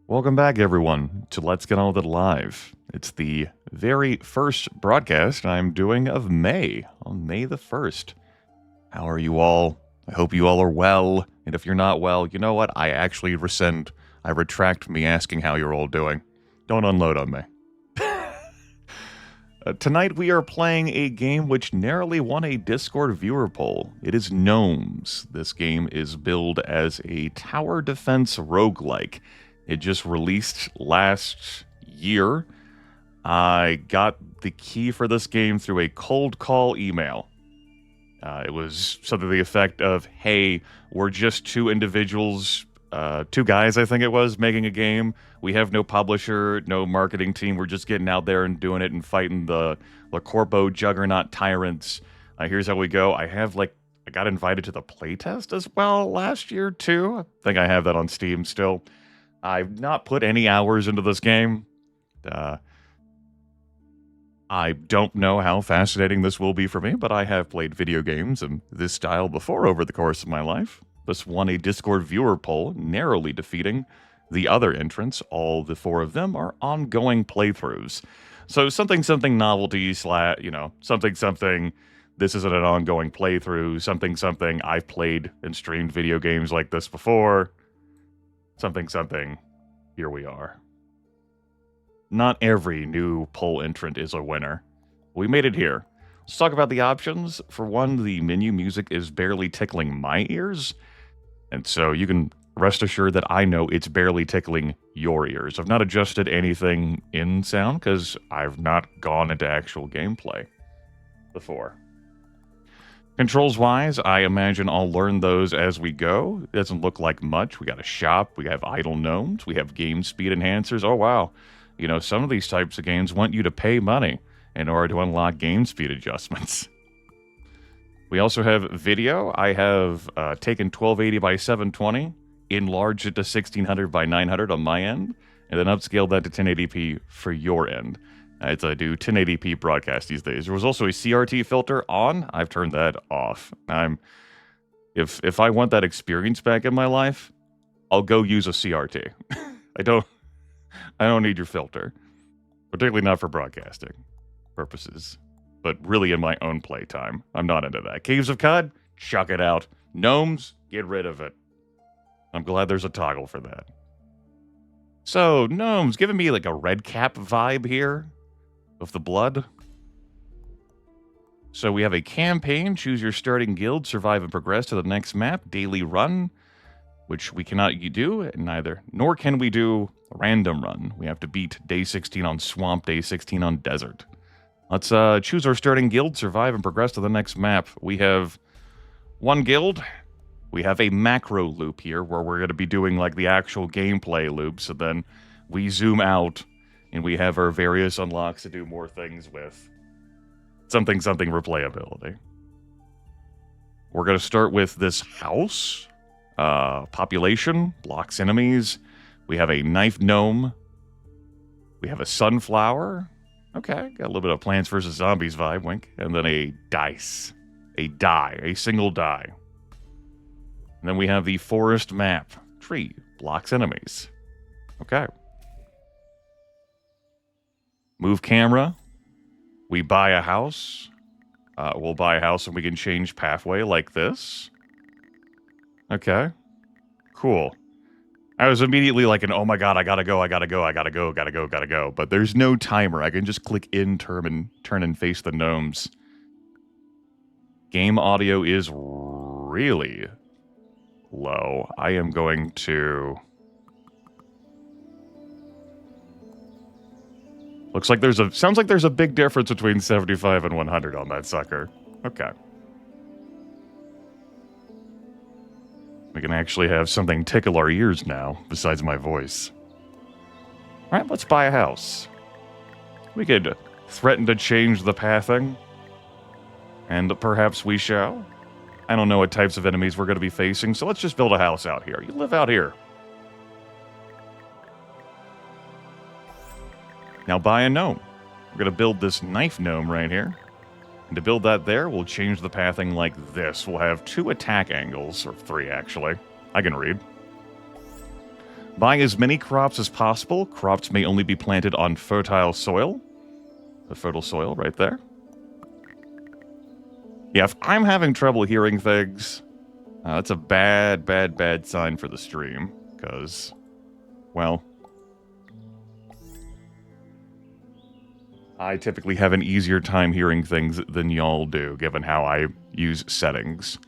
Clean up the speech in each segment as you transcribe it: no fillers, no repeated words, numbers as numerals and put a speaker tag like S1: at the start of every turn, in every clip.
S1: Welcome back, everyone, to Let's Get On With It Live. It's the very first broadcast I'm doing of May, on May the 1st. How are you all? I hope you all are well, and if you're not well, you know what? I retract me asking how you're all doing. Don't unload on me. Tonight we are playing a game which narrowly won a Discord viewer poll. It is Gnomes. This game is billed as a tower defense roguelike. It just released last year. I got the key for this game through a cold call email. It was something to the effect of, hey, we're just two individuals, two guys, I think it was, making a game. We have no publisher, no marketing team. We're just getting out there and doing it and fighting the Corpo juggernaut tyrants. Here's how we go. I got invited to the playtest as well last year, too. I think I have that on Steam still. I've not put any hours into this game. I don't know how fascinating this will be for me, but I have played video games in this style before over the course of my life. This won a Discord viewer poll, narrowly defeating the other entrants. All the four of them are ongoing playthroughs. So something novelty something, this isn't an ongoing playthrough, something, I've played and streamed video games like this before. Something, here we are. Not every new poll entrant is a winner. We made it here. Let's talk about the options. For one, the menu music is barely tickling my ears, and so you can rest assured that I know it's barely tickling your ears. I've not adjusted anything in sound because I've not gone into actual gameplay before. Controls-wise, I imagine I'll learn those as we go. It doesn't look like much. We got a shop, we have idle gnomes, we have game speed enhancers. Oh, wow. You know, some of these types of games want you to pay money in order to unlock game speed adjustments. We also have video. I have taken 1280 by 720, enlarged it to 1600 by 900 on my end, and then upscaled that to 1080p for your end. I do 1080p broadcast these days. There was also a CRT filter on. I've turned that off. If I want that experience back in my life, I'll go use a CRT. I don't need your filter, particularly not for broadcasting purposes, but really in my own playtime. I'm not into that. Caves of Cod, chuck it out. Gnomes, get rid of it. I'm glad there's a toggle for that. So, Gnomes, giving me like a red cap vibe here. Of the blood. So we have a campaign, choose your starting guild, survive and progress to the next map, daily run, which we cannot do, nor can we do a random run. We have to beat day 16 on swamp, day 16 on desert. Let's choose our starting guild, survive and progress to the next map. We have one guild. We have a macro loop here where we're going to be doing like the actual gameplay loop, so then we zoom out and we have our various unlocks to do more things with. Something replayability. We're going to start with this house. Population, blocks enemies. We have a knife gnome. We have a sunflower. Okay, got a little bit of Plants vs. Zombies vibe, wink. And then a dice. A single die. And then we have the forest map. Tree, blocks enemies. Okay. Move camera. We buy a house. We'll buy a house and we can change pathway like this. Okay. Cool. I was immediately like oh my god, I gotta go. But there's no timer. I can just click in, turn and face the gnomes. Game audio is really low. I am going to... sounds like there's a big difference between 75 and 100 on that sucker. Okay. We can actually have something tickle our ears now, besides my voice. Alright, let's buy a house. We could threaten to change the pathing. And perhaps we shall. I don't know what types of enemies we're going to be facing, so let's just build a house out here. You live out here. Now buy a gnome. We're going to build this knife gnome right here. And to build that there, we'll change the pathing like this. We'll have 2 attack angles, or 3 actually. I can read. Buy as many crops as possible. Crops may only be planted on fertile soil. The fertile soil right there. Yeah, if I'm having trouble hearing things, that's a bad, bad, bad sign for the stream. Because, well, I typically have an easier time hearing things than y'all do, given how I use settings.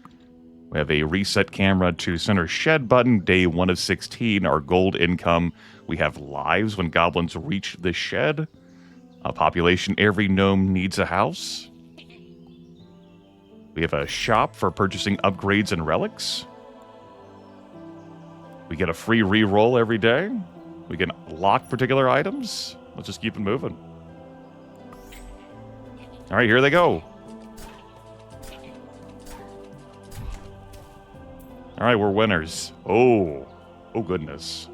S1: We have a reset camera to center shed button, day 1 of 16, our gold income. We have lives when goblins reach the shed. A population, every gnome needs a house. We have a shop for purchasing upgrades and relics. We get a free reroll every day. We can lock particular items. Let's just keep it moving. All right, here they go. All right, we're winners. Oh goodness.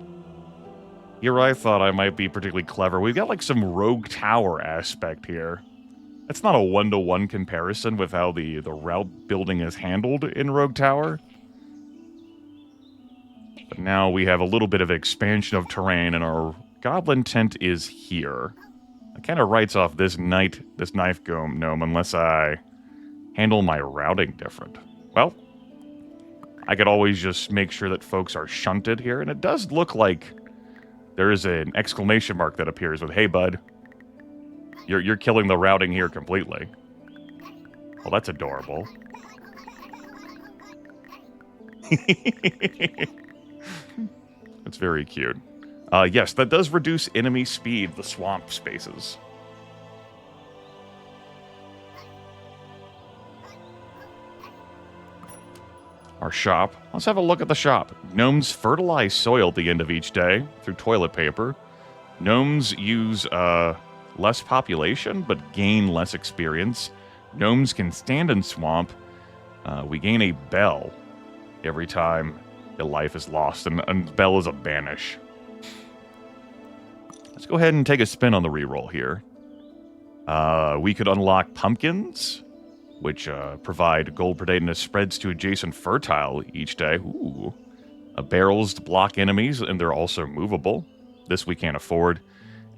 S1: Here I thought I might be particularly clever. We've got like some rogue tower aspect here. That's not a one-to-one comparison with how the route building is handled in Rogue Tower. But now we have a little bit of expansion of terrain, and our goblin tent is here. It kind of writes off this knife gnome unless I handle my routing different. Well, I could always just make sure that folks are shunted here, and it does look like there is an exclamation mark that appears with, "Hey, bud, you're killing the routing here completely." Well, that's adorable. It's very cute. Yes, that does reduce enemy speed, the swamp spaces. Our shop. Let's have a look at the shop. Gnomes fertilize soil at the end of each day through toilet paper. Gnomes use less population, but gain less experience. Gnomes can stand in swamp. We gain a bell every time a life is lost, and bell is a banish. Let's go ahead and take a spin on the reroll here. We could unlock pumpkins, which provide gold per day and spreads to adjacent fertile each day. Ooh. Barrels to block enemies, and they're also movable. This we can't afford.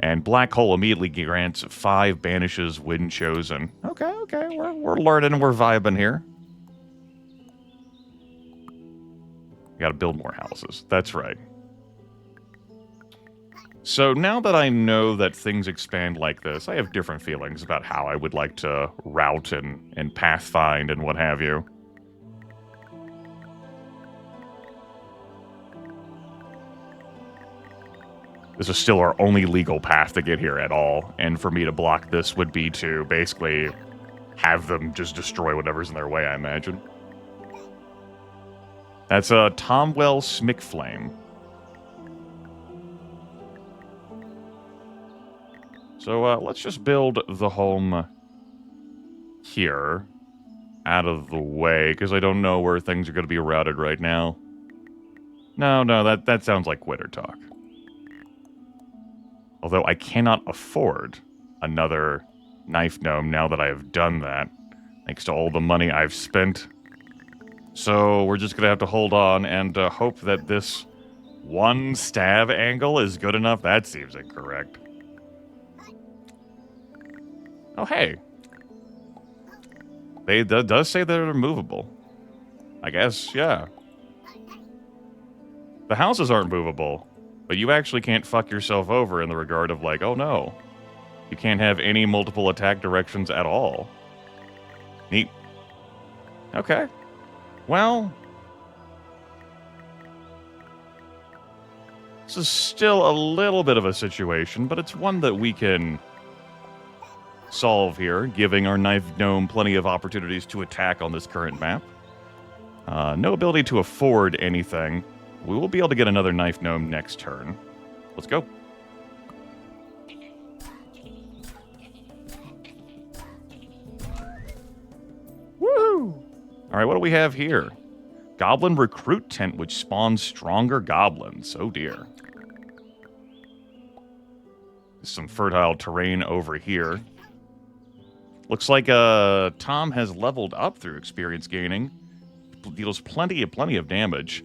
S1: And Black Hole immediately grants 5 banishes when chosen. Okay, we're learning, we're vibing here. We gotta build more houses. That's right. So now that I know that things expand like this, I have different feelings about how I would like to route and pathfind and what have you. This is still our only legal path to get here at all, and for me to block this would be to basically have them just destroy whatever's in their way, I imagine. That's a Tomwell Smickflame. So let's just build the home here, out of the way, because I don't know where things are going to be routed right now. No, that sounds like quitter talk. Although I cannot afford another knife gnome now that I have done that, thanks to all the money I've spent. So we're just going to have to hold on and hope that this one stab angle is good enough. That seems incorrect. Oh, hey. They does say they're movable. I guess, yeah. The houses aren't movable, but you actually can't fuck yourself over in the regard of like, oh no. You can't have any multiple attack directions at all. Neat. Okay. Well, this is still a little bit of a situation, but it's one that we can solve here, giving our knife gnome plenty of opportunities to attack on this current map. No ability to afford anything. We will be able to get another knife gnome next turn. Let's go. Woohoo! Alright, what do we have here? Goblin recruit tent, which spawns stronger goblins. Oh dear. Some fertile terrain over here. Looks like Tom has leveled up through experience gaining. Deals plenty of damage.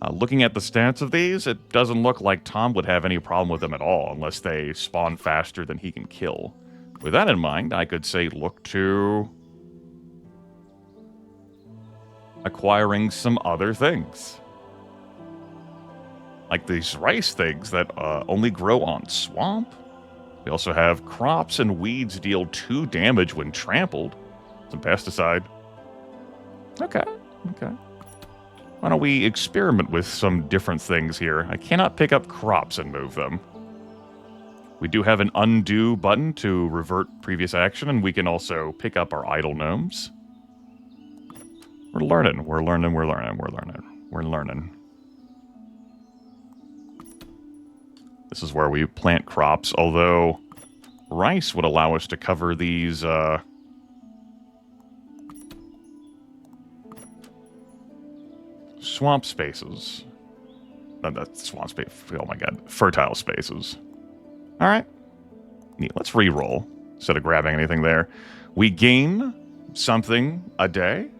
S1: Looking at the stats of these, it doesn't look like Tom would have any problem with them at all, unless they spawn faster than he can kill. With that in mind, I could say look to acquiring some other things. Like these rice things that only grow on swamp. We also have crops and weeds deal 2 damage when trampled. Some pesticide. Okay. Why don't we experiment with some different things here? I cannot pick up crops and move them. We do have an undo button to revert previous action, and we can also pick up our idle gnomes. We're learning. This is where we plant crops, although rice would allow us to cover these, swamp spaces. Not that swamp space. Oh my god. Fertile spaces. Alright. Neat. Let's re-roll instead of grabbing anything there. We gain something a day.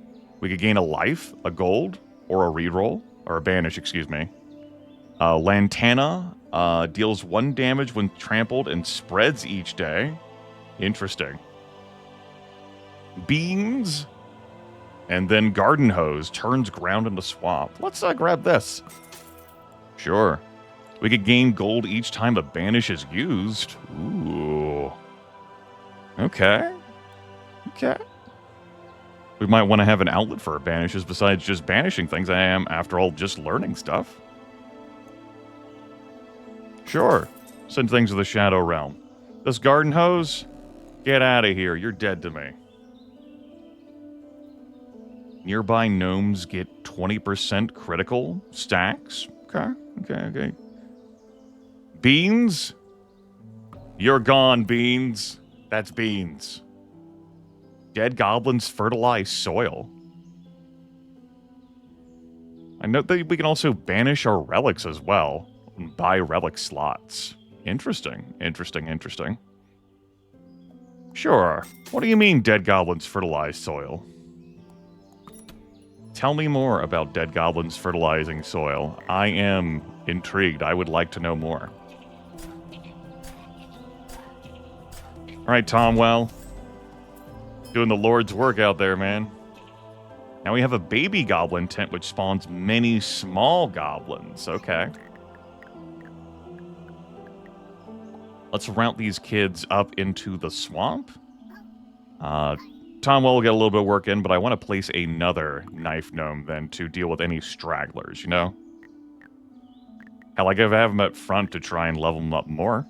S1: We could gain a life, a gold, or a re-roll. Or a banish, excuse me. Lantana deals 1 damage when trampled and spreads each day. Interesting. Beans. And then garden hose turns ground into swamp. Let's grab this. Sure. We could gain gold each time a banish is used. Ooh. Okay. We might want to have an outlet for our banishes besides just banishing things. I am, after all, just learning stuff. Sure. Send things to the Shadow Realm. This garden hose? Get out of here. You're dead to me. Nearby gnomes get 20% critical stacks. Okay. Beans? You're gone, Beans. That's Beans. Dead goblins fertilize soil. I note that we can also banish our relics as well and buy relic slots. Interesting. Sure. What do you mean dead goblins fertilize soil? Tell me more about dead goblins fertilizing soil. I am intrigued. I would like to know more. All right, Tomwell. Doing the Lord's work out there, man. Now we have a baby goblin tent which spawns many small goblins. Okay. Let's route these kids up into the swamp. Tomwell will get a little bit of work in, but I want to place another knife gnome then to deal with any stragglers, you know? Hell, I could have them up front to try and level them up more.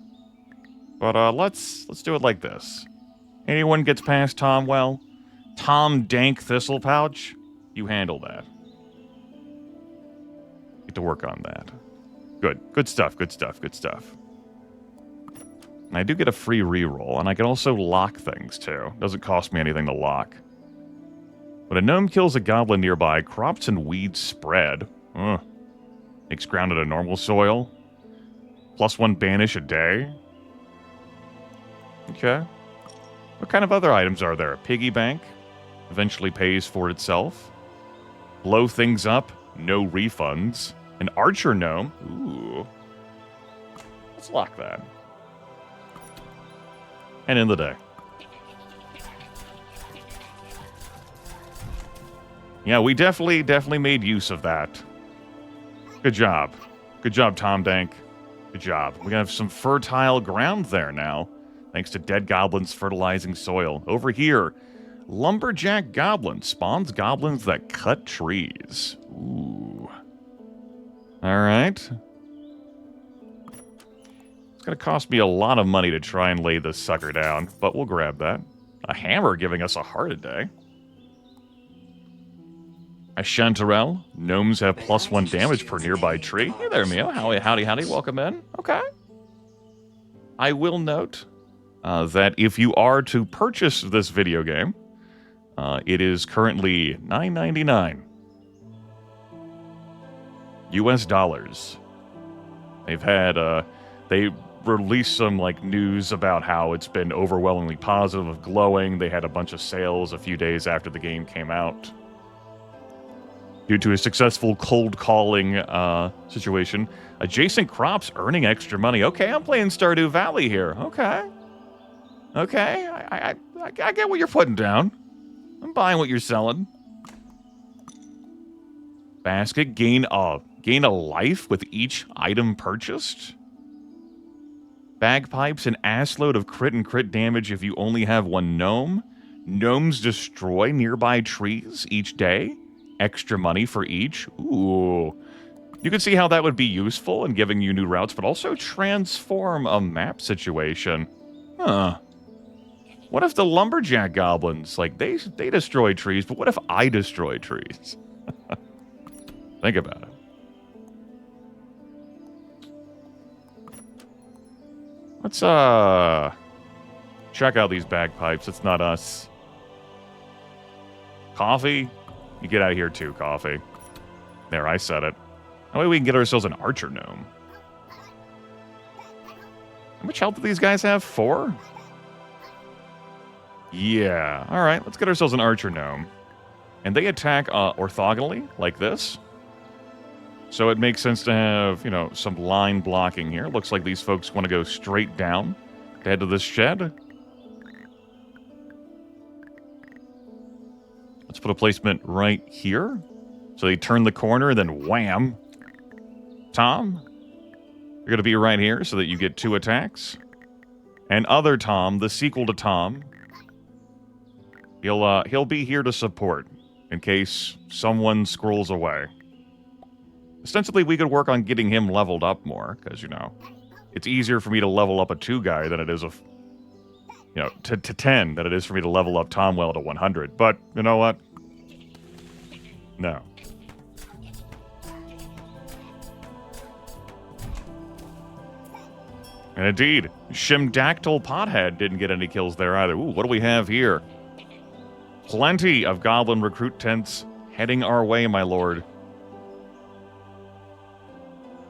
S1: But let's do it like this. Anyone gets past Tomwell? Tom Dank Thistle Pouch? You handle that. Get to work on that. Good stuff. And I do get a free reroll, and I can also lock things, too. Doesn't cost me anything to lock. When a gnome kills a goblin nearby, crops and weeds spread. Makes ground into normal soil. +1 banish a day. Okay. What kind of other items are there? Piggy bank. Eventually pays for itself. Blow things up. No refunds. An archer gnome. Ooh. Let's lock that. And end the day. Yeah, we definitely made use of that. Good job. Good job, Tom Dank. Good job. We have some fertile ground there now, thanks to dead goblins fertilizing soil. Over here, lumberjack goblin spawns goblins that cut trees. Ooh. All right. It's going to cost me a lot of money to try and lay this sucker down, but we'll grab that. A hammer giving us a heart a day. A chanterelle. Gnomes have +1 damage per nearby tree. Hey there, Mio. Howdy. Welcome in. Okay. I will note that if you are to purchase this video game, it is currently $9.99. US dollars. They've had, they released some news about how it's been overwhelmingly positive of glowing. They had a bunch of sales a few days after the game came out. due to a successful cold calling situation. Adjacent crops earning extra money. Okay, I'm playing Stardew Valley here. Okay. Okay, I get what you're putting down. I'm buying what you're selling. Basket, gain a life with each item purchased. Bagpipes, an assload of crit and crit damage if you only have one gnome. Gnomes destroy nearby trees each day. Extra money for each. Ooh. You can see how that would be useful in giving you new routes, but also transform a map situation. Huh. What if the lumberjack goblins, like, they destroy trees, but what if I destroy trees? Think about it. Let's, check out these bagpipes. It's not us. Coffee? You get out of here too, coffee. There, I said it. That way we can get ourselves an archer gnome. How much health do these guys have? 4? Yeah. Alright, let's get ourselves an archer gnome. And they attack orthogonally, like this. So it makes sense to have, you know, some line blocking here. Looks like these folks want to go straight down to head to this shed. Let's put a placement right here. So they turn the corner and then wham. Tom, you're going to be right here so that you get 2 attacks. And other Tom, the sequel to Tom, he'll be here to support in case someone scrolls away. Ostensibly, we could work on getting him leveled up more, because, you know, it's easier for me to level up a 2 guy than it is to 10 than it is for me to level up Tomwell to 100. But, you know what? No. And indeed, Shimdactyl Pothead didn't get any kills there either. Ooh, what do we have here? Plenty of goblin recruit tents heading our way, my lord.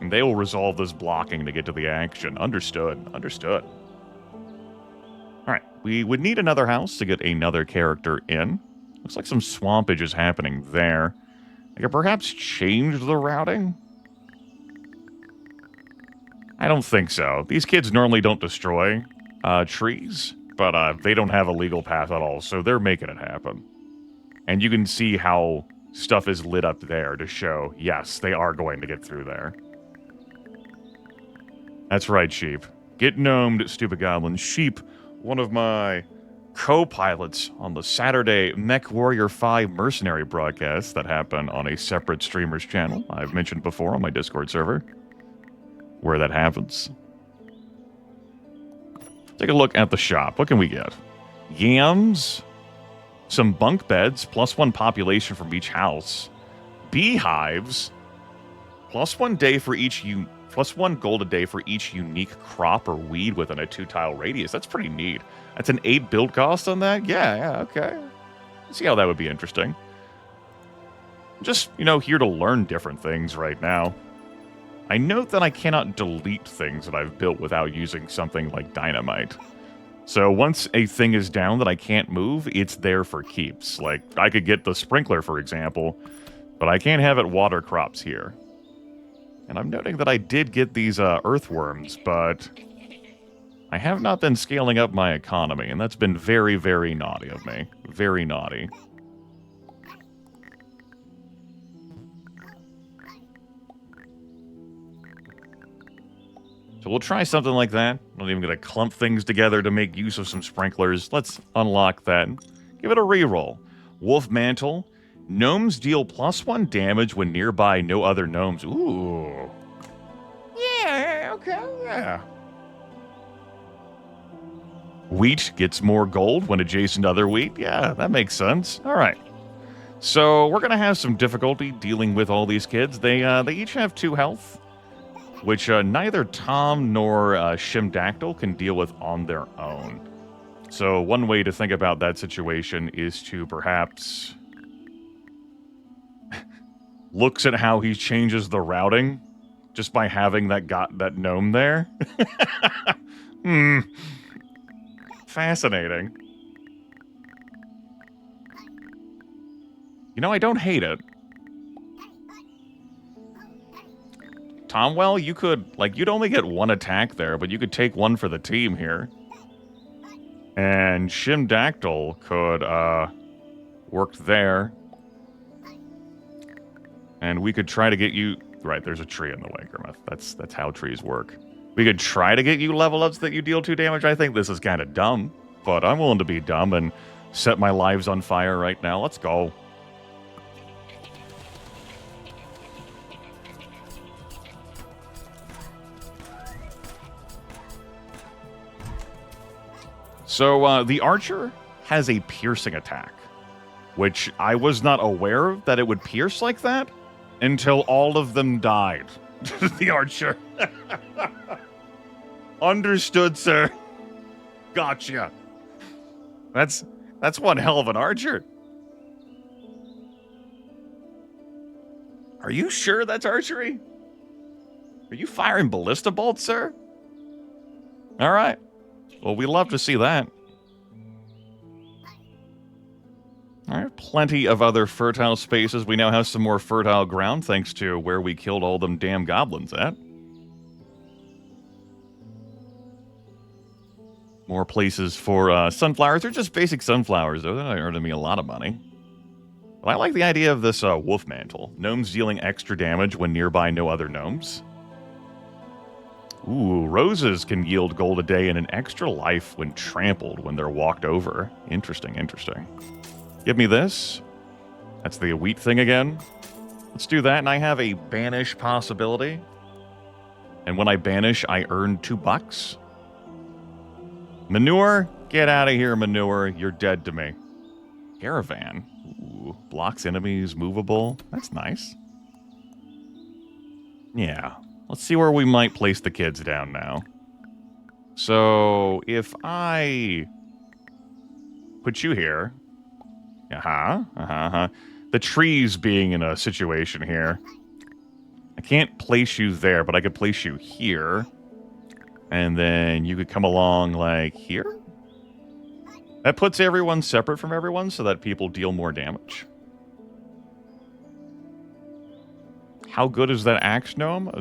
S1: And they will resolve this blocking to get to the action. Understood. Understood. Alright, we would need another house to get another character in. Looks like some swampage is happening there. I could perhaps change the routing? I don't think so. These kids normally don't destroy trees, but they don't have a legal path at all, so they're making it happen. And you can see how stuff is lit up there to show, yes, they are going to get through there. That's right, sheep. Get gnomed, stupid goblins. Sheep, one of my co-pilots on the Saturday Mech Warrior 5 mercenary broadcast that happened on a separate streamer's channel I've mentioned before on my Discord server, where that happens. Take a look at the shop. What can we get? Yams, some bunk beds, +1 population from each house, beehives, +1 day for each +1 gold a day for each unique crop or weed within a 2-tile radius. That's pretty neat. That's an 8 build cost on that? Yeah, okay. See how that would be interesting. Just, you know, here to learn different things right now. I note that I cannot delete things that I've built without using something like dynamite. So once a thing is down that I can't move, it's there for keeps. Like, I could get the sprinkler, for example, but I can't have it water crops here. And I'm noting that I did get these earthworms, but I have not been scaling up my economy, and that's been very, very naughty of me. Very naughty. So we'll try something like that. I'm not even going to clump things together to make use of some sprinklers. Let's unlock that. Give it a reroll. Wolf Mantle. Gnomes deal +1 damage when nearby no other gnomes. Ooh. Yeah, okay, yeah. Wheat gets more gold when adjacent to other wheat. Yeah, that makes sense. All right. So we're going to have some difficulty dealing with all these kids. They each have 2 health, which neither Tom nor Shimdactyl can deal with on their own. So one way to think about that situation is to perhaps looks at how he changes the routing just by having that gnome there. Fascinating. You know, I don't hate it. Tomwell, you could, like, you'd only get one attack there, but you could take one for the team here. And Shimdactyl could, work there. And we could try to get you... Right, there's a tree in the way, Grimith. That's how trees work. We could try to get you level ups that you deal 2 damage. I think this is kind of dumb, but I'm willing to be dumb and set my lives on fire right now. Let's go. So, the archer has a piercing attack, which I was not aware that it would pierce like that until all of them died. The archer. Understood, sir. Gotcha. That's one hell of an archer. Are you sure that's archery? Are you firing ballista bolts, sir? All right. Well, we love to see that. All right, plenty of other fertile spaces. We now have some more fertile ground thanks to where we killed all them damn goblins at. More places for sunflowers. They're just basic sunflowers, though. They're not earning me a lot of money. But I like the idea of this wolf mantle. Gnomes dealing extra damage when nearby no other gnomes. Ooh, roses can yield gold a day and an extra life when trampled when they're walked over. Interesting, interesting. Give me this. That's the wheat thing again. Let's do that, and I have a banish possibility. And when I banish, I earn $2. Manure? Get out of here, manure. You're dead to me. Caravan. Ooh, blocks enemies, movable. That's nice. Yeah. Let's see where we might place the kids down now. So, if I put you here... The trees being in a situation here. I can't place you there, but I could place you here. And then you could come along like here. That puts everyone separate from everyone so that people deal more damage. How good is that axe gnome?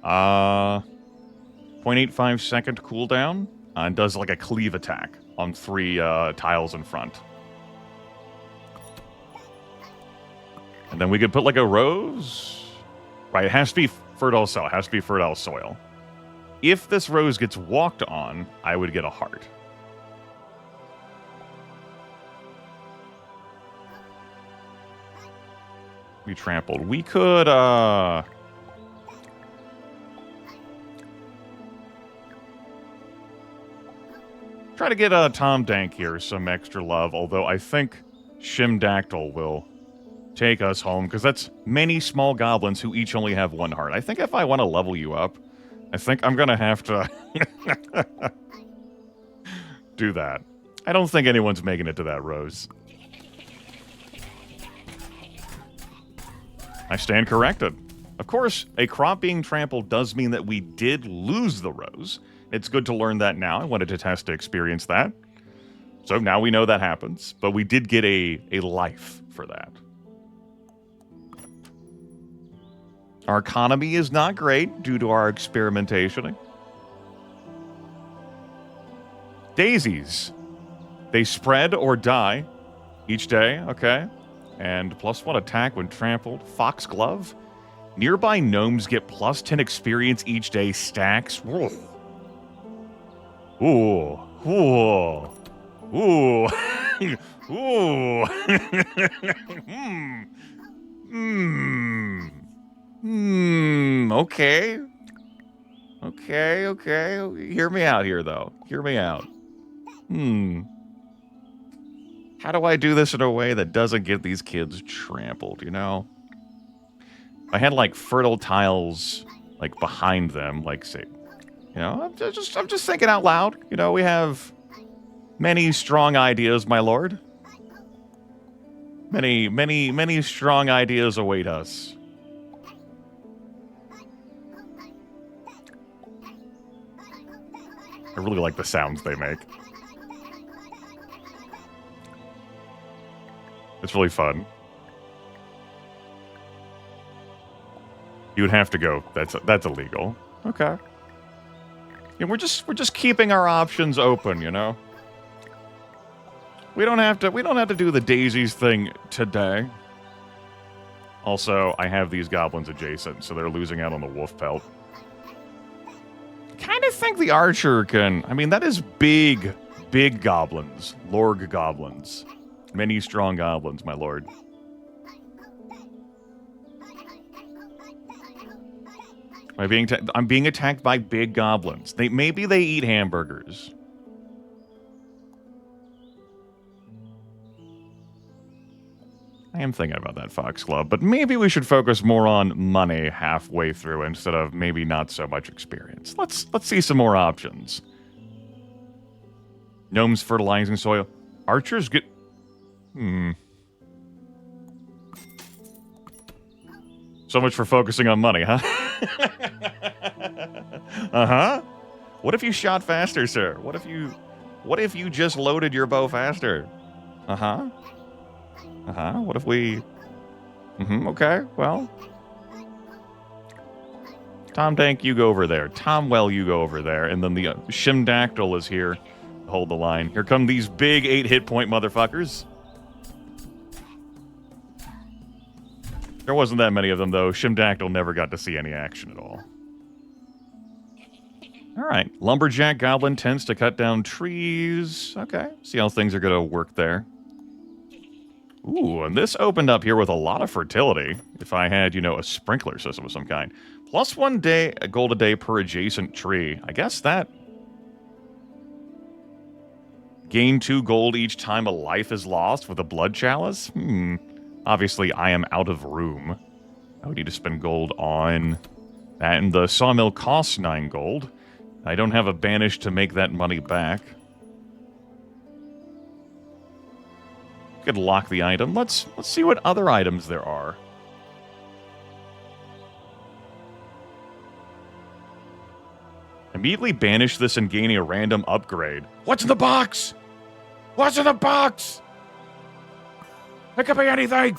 S1: 0.85 second cooldown. And does like a cleave attack on 3 tiles in front. And then we could put like a rose. Right, it has to be fertile soil. It has to be fertile soil. If this rose gets walked on, I would get a heart. We trampled. We could, try to get Tom Dank here some extra love, although I think Shimdactyl will take us home, because that's many small goblins who each only have 1 heart. I think if I want to level you up, I think I'm going to have to do that. I don't think anyone's making it to that rose. I stand corrected. Of course, a crop being trampled does mean that we did lose the rose. It's good to learn that now. I wanted to test to experience that. So now we know that happens. But we did get a life for that. Our economy is not great due to our experimentation. Daisies. They spread or die each day, okay? And +1 attack when trampled. Foxglove. Nearby gnomes get +10 experience each day. Stacks. Ooh. Ooh. Ooh. Ooh. Ooh. Okay. Okay. Hear me out here, though. Hear me out. How do I do this in a way that doesn't get these kids trampled, you know? I had, like, fertile tiles, like, behind them, like, say... You know, I'm just thinking out loud. You know, we have many strong ideas, my lord. Many strong ideas await us. I really like the sounds they make. It's really fun. You would have to go. That's illegal. Okay. Yeah, we're just keeping our options open, you know. We don't have to do the daisies thing today. Also, I have these goblins adjacent, so they're losing out on the wolf pelt. Kind of think the archer can... I mean, that is big goblins. Lorg goblins. Many strong goblins, my lord. I'm being attacked by big goblins. Maybe they eat hamburgers. I am thinking about that, Fox Club, but maybe we should focus more on money halfway through instead of maybe not so much experience. Let's see some more options. Gnomes fertilizing soil. Archers get... So much for focusing on money, huh? Uh-huh. What if you shot faster, sir? What if you just loaded your bow faster? Uh-huh. Uh-huh. What if we... okay, well. Tom Dank, you go over there. Tom Well, you go over there. And then the Shimdactyl is here. Hold the line. Here come these big 8 hit point motherfuckers. There wasn't that many of them, though. Shimdactyl never got to see any action at all. Alright. Lumberjack Goblin tends to cut down trees. Okay. See how things are going to work there. Ooh, and this opened up here with a lot of fertility. If I had, you know, a sprinkler system of some kind. Plus 1 day, a gold a day per adjacent tree. I guess that... Gain 2 gold each time a life is lost with a blood chalice? Obviously, I am out of room. I would need to spend gold on that, and the sawmill costs 9 gold. I don't have a banish to make that money back. Could lock the item. Let's see what other items there are. Immediately banish this and gain a random upgrade. What's in the box? What's in the box? It could be anything.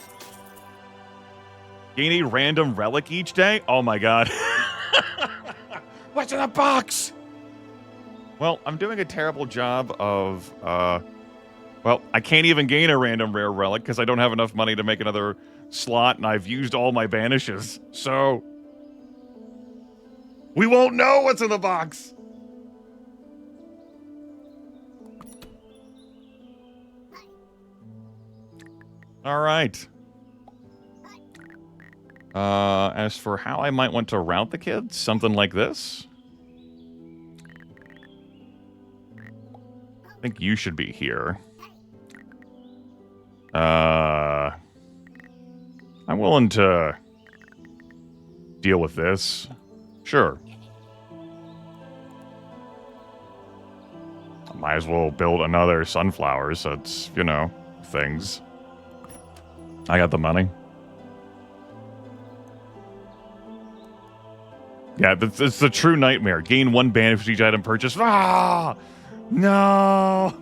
S1: Gain a random relic each day? Oh my god. What's in the box? Well, I'm doing a terrible job of, well, I can't even gain a random rare relic because I don't have enough money to make another slot, and I've used all my banishes. So, we won't know what's in the box. All right. As for how I might want to route the kids, something like this. I think you should be here. I'm willing to deal with this. Sure. Might as well build another sunflower, so it's, you know, things. I got the money. Yeah, it's the true nightmare. Gain 1 banish for each item purchased. Ah! No!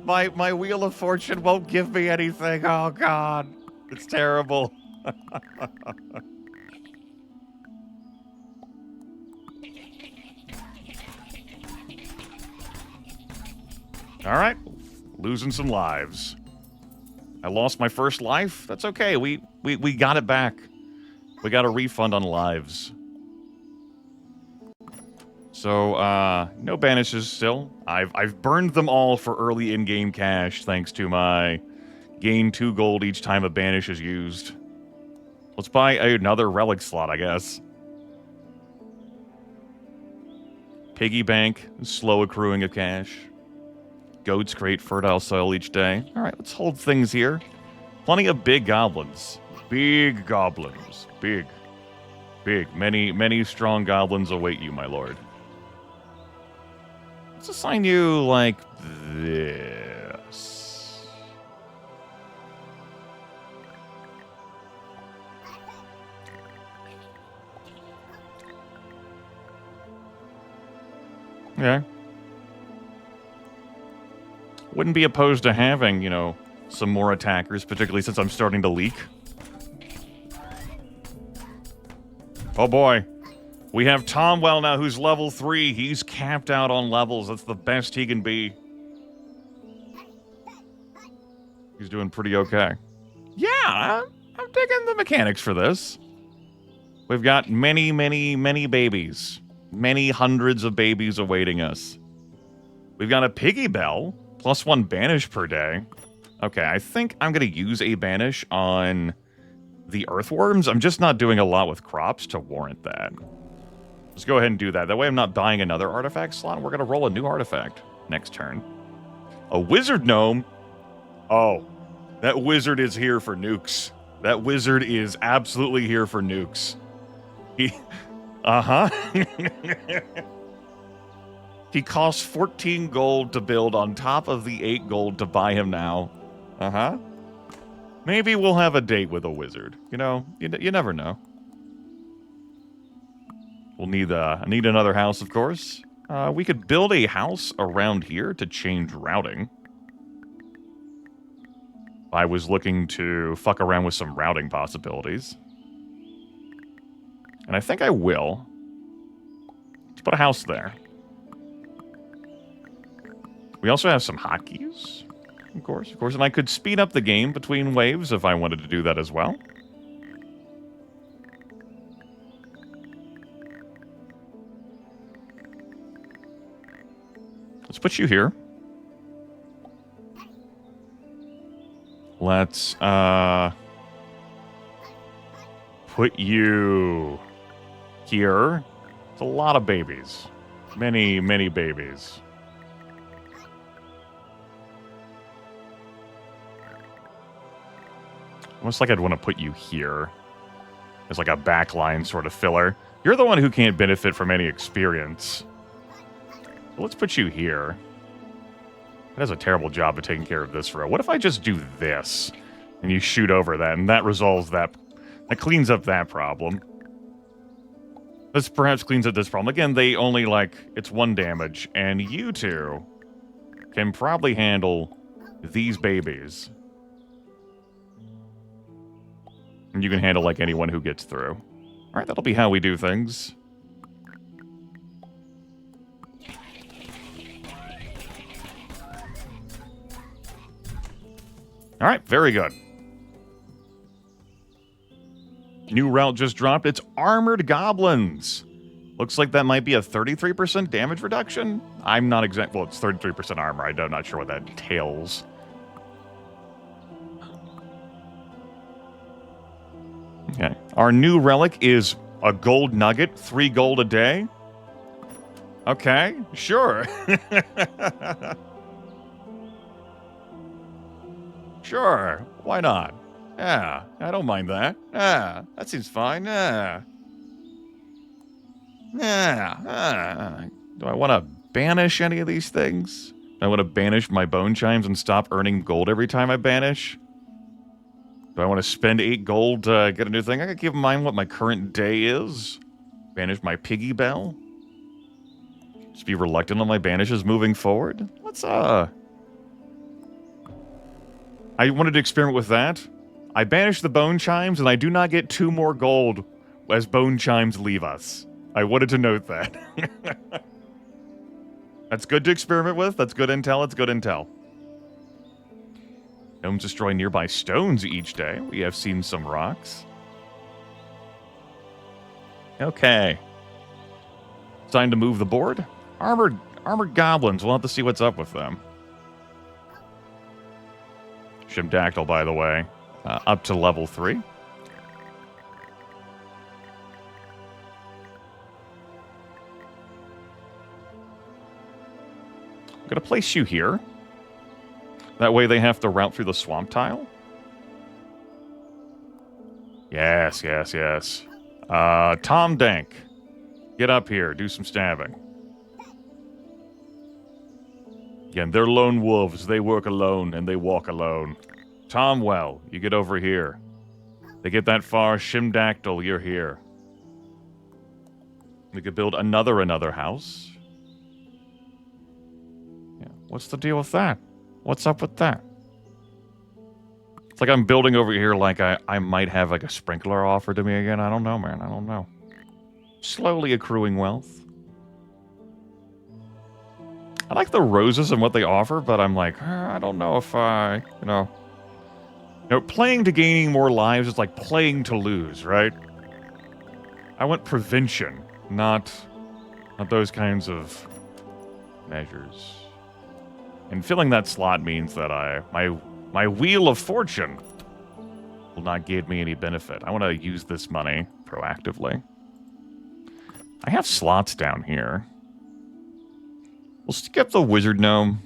S1: My Wheel of Fortune won't give me anything. Oh, God. It's terrible. All right. Losing some lives. I lost my first life. That's okay. We got it back. We got a refund on lives. So, no banishes still. I've burned them all for early in-game cash thanks to my gain 2 gold each time a banish is used. Let's buy another relic slot, I guess. Piggy bank, slow accruing of cash. Goats create fertile soil each day. All right, let's hold things here. Plenty of big goblins. Big goblins. Big. Big. Many strong goblins await you, my lord. Let's assign you like this. Okay. Wouldn't be opposed to having, you know, some more attackers, particularly since I'm starting to leak. Oh boy. We have Tomwell now, who's level 3. He's capped out on levels. That's the best he can be. He's doing pretty okay. Yeah, I'm digging the mechanics for this. We've got many, many, many babies. Many hundreds of babies awaiting us. We've got a piggy bell, +1 banish per day. Okay, I think I'm going to use a banish on the earthworms. I'm just not doing a lot with crops to warrant that. Let's go ahead and do that. That way I'm not buying another artifact slot. We're going to roll a new artifact next turn. A wizard gnome. Oh, that wizard is here for nukes. That wizard is absolutely here for nukes. Uh-huh. He costs 14 gold to build on top of the 8 gold to buy him now. Uh-huh. Maybe we'll have a date with a wizard. You know, you never know. We'll need another house, of course. We could build a house around here to change routing. I was looking to fuck around with some routing possibilities. And I think I will. Let's put a house there. We also have some hotkeys, of course. And I could speed up the game between waves if I wanted to do that as well. Let's put you here. Let's, put you here. It's a lot of babies. Many, many babies. Almost like I'd want to put you here. As like a backline sort of filler. You're the one who can't benefit from any experience. So let's put you here. It does a terrible job of taking care of this row. What if I just do this? And you shoot over that, and that resolves that. That cleans up that problem. This perhaps cleans up this problem. Again, they only, like, it's 1 damage. And you two can probably handle these babies. And you can handle, like, anyone who gets through. Alright, that'll be how we do things. Alright, very good. New route just dropped. It's armored goblins. Looks like that might be a 33% damage reduction. I'm not exact. Well, it's 33% armor. I'm not sure what that entails. Okay. Our new relic is a gold nugget, 3 gold a day. Okay, sure. Sure, why not? Yeah, I don't mind that. Yeah, that seems fine. Yeah. Yeah. Do I want to banish any of these things? Do I want to banish my bone chimes and stop earning gold every time I banish? Do I want to spend 8 gold to get a new thing? I can keep in mind what my current day is. Banish my piggy bell. Just be reluctant on my banishes moving forward. I wanted to experiment with that. I banished the bone chimes, and I do not get 2 more gold as bone chimes leave us. I wanted to note that. That's good to experiment with. That's good intel. It's good intel. Gnomes destroy nearby stones each day. We have seen some rocks. Okay. Time to move the board. Armored goblins. We'll have to see what's up with them. Shimdactyl, by the way. Up to level 3. I'm going to place you here. That way they have to route through the swamp tile. Yes. Tom Dank. Get up here. Do some stabbing. Again, they're lone wolves. They work alone, and they walk alone. Tomwell, you get over here. They get that far. Shimdactyl, you're here. We could build another house. Yeah. What's the deal with that? What's up with that? It's like I'm building over here like I might have like a sprinkler offered to me again. I don't know, man. I don't know. Slowly accruing wealth. I like the roses and what they offer, but I'm like, I don't know if I, playing to gaining more lives is like playing to lose, right? I want prevention, not those kinds of measures. And filling that slot means that my wheel of fortune will not give me any benefit. I want to use this money proactively. I have slots down here. We'll skip the wizard gnome.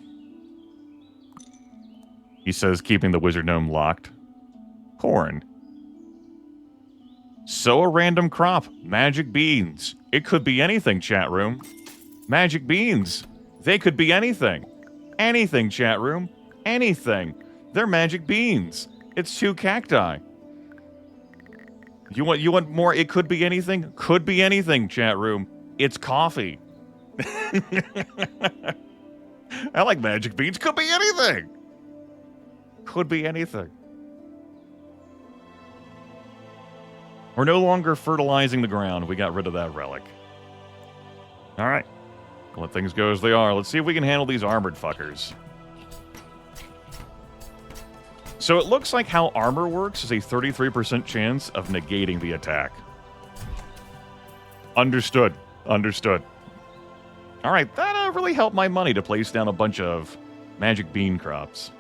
S1: He says keeping the wizard gnome locked. Corn. Sow a random crop. Magic beans. It could be anything, chat room. Magic beans. They could be anything. Anything, chat room. Anything. They're magic beans. It's 2 cacti. You want more? It could be anything? Could be anything, chat room. It's coffee. I like magic beans. Could be anything. Could be anything. We're no longer fertilizing the ground. We got rid of that relic. All right. Let things go as they are. Let's see if we can handle these armored fuckers. So it looks like how armor works is a 33% chance of negating the attack. Understood. Understood. All right, that really helped my money to place down a bunch of magic bean crops.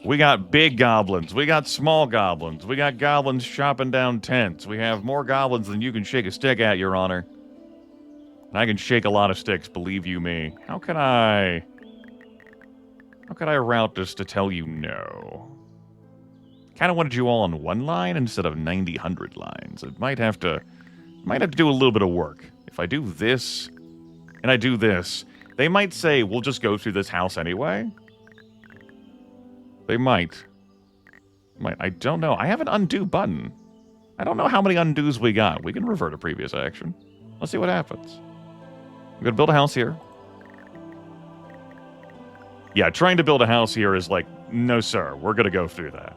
S1: We got big goblins. We got small goblins. We got goblins chopping down tents. We have more goblins than you can shake a stick at, Your Honor. And I can shake a lot of sticks, believe you me. How can I route this to tell you no? Kind of wanted you all on one line instead of 90-100 lines. It might have to do a little bit of work. If I do this and I do this, they might say, we'll just go through this house anyway. They might. I don't know. I have an undo button. I don't know how many undos we got. We can revert a previous action. Let's see what happens. I'm going to build a house here. Yeah, trying to build a house here is like, no, sir. We're going to go through that.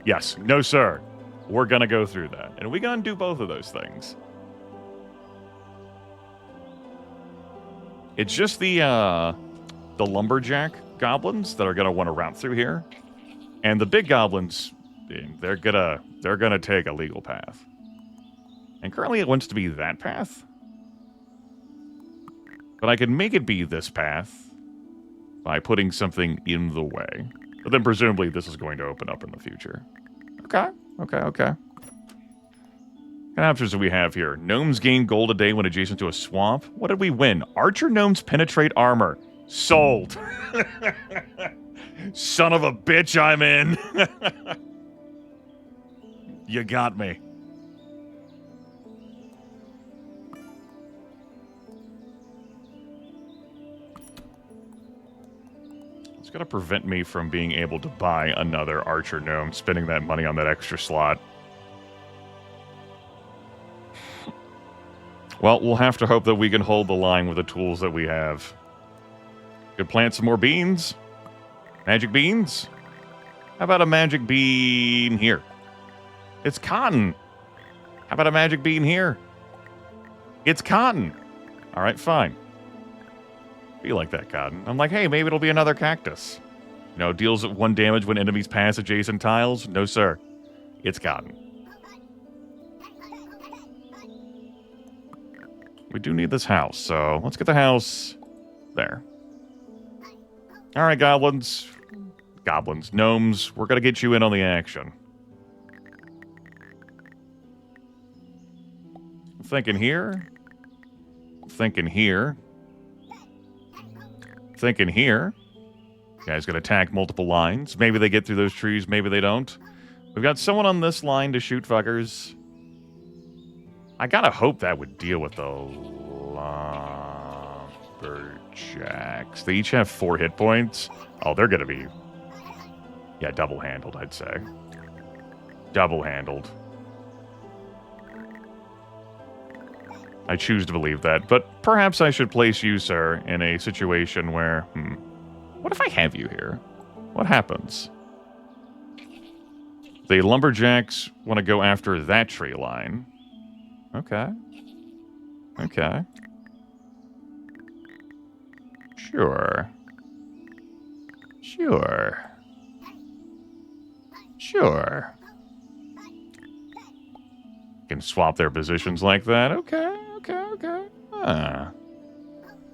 S1: Yes, no, sir. We're going to go through that. And we can undo both of those things. It's just the lumberjack goblins that are going to want to route through here. And the big goblins, they're gonna take a legal path. And currently it wants to be that path. But I can make it be this path by putting something in the way. But then presumably this is going to open up in the future. Okay. What kind of options do we have here? Gnomes gain gold a day when adjacent to a swamp. What did we win? Archer gnomes penetrate armor. Sold. Son of a bitch, I'm in. You got me. It's going to prevent me from being able to buy another archer gnome, spending that money on that extra slot. Well, we'll have to hope that we can hold the line with the tools that we have. Could plant some more beans. Magic beans? How about a magic bean here? It's cotton. How about a magic bean here? It's cotton. All right, fine. Feel like that cotton. I'm like, hey, maybe it'll be another cactus. You know, deals 1 damage when enemies pass adjacent tiles. No, sir. It's cotton. We do need this house, so let's get the house there. All right, goblins. Gnomes, we're going to get you in on the action. Thinking here. Thinking here. Thinking here. Guys gonna attack multiple lines. Maybe they get through those trees, maybe they don't. We've got someone on this line to shoot fuckers. I gotta hope that would deal with the lumberjacks. They each have 4 hit points. Oh, they're gonna be... yeah, double-handled, I'd say. Double-handled. I choose to believe that, but perhaps I should place you, sir, in a situation where, what if I have you here? What happens? The lumberjacks want to go after that tree line. Okay. Okay. Sure. Sure. Sure. Can swap their positions like that. Okay, okay, okay.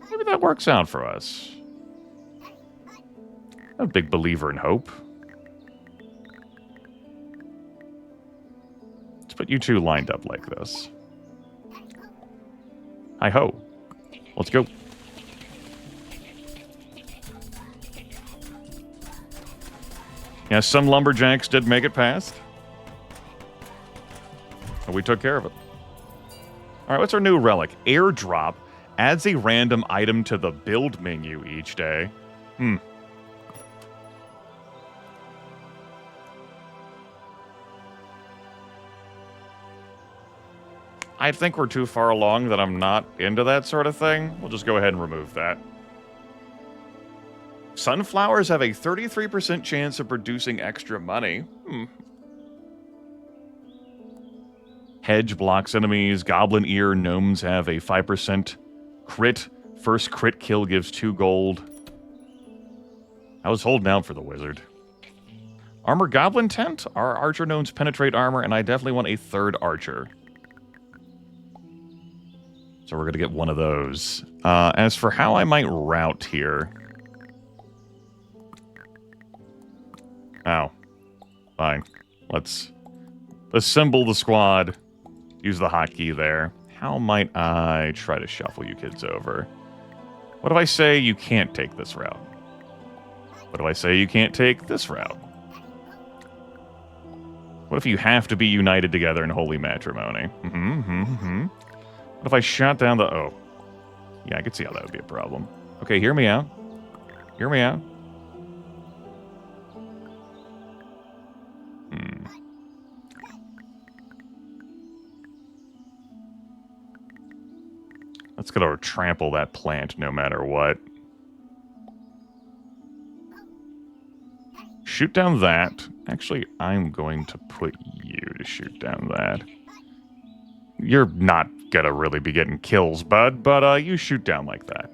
S1: Maybe that works out for us. I'm a big believer in hope. Let's put you two lined up like this. Hi-ho. Let's go. Yeah, some lumberjacks did make it past. And we took care of it. All right, what's our new relic? Airdrop adds a random item to the build menu each day. I think we're too far along that I'm not into that sort of thing. We'll just go ahead and remove that. Sunflowers have a 33% chance of producing extra money. Hedge blocks enemies. Goblin ear gnomes have a 5% crit. First crit kill gives 2 gold. I was holding out for the wizard. Armor goblin tent? Our archer gnomes penetrate armor, and I definitely want a 3rd archer. So we're going to get one of those. As for how I might route here. Oh. Fine. Let's assemble the squad. Use the hotkey there. How might I try to shuffle you kids over? What if I say you can't take this route? What if I say you can't take this route? What if you have to be united together in holy matrimony? What if I shot down the... Oh. Yeah, I could see how that would be a problem. Okay, hear me out. Hear me out. Let's go trample that plant no matter what. Shoot down that. Actually, I'm going to put you to shoot down that. You're not gonna really be getting kills, bud, but you shoot down like that.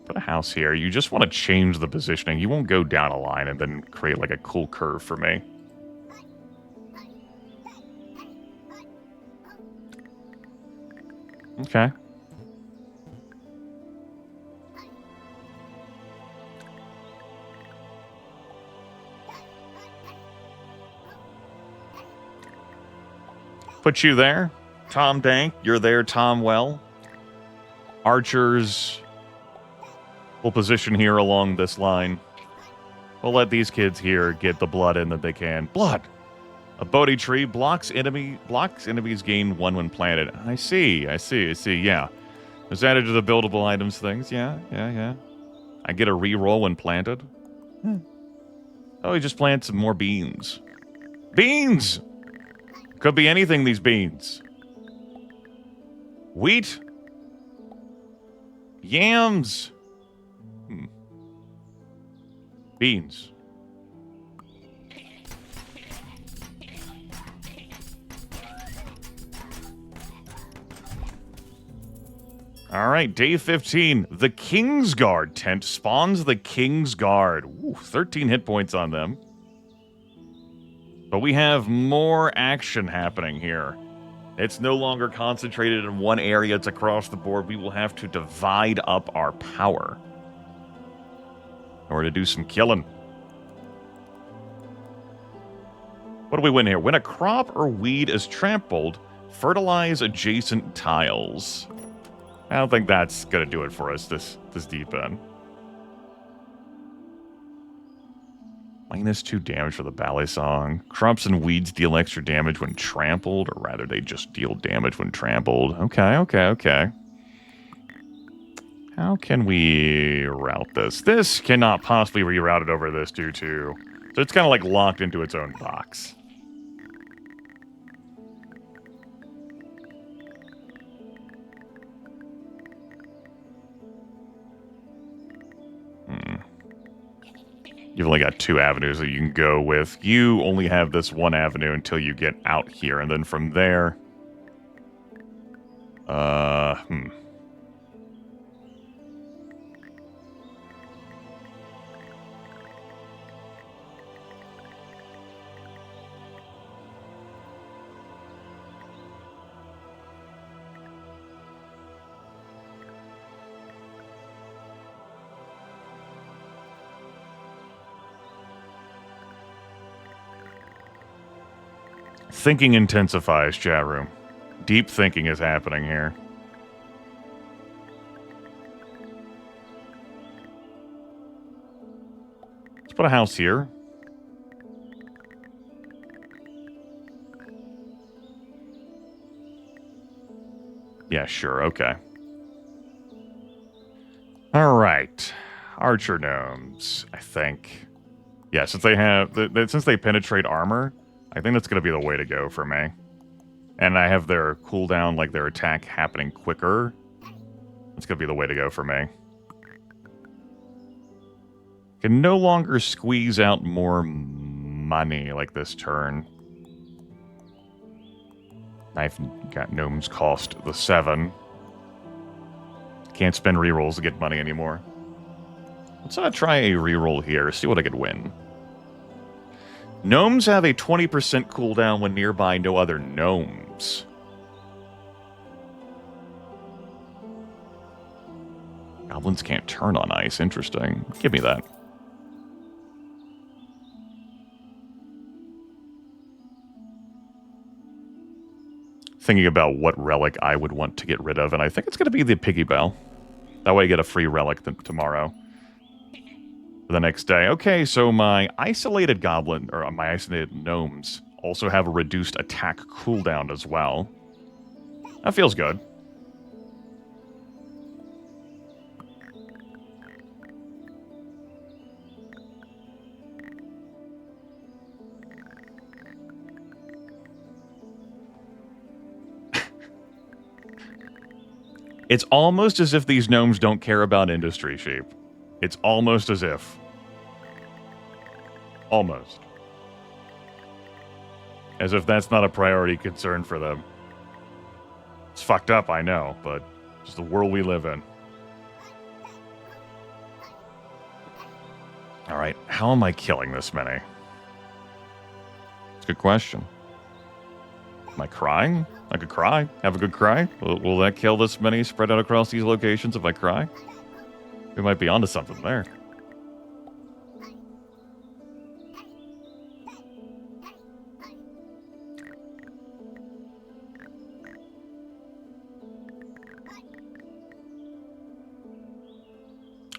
S1: Put a house here. You just want to change the positioning. You won't go down a line and then create like a cool curve for me. Okay. Put you there. Tom Dank, you're there, Tom Well. Archers will position here along this line. We'll let these kids here get the blood in that they can. Blood! A Bodhi tree blocks enemies gain 1 when planted. I see, yeah. It's added to the buildable items things, yeah. I get a reroll when planted. Oh, he just planted some more beans. Beans! Could be anything, these beans. Wheat? Yams? Beans. All right, day 15. The Kingsguard tent spawns the Kingsguard. Ooh, 13 hit points on them. But we have more action happening here. It's no longer concentrated in one area. It's across the board. We will have to divide up our power in order to do some killing. What do we win here? When a crop or weed is trampled, fertilize adjacent tiles. I don't think that's going to do it for us this deep in. -2 damage for the ballet song. Crops and weeds deal extra damage when trampled, or rather they just deal damage when trampled. Okay. How can we route this? This cannot possibly be routed over this due to... So it's kind of like locked into its own box. You've only got 2 avenues that you can go with. You only have this one avenue until you get out here, and then from there... Thinking intensifies, chat room. Deep thinking is happening here. Let's put a house here. Yeah, sure, okay. Alright. Archer gnomes, I think. Yeah, since they have... since they penetrate armor, I think that's going to be the way to go for me. And I have their cooldown, like their attack happening quicker. That's going to be the way to go for me. Can no longer squeeze out more money like this turn. I've got gnomes cost the 7. Can't spend rerolls to get money anymore. Let's try a reroll here, see what I could win. Gnomes have a 20% cooldown when nearby no other gnomes. Goblins can't turn on ice. Interesting. Give me that. Thinking about what relic I would want to get rid of, and I think it's going to be the piggy bell. That way I get a free relic tomorrow. The next day. Okay, so my isolated goblin, or my isolated gnomes, also have a reduced attack cooldown as well. That feels good. It's almost as if these gnomes don't care about industry sheep. It's almost as if. Almost. As if that's not a priority concern for them. It's fucked up, I know, but it's the world we live in. Alright, how am I killing this many? It's a good question. Am I crying? I could cry. Have a good cry. Will that kill this many spread out across these locations if I cry? We might be onto something there.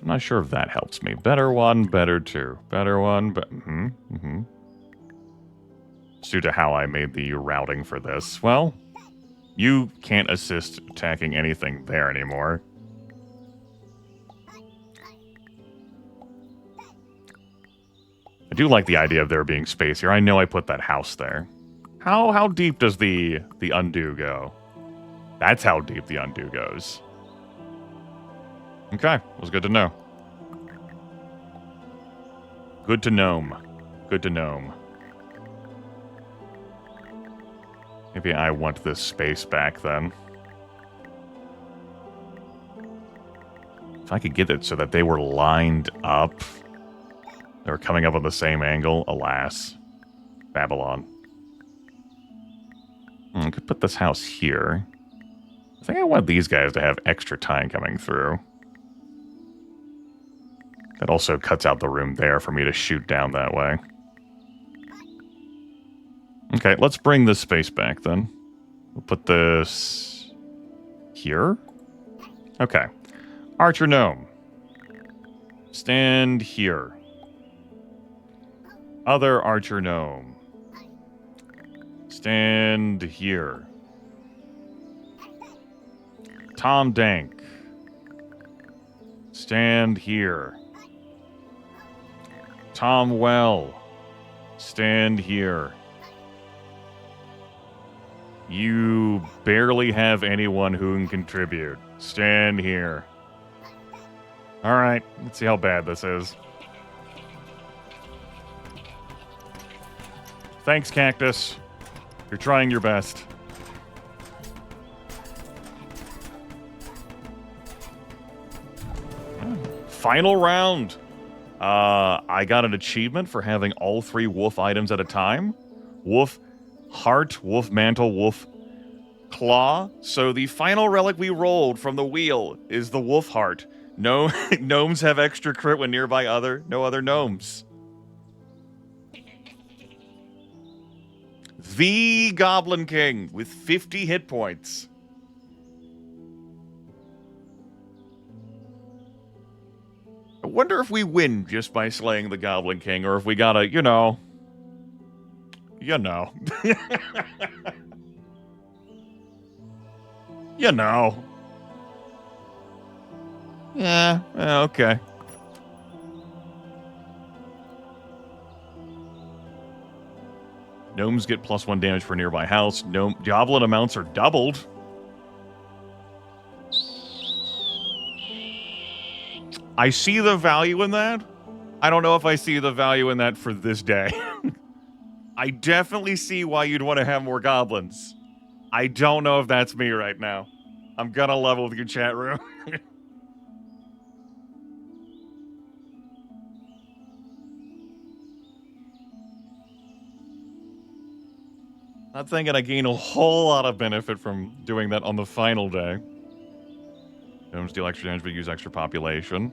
S1: I'm not sure if that helps me. Better 1, better 2. Better 1, but... Due to how I made the routing for this. Well, you can't assist attacking anything there anymore. I do like the idea of there being space here. I know I put that house there. How deep does the undo go? That's how deep the undo goes. Okay, was good to know. Good to gnome. Good to gnome. Maybe I want this space back then. If I could get it so that they were lined up. They were coming up on the same angle. Alas. Babylon. I could put this house here. I think I want these guys to have extra time coming through. That also cuts out the room there for me to shoot down that way. Okay, let's bring this space back then. We'll put this here. Okay. Archer gnome. Stand here. Other archer gnome. Stand here. Tom Dank. Stand here. Tom Well. Stand here. You barely have anyone who can contribute. Stand here. Alright, let's see how bad this is. Thanks, Cactus. You're trying your best. Final round. I got an achievement for having all 3 wolf items at a time. Wolf heart, wolf mantle, wolf claw. So the final relic we rolled from the wheel is the wolf heart. No gnomes have extra crit when nearby no other gnomes. The Goblin King with 50 hit points. I wonder if we win just by slaying the Goblin King, or if we gotta, you know. You know. Yeah, okay. Gnomes get +1 damage for nearby house. Goblin amounts are doubled. I see the value in that. I don't know if I see the value in that for this day. I definitely see why you'd want to have more goblins. I don't know if that's me right now. I'm gonna level with your chat room. Not thinking I gain a whole lot of benefit from doing that on the final day. Gnomes deal extra damage but use extra population.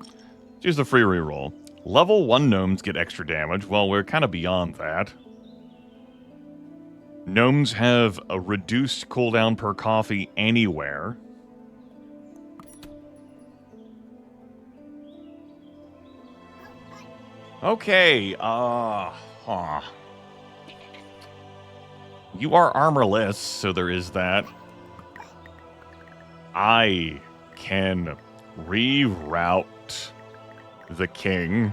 S1: Let's use the free reroll. Level 1 gnomes get extra damage. Well, we're kind of beyond that. Gnomes have a reduced cooldown per coffee anywhere. Okay, You are armorless, so there is that. I can reroute the king.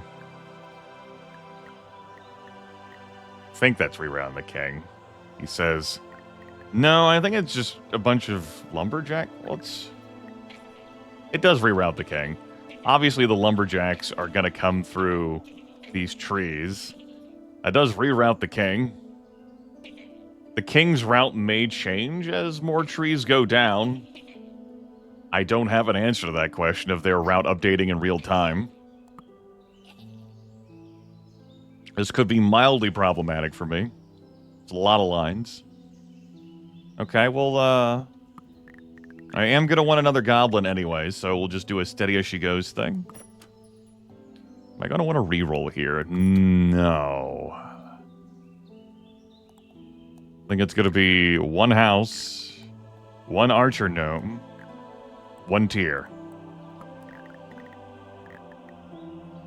S1: I think that's rerouting the king. He says, no, I think it's just a bunch of lumberjack. It does reroute the king. Obviously, the lumberjacks are going to come through these trees. It does reroute the king. The king's route may change as more trees go down. I don't have an answer to that question of their route updating in real time. This could be mildly problematic for me. It's a lot of lines. Okay, well, I am going to want another goblin anyway, so we'll just do a steady as she goes thing. Am I going to want to reroll here? No. I think it's going to be 1 house, 1 archer gnome, 1 tier.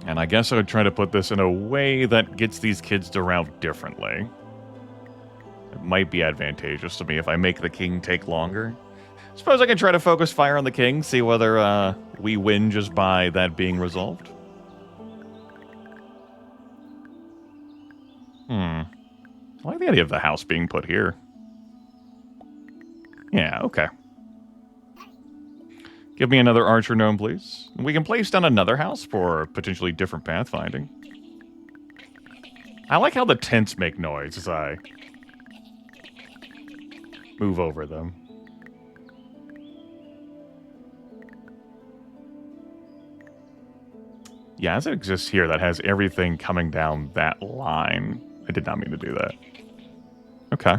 S1: And I guess I would try to put this in a way that gets these kids to route differently. It might be advantageous to me if I make the king take longer. Suppose I can try to focus fire on the king, see whether we win just by that being resolved. I like the idea of the house being put here. Yeah, okay. Give me another archer gnome, please. We can place down another house for potentially different pathfinding. I like how the tents make noise as I move over them. Yeah, as it exists here, that has everything coming down that line. I did not mean to do that. Okay.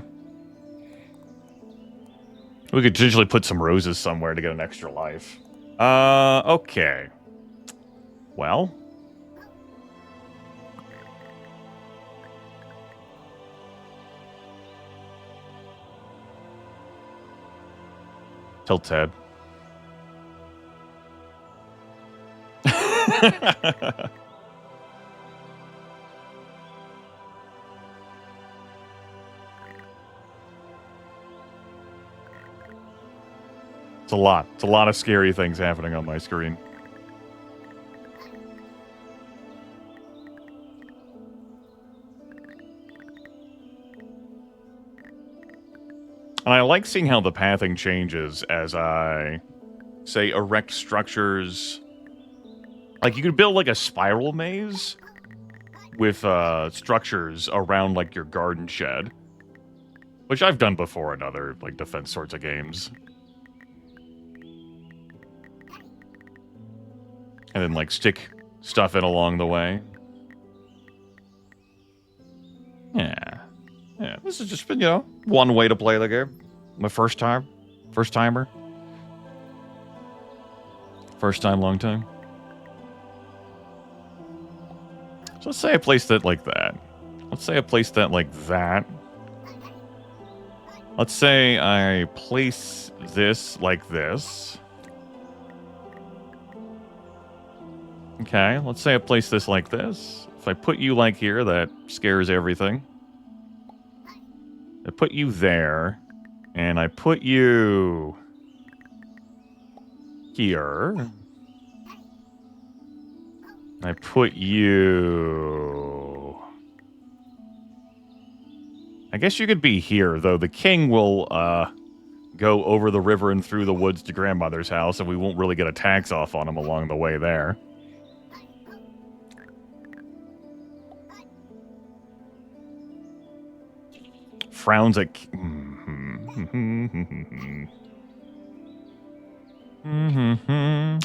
S1: We could potentially put some roses somewhere to get an extra life. Okay. Well. Tilt head. It's a lot. It's a lot of scary things happening on my screen. And I like seeing how the pathing changes as I, say, erect structures. Like, you could build, like, a spiral maze. structures around like your garden shed, which I've done before in other like defense sorts of games. And then like stick stuff in along the way. Yeah. Yeah, this has just been, one way to play the game. My first timer. First time, long time. So let's say I placed it like that. Let's say I placed that like that. Let's say I place this like this. Okay, let's say I place this like this. If I put you like here, that scares everything. I put you there, and I put you here. I put you... I guess you could be here, though. The king will go over the river and through the woods to grandmother's house, and we won't really get a tax off on him along the way there. Frowns at...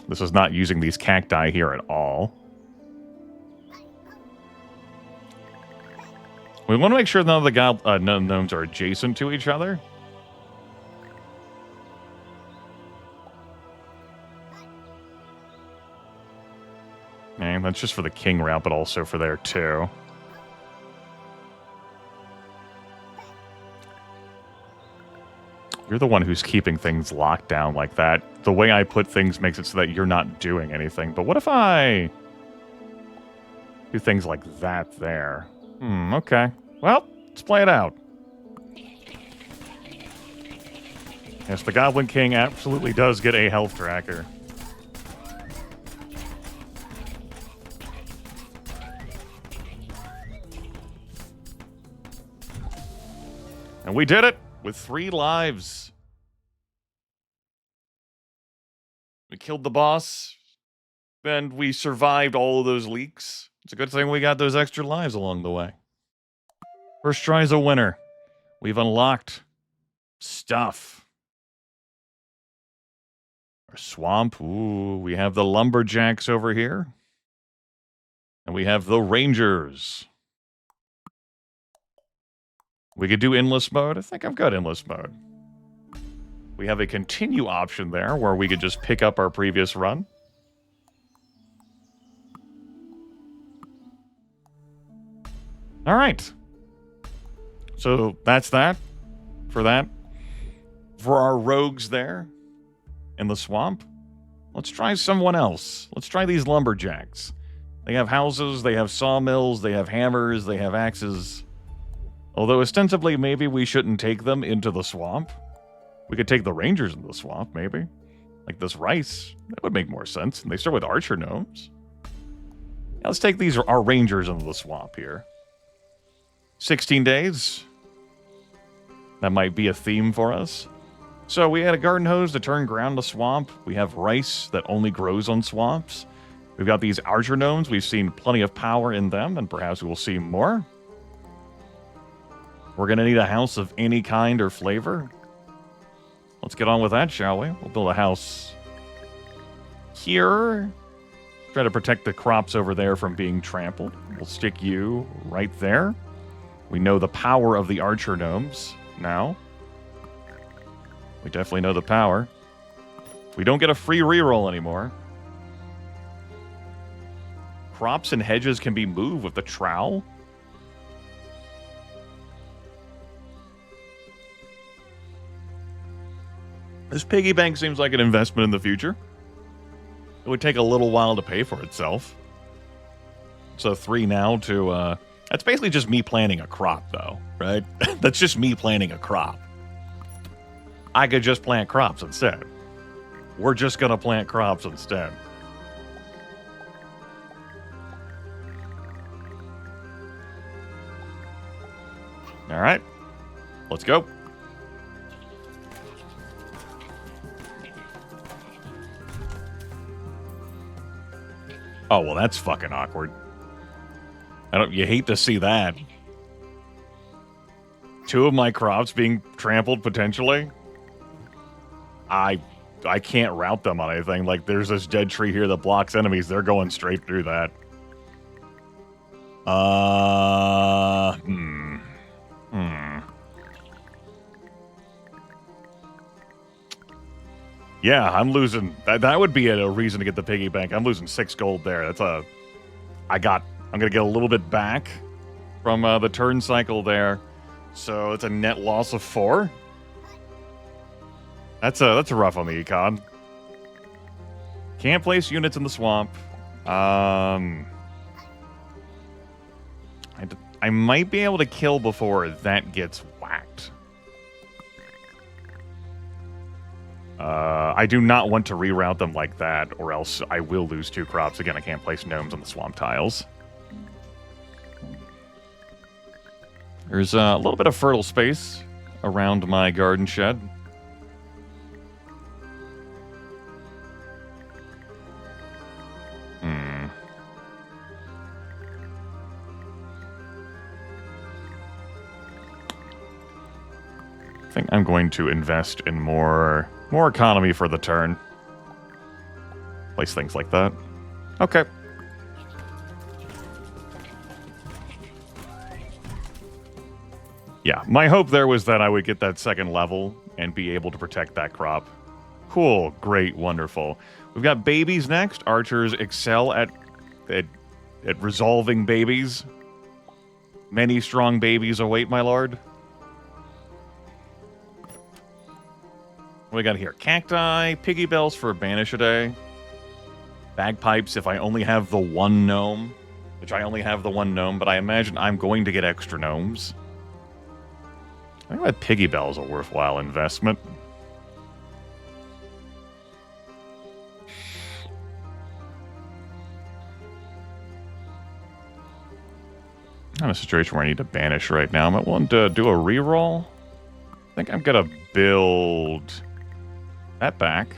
S1: This is not using these cacti here at all. We want to make sure none of the gnomes are adjacent to each other. And that's just for the king route, but also for there too. You're the one who's keeping things locked down like that. The way I put things makes it so that you're not doing anything. But what if I do things like that there? Okay. Well, let's play it out. Yes, the Goblin King absolutely does get a health tracker. And we did it! With 3 lives. We killed the boss, and we survived all of those leaks. It's a good thing we got those extra lives along the way. First try's a winner. We've unlocked stuff. Our swamp. Ooh, we have the lumberjacks over here. And we have the rangers. We could do endless mode. I think I've got endless mode. We have a continue option there where we could just pick up our previous run. All right. So that's that. For that. For our rogues there in the swamp. Let's try someone else. Let's try these lumberjacks. They have houses, they have sawmills, they have hammers, they have axes. Although, ostensibly, maybe we shouldn't take them into the swamp. We could take the rangers into the swamp, maybe. Like this rice. That would make more sense. And they start with archer gnomes. Yeah, let's take our rangers into the swamp here. 16 days. That might be a theme for us. So we had a garden hose to turn ground to swamp. We have rice that only grows on swamps. We've got these archer gnomes. We've seen plenty of power in them, and perhaps we will see more. We're going to need a house of any kind or flavor. Let's get on with that, shall we? We'll build a house here. Try to protect the crops over there from being trampled. We'll stick you right there. We know the power of the archer gnomes now. We definitely know the power. We don't get a free reroll anymore. Crops and hedges can be moved with the trowel. This piggy bank seems like an investment in the future. It would take a little while to pay for itself. So 3 now to, that's basically just me planting a crop, though, right? That's just me planting a crop. I could just plant crops instead. We're just going to plant crops instead. All right. Let's go. Oh, well, that's fucking awkward. You hate to see that. 2 of my crops being trampled potentially. I can't route them on anything. Like, there's this dead tree here that blocks enemies. They're going straight through that. Yeah, I'm losing. That would be a reason to get the piggy bank. I'm losing 6 gold there. I'm gonna get a little bit back from the turn cycle there. So it's a net loss of 4. That's rough on the econ. Can't place units in the swamp. I might be able to kill before that gets whacked. I do not want to reroute them like that, or else I will lose 2 crops. Again, I can't place gnomes on the swamp tiles. There's a little bit of fertile space around my garden shed. I think I'm going to invest in more economy for the turn. Place things like that. Okay. Yeah, my hope there was that I would get that 2nd level and be able to protect that crop. Cool, great, wonderful. We've got babies next. Archers excel at resolving babies. Many strong babies await, my lord. What we got here? Cacti, piggy bells for a banish a day. Bagpipes if I only have the 1 gnome. Which I only have the 1 gnome, but I imagine I'm going to get extra gnomes. I think that piggy bell is a worthwhile investment. I'm in a situation where I need to banish right now. I'm willing to do a reroll. I think I'm going to build that back.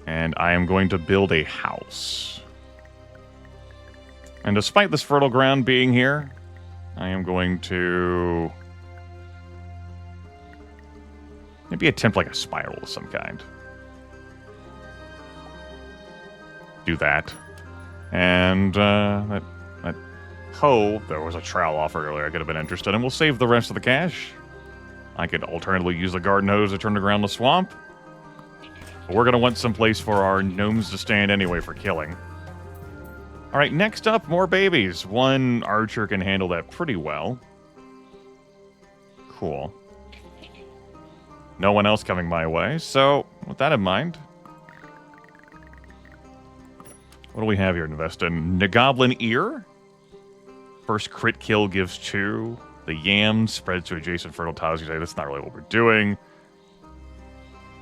S1: And I am going to build a house. And despite this fertile ground being here, I am going to maybe attempt like a spiral of some kind. Do that. And that hoe, there was a trowel offered earlier I could have been interested in. We'll save the rest of the cash. I could alternatively use the garden hose to turn the ground to swamp. But we're going to want some place for our gnomes to stand anyway for killing. All right, next up, more babies. 1 archer can handle that pretty well. Cool. No one else coming my way, so with that in mind, what do we have here to invest in? Goblin ear. First crit kill gives 2. The yam spreads to adjacent fertile tiles. You say that's not really what we're doing.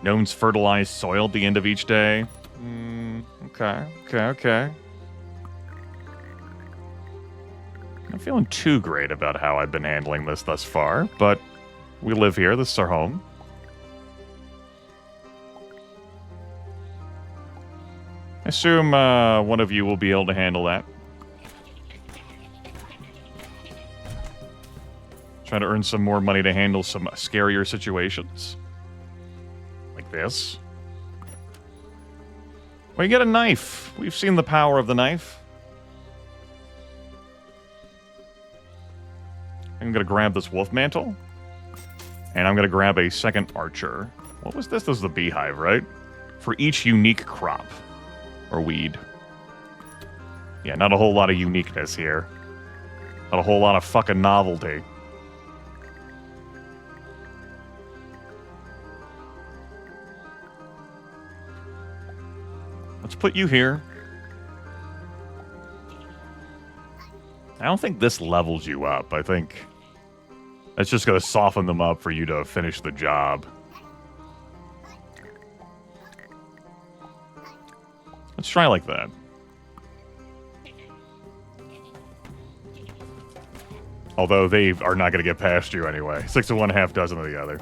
S1: Gnomes fertilize soil at the end of each day. Okay. Not feeling too great about how I've been handling this thus far, but we live here. This is our home. I assume one of you will be able to handle that. Trying to earn some more money to handle some scarier situations. Like this. Well, you get a knife. We've seen the power of the knife. I'm going to grab this wolf mantle. And I'm going to grab a 2nd archer. What was this? This is the beehive, right? For each unique crop. Or weed. Yeah, not a whole lot of uniqueness here. Not a whole lot of fucking novelty. Let's put you here. I don't think this levels you up. I think that's just going to soften them up for you to finish the job. Let's try like that. Although they are not going to get past you anyway. 6 of one, half dozen of the other.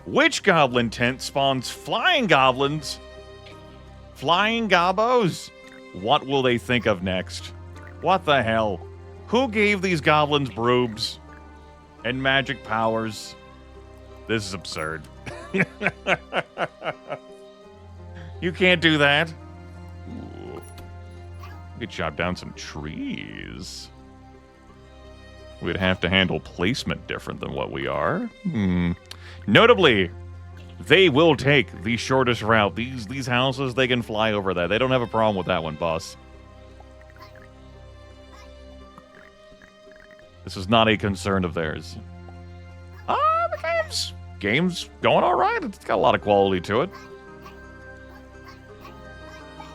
S1: Which goblin tent spawns flying goblins? Flying gobbos? What will they think of next? What the hell? Who gave these goblins brooms and magic powers? This is absurd. You can't do that. Ooh. We could chop down some trees. We'd have to handle placement different than what we are. Notably, they will take the shortest route. These houses, they can fly over that. They don't have a problem with that one, boss. This is not a concern of theirs. The game's going all right. It's got a lot of quality to it.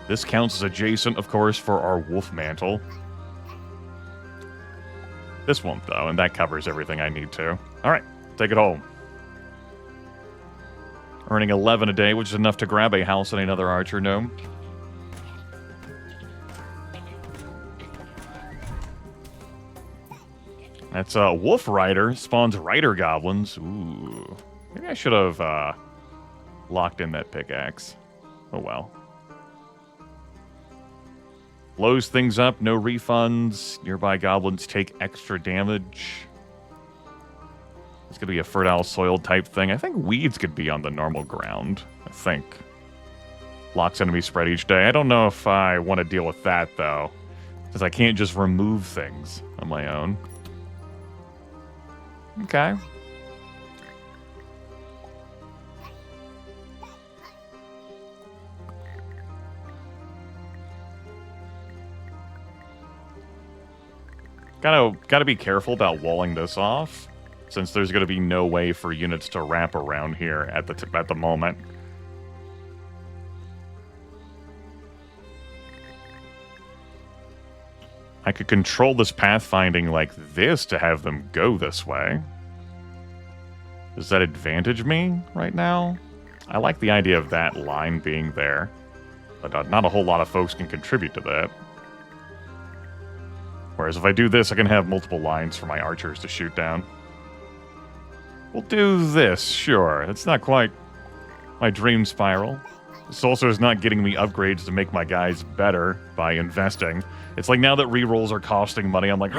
S1: This counts as adjacent, of course, for our wolf mantle. This won't, though, and that covers everything I need to. All right, take it home. Earning 11 a day, which is enough to grab a house and another archer gnome. That's Wolf Rider spawns Rider Goblins. Ooh. Maybe I should have locked in that pickaxe. Oh well. Blows things up, no refunds. Nearby goblins take extra damage. It's going to be a fertile soil type thing. I think weeds could be on the normal ground. I think. Blocks enemy spread each day. I don't know if I want to deal with that, though. Because I can't just remove things on my own. Okay. Gotta be careful about walling this off, since there's gonna be no way for units to wrap around here at the moment. I could control this pathfinding like this to have them go this way. Does that advantage me right now? I like the idea of that line being there, but not a whole lot of folks can contribute to that. Whereas if I do this, I can have multiple lines for my archers to shoot down. We'll do this, sure. It's not quite my dream spiral. This also is not getting me upgrades to make my guys better by investing. It's like now that rerolls are costing money, I'm like,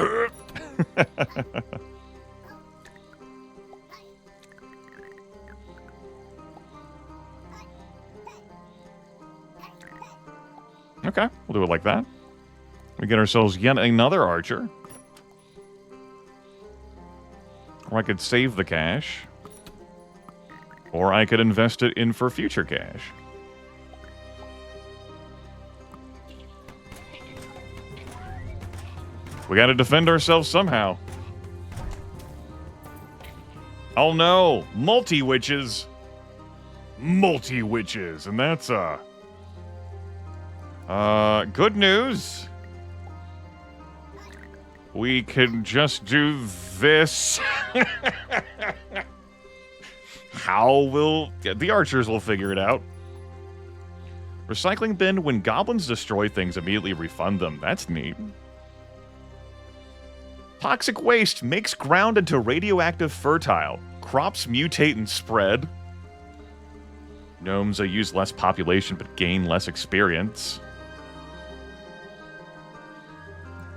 S1: okay, we'll do it like that. We get ourselves yet another archer. Or I could save the cash. Or I could invest it in for future cash. We gotta defend ourselves somehow. Oh no! Multi-witches! Multi-witches! And that's, good news. We can just do this. How will... The archers will figure it out. Recycling bin. When goblins destroy things, immediately refund them. That's neat. Toxic waste makes ground into radioactive fertile. Crops mutate and spread. Gnomes use less population but gain less experience.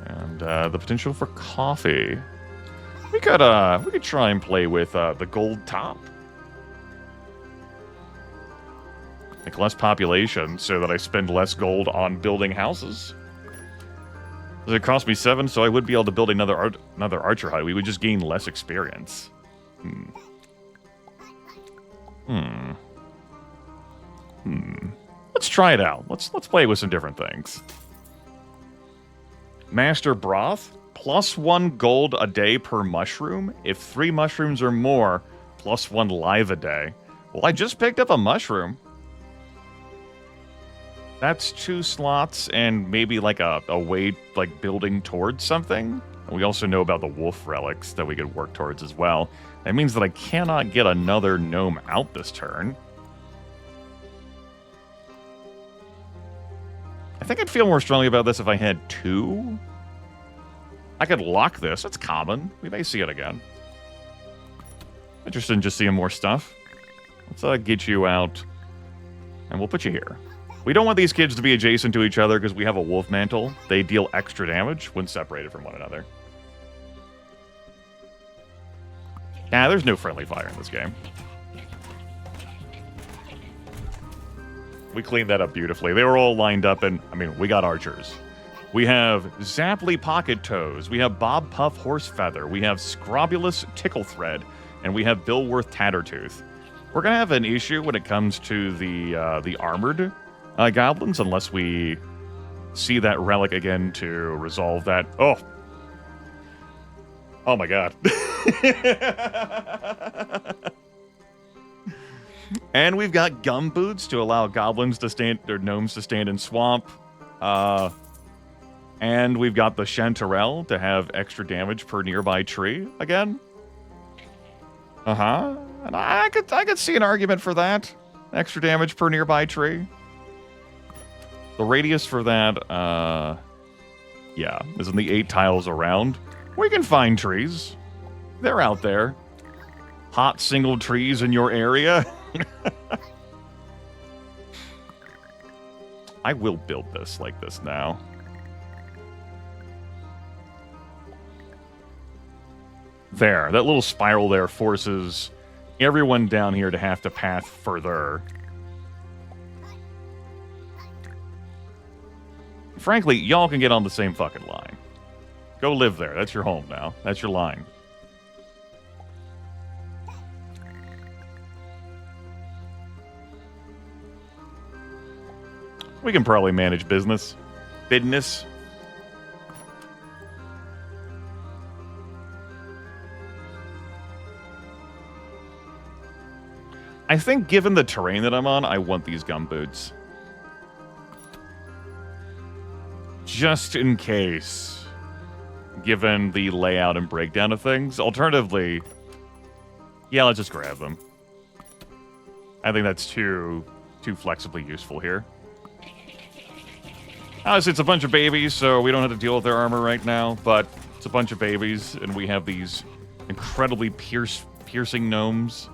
S1: And the potential for coffee. We could try and play with the gold top. Like less population so that I spend less gold on building houses. Does it cost me 7? So I would be able to build another archer hut. We would just gain less experience. Let's try it out. Let's play with some different things. Master broth, +1 gold a day per mushroom. If 3 mushrooms or more, +1 live a day. Well, I just picked up a mushroom. That's 2 slots and maybe like a way like building towards something. And we also know about the wolf relics that we could work towards as well. That means that I cannot get another gnome out this turn. I think I'd feel more strongly about this if I had 2. I could lock this. That's common. We may see it again. Interested in just seeing more stuff. Let's get you out. And we'll put you here. We don't want these kids to be adjacent to each other because we have a wolf mantle. They deal extra damage when separated from one another. Nah, there's no friendly fire in this game. We cleaned that up beautifully. They were all lined up, and, I mean, we got archers. We have Zapply Pocket Toes. We have Bob Puff Horse Feather. We have Scrobulous Tickle Thread. And we have Billworth Tattertooth. We're going to have an issue when it comes to the armored goblins, unless we see that relic again to resolve that. Oh. Oh my god. And we've got gum boots to allow goblins to stand, or gnomes to stand in swamp. And we've got the chanterelle to have extra damage per nearby tree again. Uh-huh. And I could see an argument for that. Extra damage per nearby tree. The radius for that, yeah, is in the 8 tiles around. We can find trees. They're out there. Hot single trees in your area. I will build this like this now. There, that little spiral there forces everyone down here to have to path further. Frankly, y'all can get on the same fucking line. Go live there. That's your home now. That's your line. We can probably manage business. Business. I think given the terrain that I'm on, I want these gumboots. Just in case. Given the layout and breakdown of things. Alternatively, yeah, let's just grab them. I think that's too flexibly useful here. Obviously, it's a bunch of babies, so we don't have to deal with their armor right now, but it's a bunch of babies, and we have these incredibly piercing gnomes.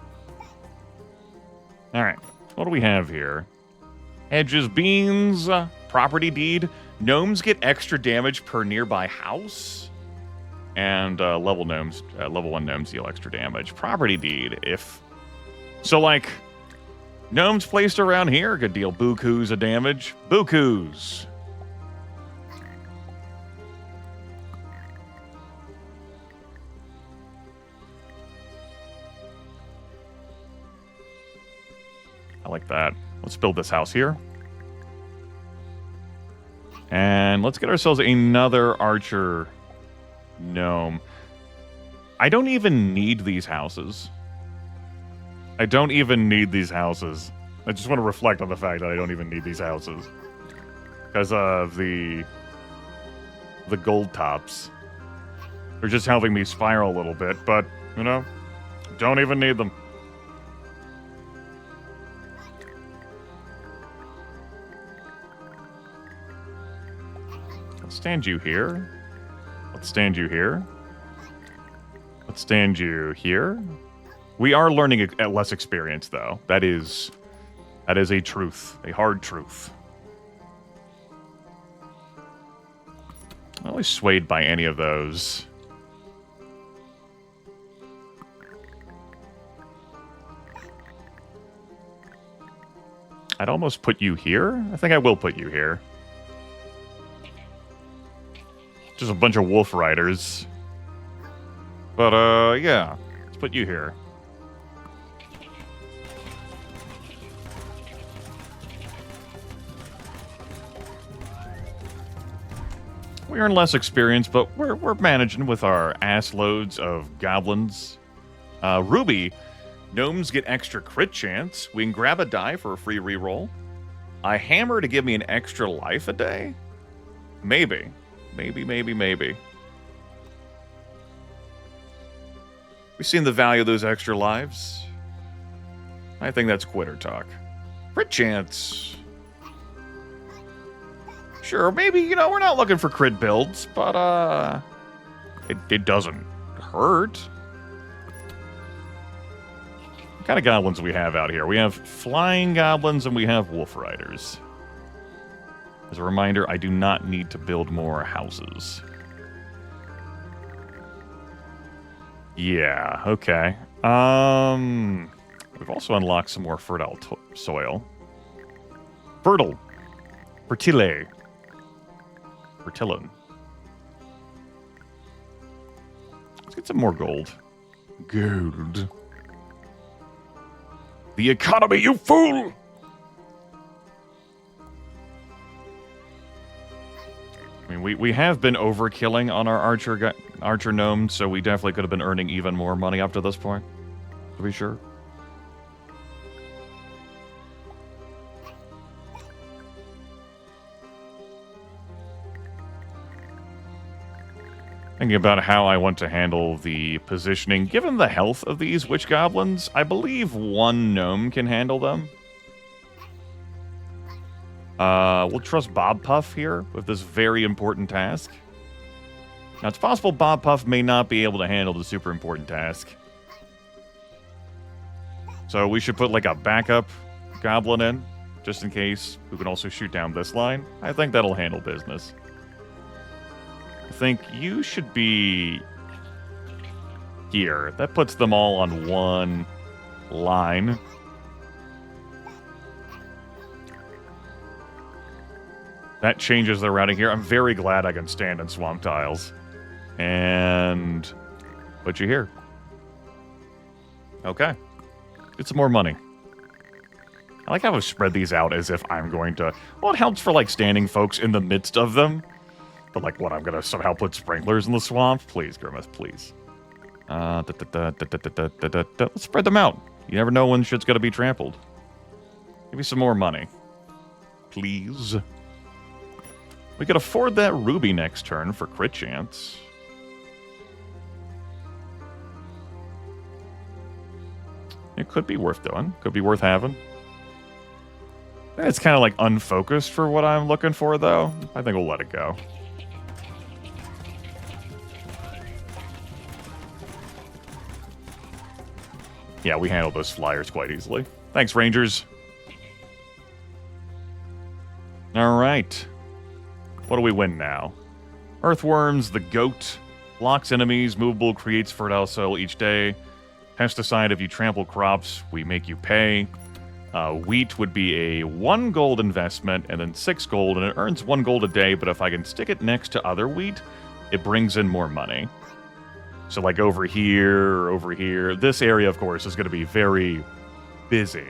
S1: Alright, what do we have here? Hedges, beans, property deed. Gnomes get extra damage per nearby house. And level 1 gnomes deal extra damage. Property deed, if... So, like, gnomes placed around here could deal bukus of damage. Bukus! I like that. Let's build this house here. And let's get ourselves another archer gnome. I don't even need these houses. I don't even need these houses. I just want to reflect on the fact that I don't even need these houses. Because of the gold tops. They're just helping me spiral a little bit, but, you know, don't even need them. Let's stand you here. Let's stand you here. Let's stand you here. We are learning at less experience, though. That is a truth, a hard truth. I'm not always swayed by any of those. I'd almost put you here. I think I will put you here. Just a bunch of wolf riders. But, yeah. Let's put you here. We earn less experience, but we're managing with our ass loads of goblins. Ruby, gnomes get extra crit chance. We can grab a die for a free reroll. A hammer to give me an extra life a day? Maybe. Maybe. We've seen the value of those extra lives. I think that's quitter talk. Crit chance. Sure, maybe, you know, we're not looking for crit builds, but, it doesn't hurt. What kind of goblins do we have out here? We have flying goblins and we have wolf riders. As a reminder, I do not need to build more houses. Yeah, okay. We've also unlocked some more fertile soil. Fertile. Fertile. Fertilon. Let's get some more gold. Gold. The economy, you fool! I mean, we have been overkilling on our archer gnome, so we definitely could have been earning even more money up to this point, to be sure. Thinking about how I want to handle the positioning. Given the health of these witch goblins, I believe one gnome can handle them. We'll trust Bob Puff here with this very important task. Now, it's possible Bob Puff may not be able to handle the super important task. So we should put, like, a backup goblin in, just in case, who can also shoot down this line. I think that'll handle business. I think you should be here. That puts them all on one line. That changes their routing here. I'm very glad I can stand in swamp tiles. And put you here. Okay. Get some more money. I like how I've spread these out as if I'm going to... Well, it helps for, like, standing folks in the midst of them. But, like, what, I'm going to somehow put sprinklers in the swamp? Please, Grimith, please. Let's spread them out. You never know when shit's going to be trampled. Give me some more money. Please. We could afford that ruby next turn for crit chance. It could be worth doing. Could be worth having. It's kind of like unfocused for what I'm looking for, though. I think we'll let it go. Yeah, we handled those flyers quite easily. Thanks, Rangers. All right. What do we win now? Earthworms, the goat. Blocks enemies, movable, creates fertile soil each day. Pesticide, if you trample crops, we make you pay. Wheat would be a 1 gold investment and then 6 gold, and it earns 1 gold a day, but if I can stick it next to other wheat, it brings in more money. So like over here, or over here. This area, of course, is going to be very busy.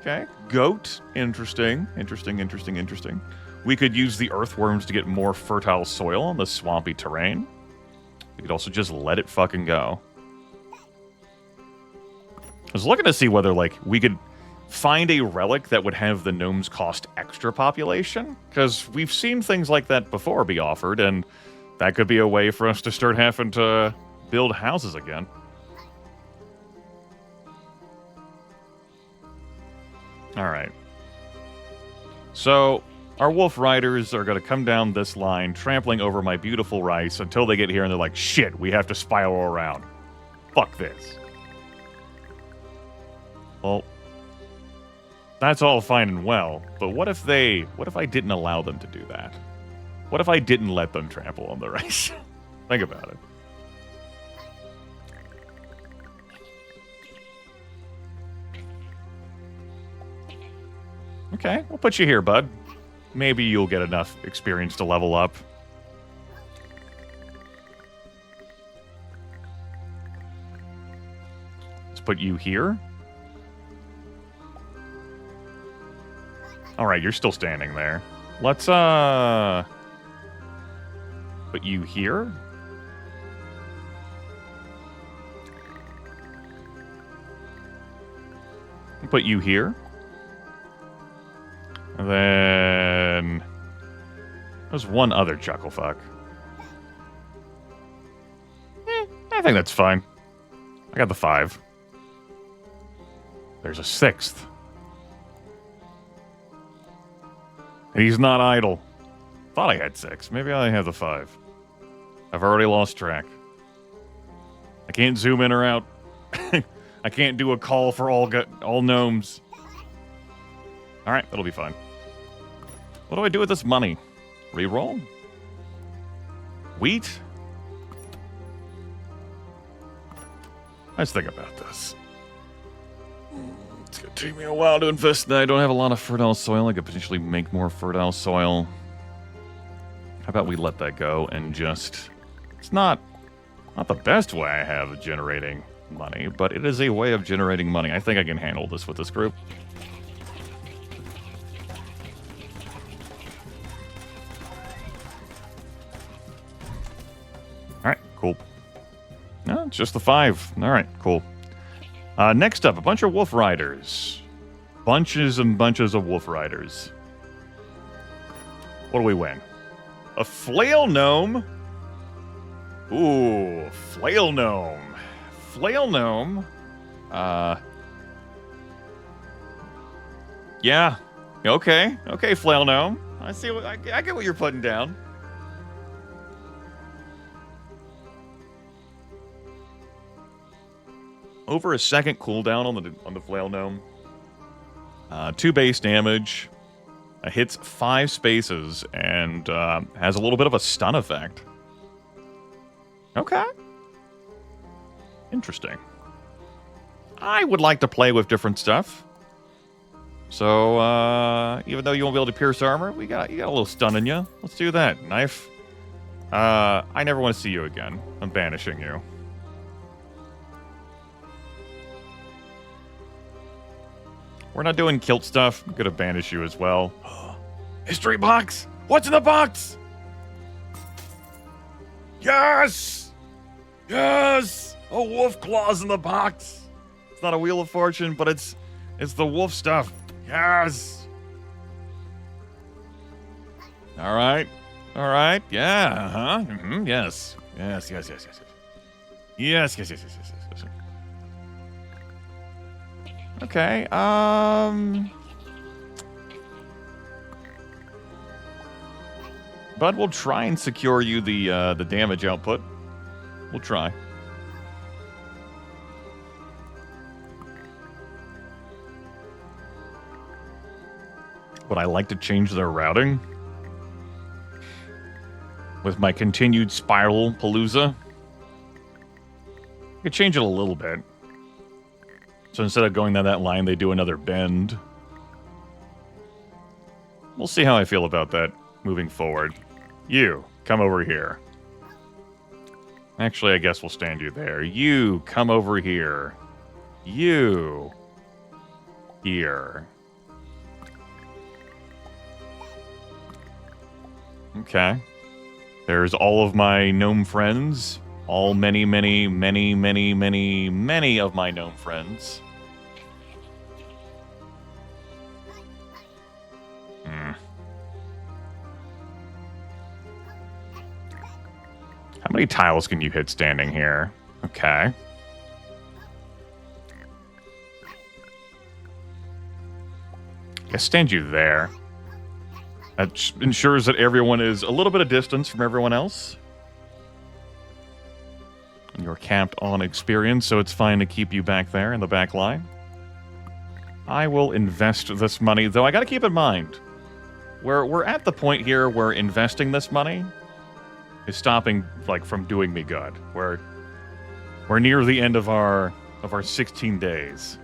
S1: Okay, goat. Interesting. Interesting. We could use the earthworms to get more fertile soil on the swampy terrain. We could also just let it fucking go. I was looking to see whether, like, we could find a relic that would have the gnomes cost extra population, because we've seen things like that before be offered, and that could be a way for us to start having to build houses again. Alright. So, our wolf riders are going to come down this line, trampling over my beautiful rice until they get here and they're like, shit, we have to spiral around. Fuck this. Well, that's all fine and well, but what if I didn't allow them to do that? What if I didn't let them trample on the rice? Think about it. Okay, we'll put you here, bud. Maybe you'll get enough experience to level up. Let's put you here. Alright, you're still standing there. Let's, put you here? Put you here. And then... There's one other chucklefuck. I think that's fine. I got the 5. There's a 6th. And he's not idle. Thought I had 6. Maybe I have the 5. I've already lost track. I can't zoom in or out. I can't do a call for all gnomes. Alright, that'll be fine. What do I do with this money? Reroll? Wheat? Let's think about this. It's gonna take me a while to invest in that. I don't have a lot of fertile soil. I could potentially make more fertile soil. How about we let that go and just... It's not the best way I have of generating money, but it is a way of generating money. I think I can handle this with this group. Alright, cool. No, it's just the 5. Alright, cool. Next up, a bunch of wolf riders. Bunches and bunches of wolf riders. What do we win? A flail gnome? Ooh, flail gnome. Flail gnome. Yeah. Okay. Okay, flail gnome. I see what I get what you're putting down. Over a second cooldown on the flail gnome. 2 base damage. Hits 5 spaces and has a little bit of a stun effect. Okay. Interesting. I would like to play with different stuff. So, even though you won't be able to pierce armor, you got a little stun in you. Let's do that. Knife. I never want to see you again. I'm banishing you. We're not doing kilt stuff. I'm gonna banish you as well. History box! What's in the box? Yes! Yes! A wolf claws in the box. It's not a wheel of fortune, but it's the wolf stuff. Yes! Alright. Alright. Yeah. Uh-huh. Mm-hmm. Yes. Yes, yes, yes, yes, yes. Yes, yes, yes, yes, yes, yes. Okay, but we'll try and secure you the damage output. We'll try. Would I like to change their routing? With my continued spiral palooza? I could change it a little bit. So instead of going down that line, they do another bend. We'll see how I feel about that moving forward. You, come over here. Actually, I guess we'll stand you there. You, come over here. You. Here. Okay. There's all of my gnome friends. All many, many, many, many, many, many of my gnome friends. How many tiles can you hit standing here? Okay. Guess stand you there. That ensures that everyone is a little bit of distance from everyone else. And you're capped on experience, so it's fine to keep you back there in the back line. I will invest this money, though I gotta keep in mind, we're at the point here where investing this money is stopping, like, from doing me good. We're near the end of our 16 days.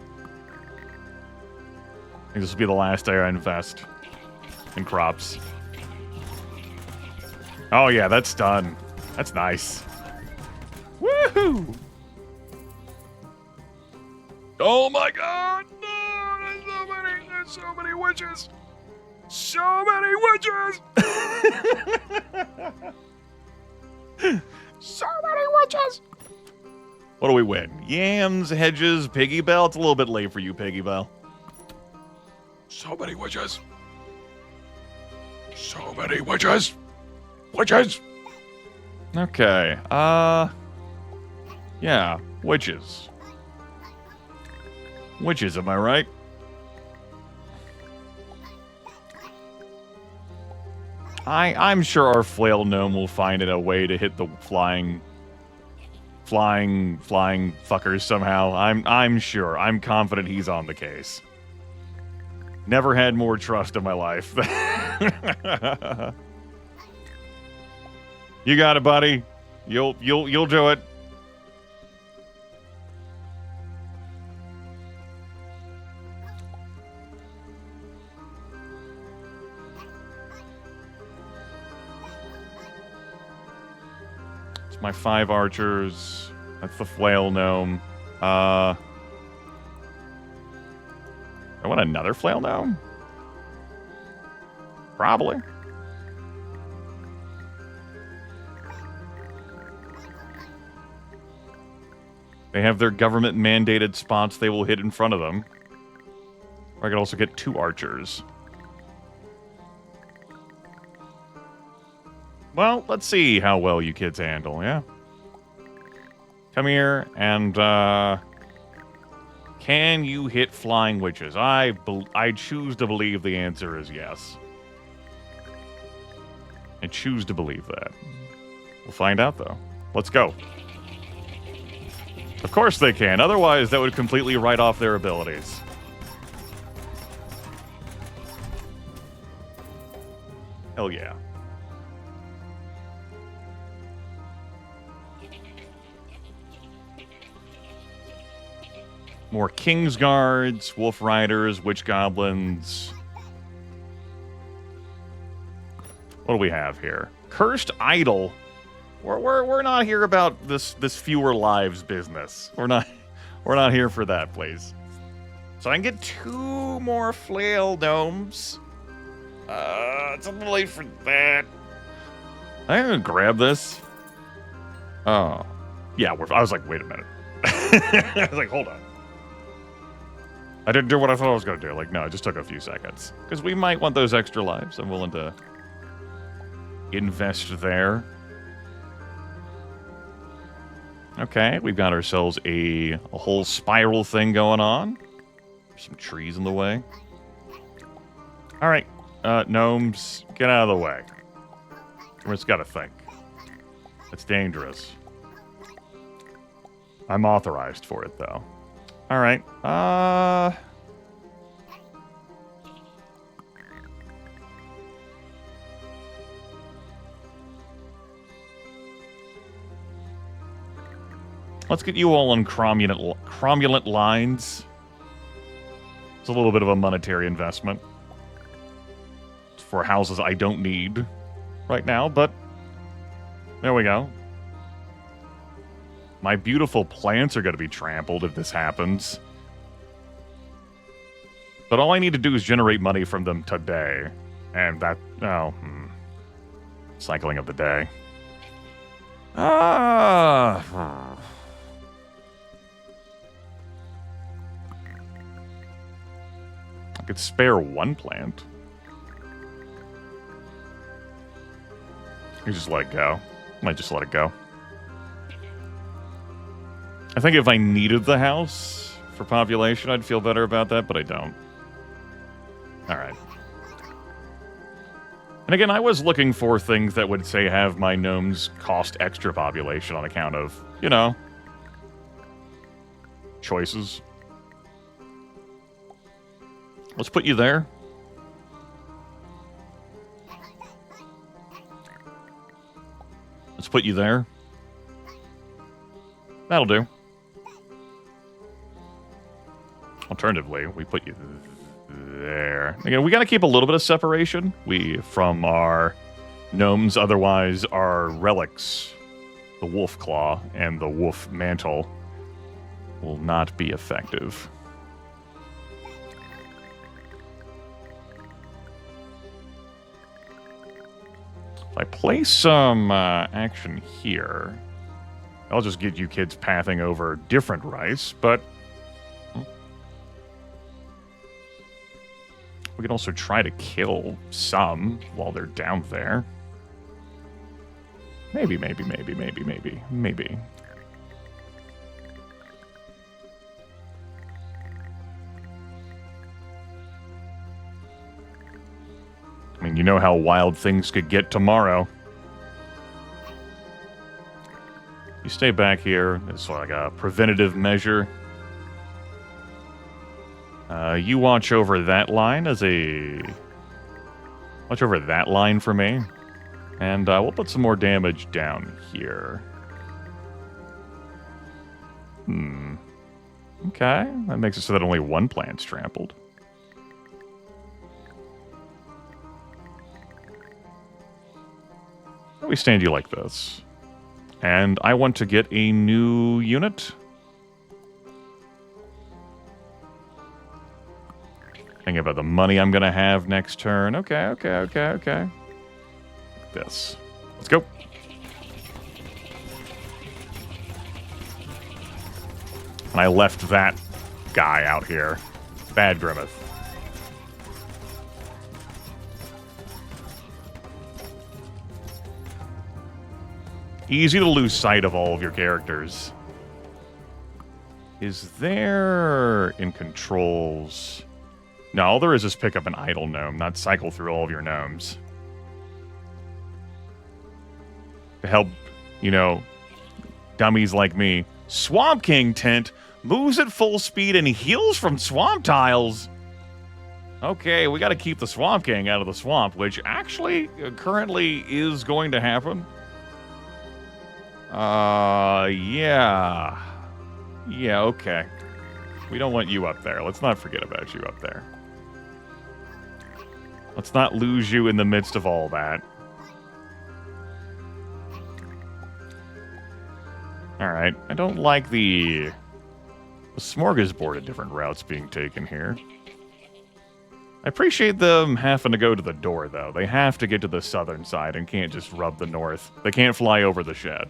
S1: I think this will be the last day I invest in crops. Oh yeah, that's done. That's nice. Woohoo! Oh my god! No, there's so many witches! So many witches! So many witches! What do we win? Yams, hedges, Piggy Bell? It's a little bit late for you, Piggy Bell. So many witches! So many witches! Witches! Okay, yeah, witches. Witches, am I right? I'm sure our flail gnome will find it a way to hit the flying fuckers somehow. I'm sure. I'm confident he's on the case. Never had more trust in my life. You got it, buddy. You'll do it. It's my 5 archers. That's the flail gnome. I want another flail gnome? Probably. They have their government-mandated spots they will hit in front of them. Or I could also get 2 archers. Well, let's see how well you kids handle, yeah? Come here, and, can you hit flying witches? I choose to believe the answer is yes. I choose to believe that. We'll find out, though. Let's go. Of course they can. Otherwise, that would completely write off their abilities. Hell yeah. More King's Guards, Wolf Riders, Witch Goblins. What do we have here? Cursed Idol. We're not here about this fewer lives business. We're not here for that, please. So I can get 2 more flail gnomes. It's a little late for that. I'm gonna grab this. Oh, yeah. I was like, wait a minute. I was like, hold on. I didn't do what I thought I was gonna do. Like, no, it just took a few seconds because we might want those extra lives. I'm willing to invest there. Okay, we've got ourselves a whole spiral thing going on. Some trees in the way. All right, gnomes, get out of the way. We just gotta think. It's dangerous. I'm authorized for it, though. All right, let's get you all on cromulent lines. It's a little bit of a monetary investment. It's for houses I don't need right now, but there we go. My beautiful plants are going to be trampled if this happens. But all I need to do is generate money from them today. And that... Cycling of the day. I could spare 1 plant. You just let it go. Might just let it go. I think if I needed the house for population, I'd feel better about that, but I don't. Alright. And again, I was looking for things that would, say, have my gnomes cost extra population on account of, you know, choices. Let's put you there. Let's put you there. That'll do. Alternatively, we put you there. Again, we got to keep a little bit of separation from our gnomes, otherwise our relics, the wolf claw and the wolf mantle, will not be effective. If I place some action here, I'll just get you kids pathing over different rice, but we can also try to kill some while they're down there. Maybe. I mean, you know how wild things could get tomorrow. You stay back here. It's like a preventative measure. You watch over that line as a... Watch over that line for me. And we'll put some more damage down here. Okay, that makes it so that only one plant's trampled. We stand you like this. And I want to get a new unit. Think about the money I'm going to have next turn. Okay. Like this. Let's go. And I left that guy out here. Bad Grimith. Easy to lose sight of all of your characters. Is there in controls? No, all there is pick up an idle gnome, not cycle through all of your gnomes. To help, you know, dummies like me. Swamp King Tent moves at full speed and heals from swamp tiles. Okay, we got to keep the Swamp King out of the swamp, which actually currently is going to happen. Yeah. Yeah, okay. We don't want you up there. Let's not forget about you up there. Let's not lose you in the midst of all that. Alright, I don't like the smorgasbord of different routes being taken here. I appreciate them having to go to the door, though. They have to get to the southern side and can't just rub the north. They can't fly over the shed.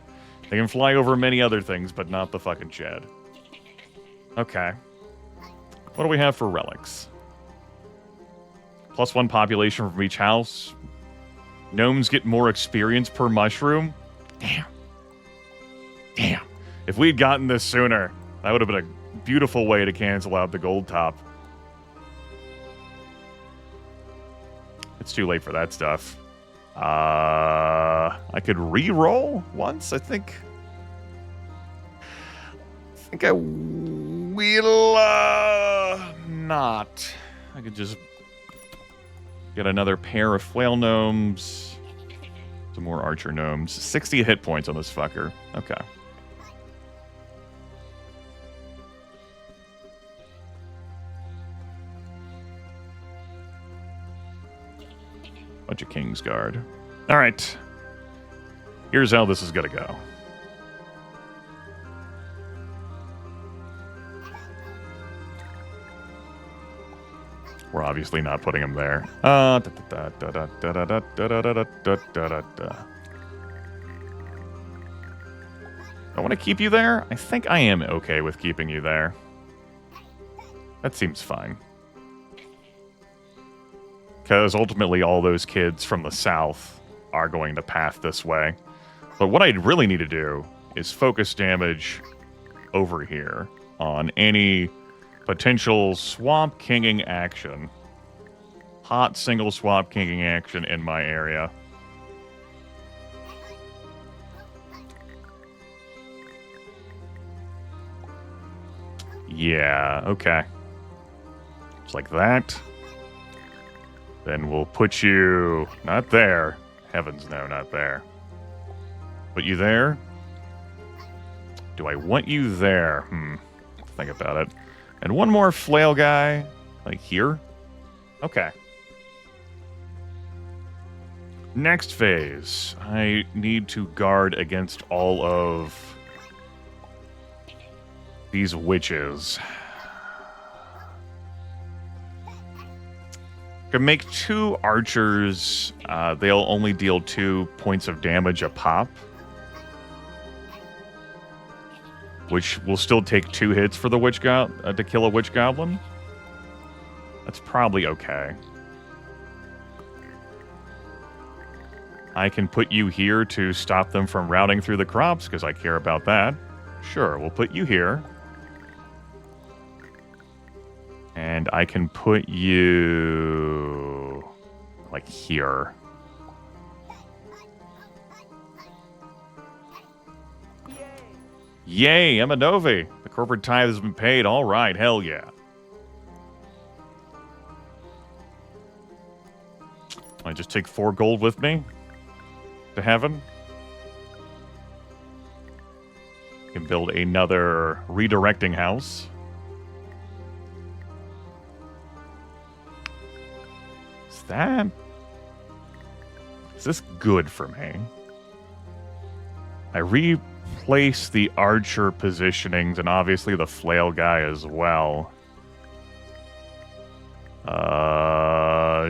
S1: They can fly over many other things, but not the fucking shed. Okay. What do we have for relics? +1 population from each house. Gnomes get more experience per mushroom. Damn. If we'd gotten this sooner, that would have been a beautiful way to cancel out the gold top. It's too late for that stuff. I could re-roll once, I think. I will not. I could just get another pair of flail gnomes. Some more archer gnomes. 60 hit points on this fucker. Okay. Bunch of Kingsguard. All right. Here's how this is going to go. We're obviously not putting him there. I want to keep you there. I think I am okay with keeping you there. That seems fine. Because ultimately all those kids from the south are going to path this way. But what I really need to do is focus damage over here on any potential swamp kinging action. Hot single swamp kinging action in my area. Yeah, okay. Just like that. Then we'll put you... Not there. Heavens no, not there. Put you there? Do I want you there? Think about it. And one more flail guy. Like here? Okay. Next phase. I need to guard against all of these witches. Can make 2 archers. They'll only deal 2 points of damage a pop. Which will still take 2 hits for the witch to kill a witch goblin. That's probably okay. I can put you here to stop them from routing through the crops, because I care about that. Sure, we'll put you here. And I can put you... like here. Yay, Emma Novi. The corporate tithe has been paid. All right, hell yeah. just take 4 gold with me to heaven. Can build another redirecting house. Is this good for me? I replace the archer positionings and obviously the flail guy as well.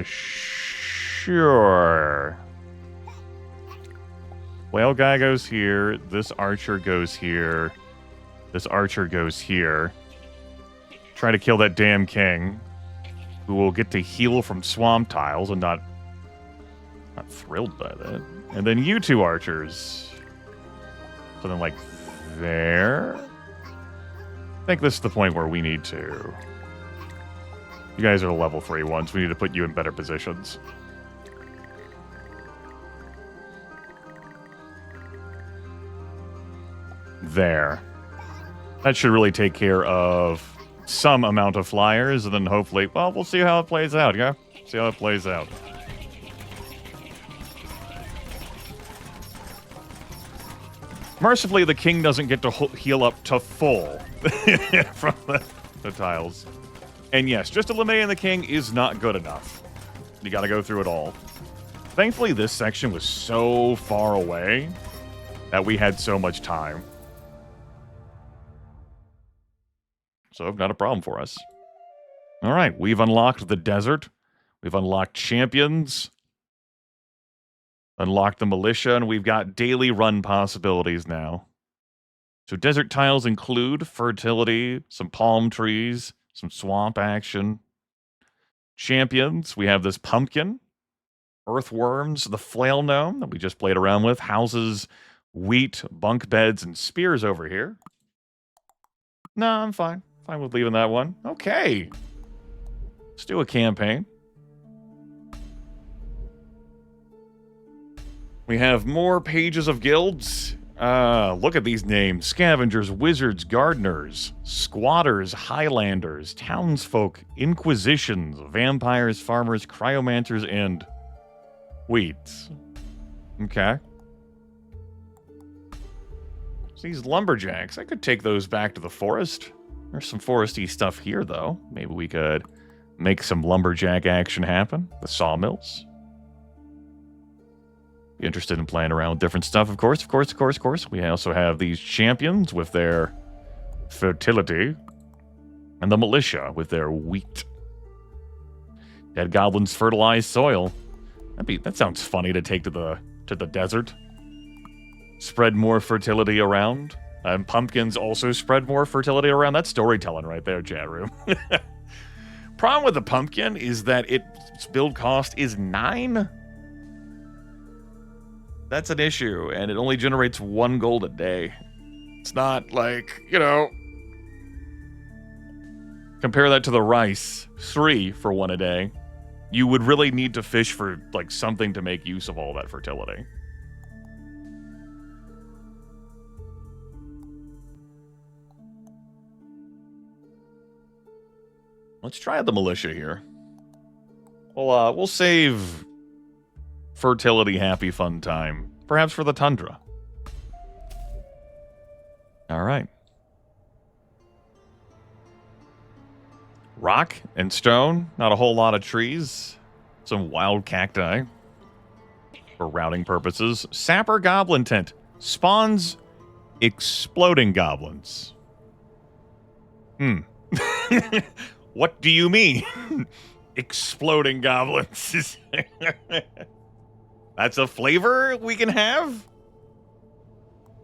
S1: Sure. Flail guy goes here. This archer goes here. This archer goes here. Try to kill that damn king, who will get to heal from swamp tiles and not thrilled by that. And then you 2 archers. Something like there. I think this is the point where we need to. You guys are level 3 ones. We need to put you in better positions. There. That should really take care of some amount of flyers, and then hopefully, well, we'll see how it plays out, yeah? See how it plays out. Mercifully, the king doesn't get to heal up to full from the tiles. And yes, just eliminating the king is not good enough. You gotta go through it all. Thankfully, this section was so far away that we had so much time. So, not a problem for us. All right, we've unlocked the desert. We've unlocked champions. Unlocked the militia, and we've got daily run possibilities now. So desert tiles include fertility, some palm trees, some swamp action. Champions, we have this pumpkin, earthworms, the flail gnome that we just played around with, houses, wheat, bunk beds, and spears over here. No, I'm fine. Fine with leaving that one. Okay. Let's do a campaign. We have more pages of guilds. Look at these names. Scavengers, wizards, gardeners, squatters, highlanders, townsfolk, inquisitions, vampires, farmers, cryomancers, and weeds. Okay. So these lumberjacks, I could take those back to the forest. There's some foresty stuff here, though. Maybe we could make some lumberjack action happen. The sawmills. Be interested in playing around with different stuff, of course. We also have these champions with their fertility, and the militia with their wheat. Dead goblins fertilize soil. That sounds funny to take to the desert. Spread more fertility around. And pumpkins also spread more fertility around. That's storytelling right there, chat room. Problem with the pumpkin is that its build cost is 9. That's an issue, and it only generates 1 gold a day. It's not like, compare that to the rice, 3 for 1 a day. You would really need to fish for, something to make use of all that fertility. Let's try the militia here. We'll save fertility, happy, fun time. Perhaps for the tundra. All right. Rock and stone. Not a whole lot of trees. Some wild cacti. For routing purposes. Sapper goblin tent. Spawns exploding goblins. What do you mean? Exploding goblins. That's a flavor we can have?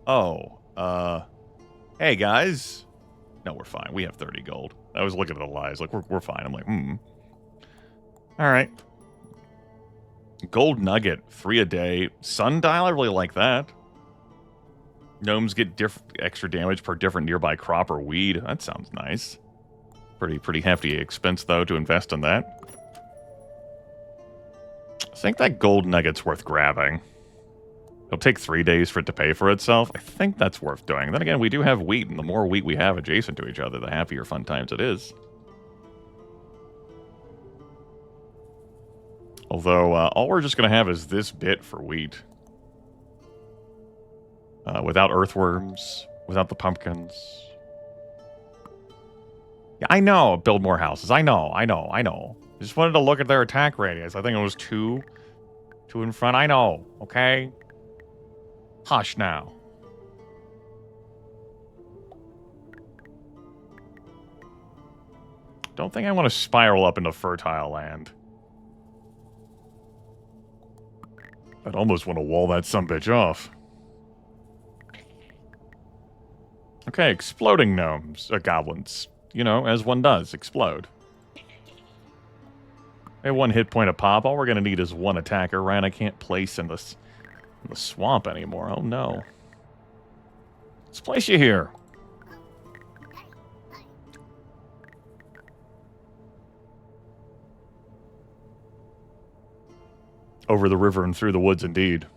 S1: Oh, hey guys. No, we're fine. We have 30 gold. I was looking at the lies. We're fine. I'm like, All right. Gold nugget, 3 a day. Sundial, I really like that. Gnomes get extra damage per different nearby crop or weed. That sounds nice. Pretty hefty expense, though, to invest in that. I think that gold nugget's worth grabbing. It'll take 3 days for it to pay for itself. I think that's worth doing. Then again, we do have wheat, and the more wheat we have adjacent to each other, the happier fun times it is. Although, all we're just going to have is this bit for wheat. Without earthworms, without the pumpkins. Yeah, I know, build more houses. I know. I just wanted to look at their attack radius. I think it was 2 in front. I know, okay? Hush now. Don't think I want to spiral up into fertile land. I'd almost want to wall that sumbitch off. Okay, exploding gnomes, goblins. You know, as one does, explode. They have 1 hit point a pop. All we're going to need is 1 attacker, right? I can't place in the swamp anymore. Oh, no. Let's place you here. Over the river and through the woods, indeed.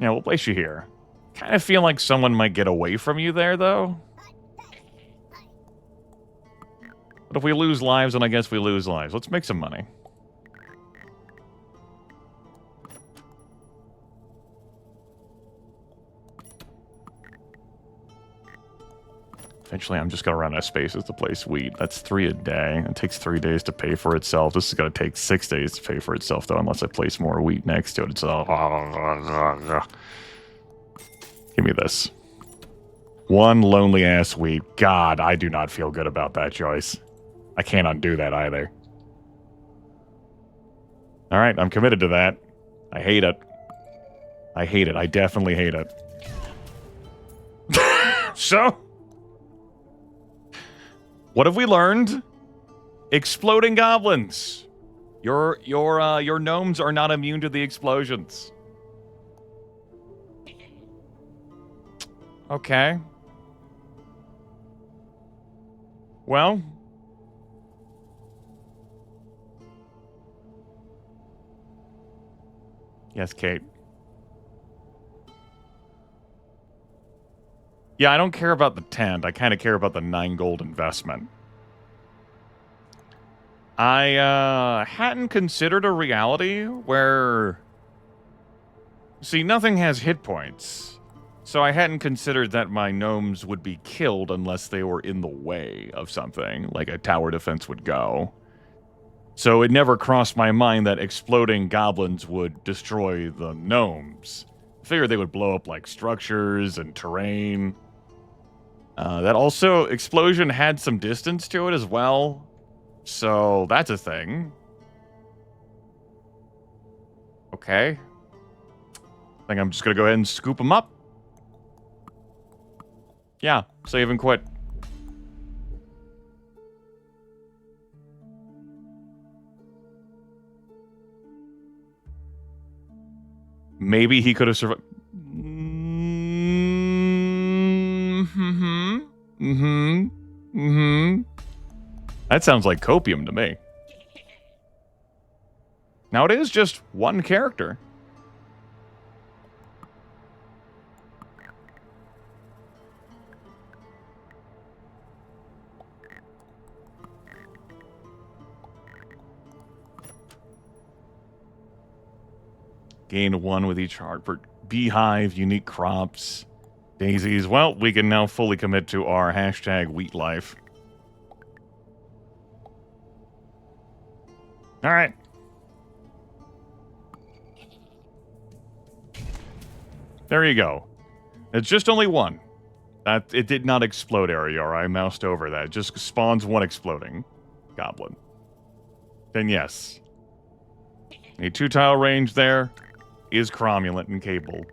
S1: Yeah, we'll place you here. Kind of feel like someone might get away from you there, though. But if we lose lives, then I guess we lose lives. Let's make some money. Eventually, I'm just going to run out of spaces to place wheat. That's 3 a day. It takes 3 days to pay for itself. This is going to take 6 days to pay for itself, though, unless I place more wheat next to it. It's give me this. 1 lonely-ass wheat. God, I do not feel good about that choice. I can't undo that either. All right, I'm committed to that. I hate it. I hate it. I definitely hate it. So... what have we learned? Exploding goblins. Your gnomes are not immune to the explosions. Okay. Well. Yes, Kate. Yeah, I don't care about the tent. I kind of care about the 9 gold investment. I hadn't considered a reality where... see, nothing has hit points. So I hadn't considered that my gnomes would be killed unless they were in the way of something, like a tower defense would go. So it never crossed my mind that exploding goblins would destroy the gnomes. I figured they would blow up, like, structures and terrain. That also, explosion had some distance to it as well. So, that's a thing. Okay. I think I'm just gonna go ahead and scoop them up. Yeah, save and quit. Maybe he could have survived. That sounds like copium to me. Now it is just 1 character. Gain 1 with each Hartford beehive, unique crops, daisies. Well, we can now fully commit to our hashtag wheat life. All right. There you go. It's just only 1. It did not explode area, or I moused over that. It just spawns 1 exploding goblin. Then yes. A 2-tile range there is cromulent and capable.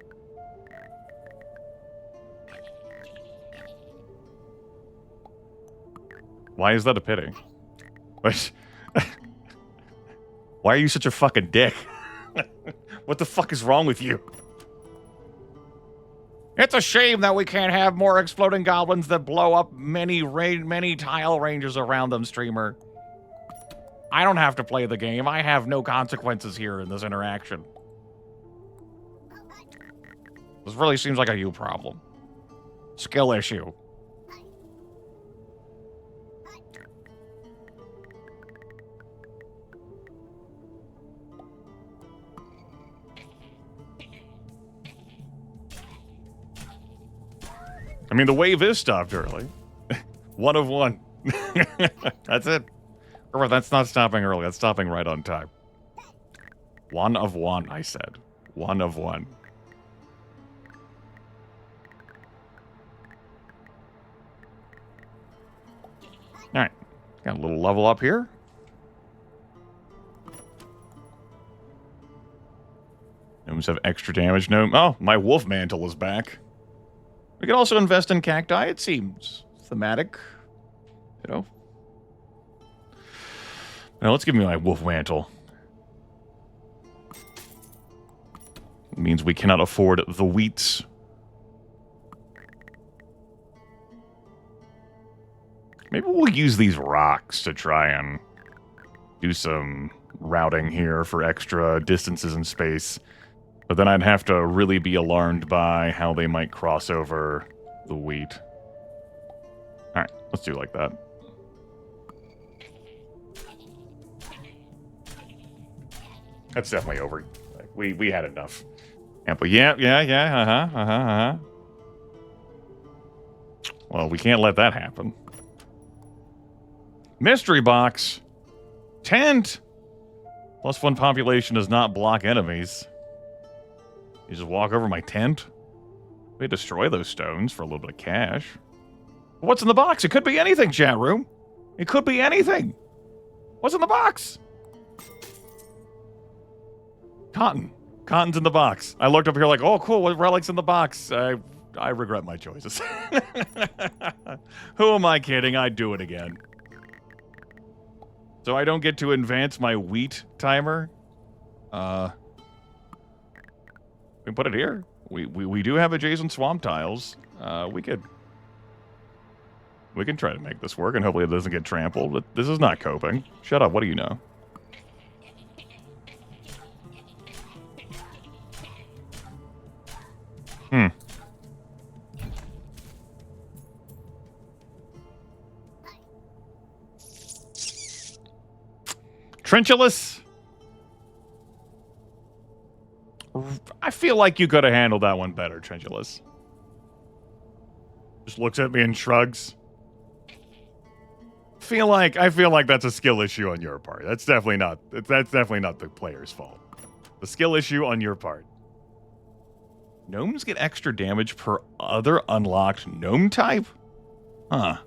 S1: Why is that a pity? Why are you such a fucking dick? What the fuck is wrong with you? It's a shame that we can't have more exploding goblins that blow up many tile ranges around them, streamer. I don't have to play the game. I have no consequences here in this interaction. This really seems like a you problem. Skill issue. I mean, the wave is stopped early. 1 of 1. That's it. Or that's not stopping early. That's stopping right on time. 1 of 1, I said. 1 of 1. Alright. Got a little level up here. Gnomes have extra damage. Gnome. Oh, my wolf mantle is back. We can also invest in cacti. It seems thematic. You know. Now let's give me my wolf mantle. It means we cannot afford the wheats. Maybe we'll use these rocks to try and do some routing here for extra distances in space. But then I'd have to really be alarmed by how they might cross over the wheat. Alright, let's do it like that. That's definitely over. Like, we had enough. Ample. Yeah. Well, we can't let that happen. Mystery box. Tent. +1 population does not block enemies. You just walk over my tent. We destroy those stones for a little bit of cash. What's in the box? It could be anything, chat room. It could be anything. What's in the box? Cotton. Cotton's in the box. I looked up here like, oh, cool, what relic's in the box? I regret my choices. Who am I kidding? I'd do it again. So I don't get to advance my wheat timer. We can put it here. We do have adjacent swamp tiles. We can try to make this work, and hopefully it doesn't get trampled. But this is not coping. Shut up. What do you know? Trenchulus? I feel like you could have handled that one better, Trenchulus. Just looks at me and shrugs. I feel like that's a skill issue on your part. That's definitely not the player's fault. The skill issue on your part. Gnomes get extra damage per other unlocked gnome type? Huh.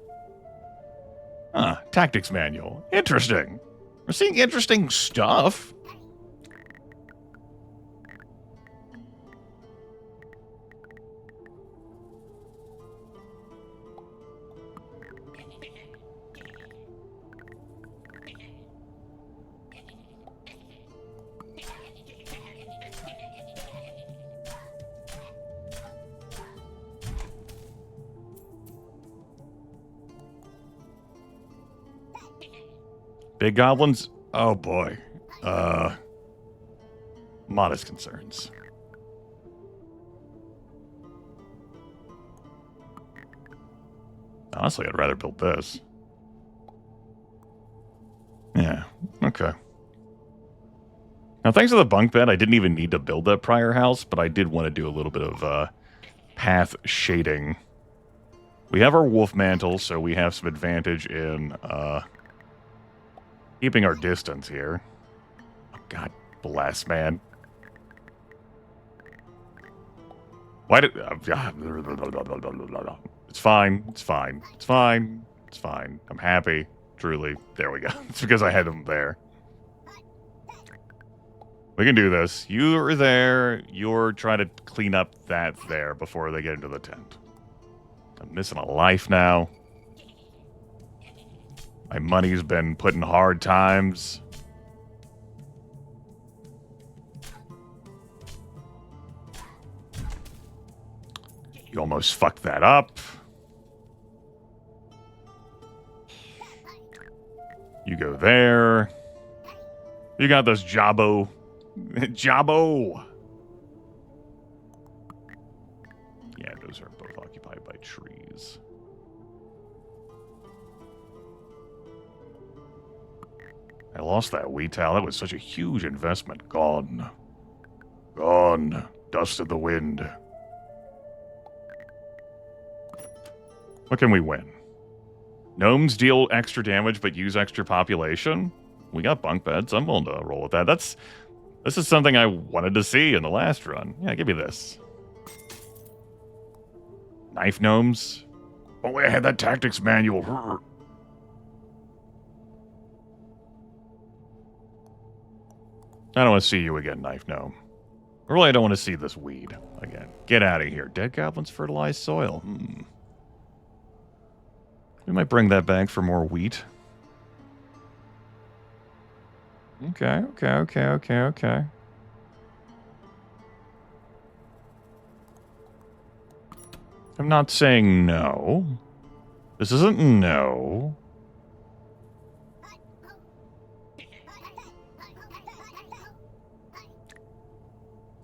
S1: Tactics manual. Interesting. We're seeing interesting stuff. Big goblins? Oh boy. Modest concerns. Honestly, I'd rather build this. Yeah, okay. Now, thanks to the bunk bed, I didn't even need to build that prior house, but I did want to do a little bit of path shading. We have our wolf mantle, so we have some advantage in keeping our distance here. Oh, God bless, man. Why did... It's fine. It's fine. It's fine. It's fine. I'm happy. Truly. There we go. It's because I had them there. We can do this. You're there. You're trying to clean up that there before they get into the tent. I'm missing a life now. My money's been put in hard times. You almost fucked that up. You go there. You got this Jabbo. Jabbo! Yeah, those are both occupied by trees. I lost that wheat towel. That was such a huge investment. Gone. Gone. Dust in the wind. What can we win? Gnomes deal extra damage but use extra population? We got bunk beds. I'm willing to roll with that. This is something I wanted to see in the last run. Yeah, give me this. Knife gnomes? Only I had that tactics manual. I don't want to see you again, knife gnome. Really, I don't want to see this weed again. Get out of here. Dead goblins fertilize soil. We might bring that back for more wheat. Okay. I'm not saying no. This isn't no.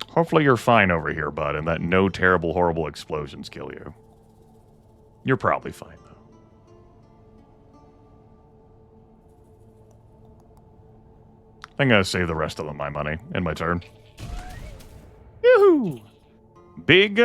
S1: Hopefully you're fine over here, bud, and that no terrible, horrible explosions kill you. You're probably fine, though. I'm gonna save the rest of my money in my turn. Yoo-hoo! Big.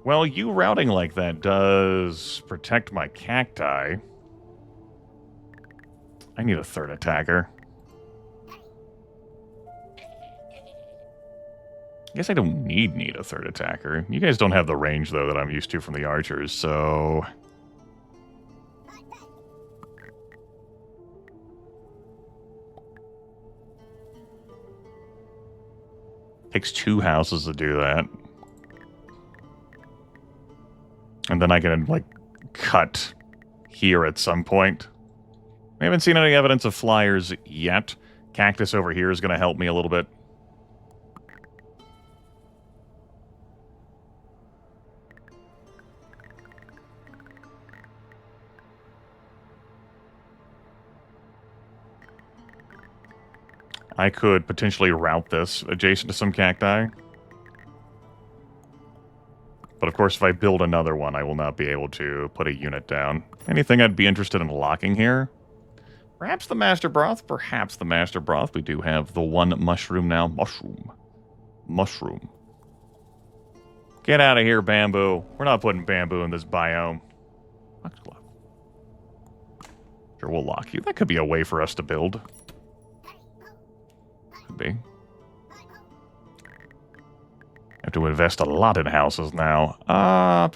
S1: Well, you routing like that does protect my cacti. I need a third attacker. I guess I don't need a third attacker. You guys don't have the range, though, that I'm used to from the archers, so... Takes 2 houses to do that. And then I can, like, cut here at some point. We haven't seen any evidence of flyers yet. Cactus over here is going to help me a little bit. I could potentially route this adjacent to some cacti. But of course, if I build another one, I will not be able to put a unit down. Anything I'd be interested in locking here? Perhaps the Master Broth? Perhaps the Master Broth. We do have the 1 mushroom now. Mushroom. Get out of here, bamboo. We're not putting bamboo in this biome. Sure, we'll lock you. That could be a way for us to build. Could be. Have to invest a lot in houses now. Not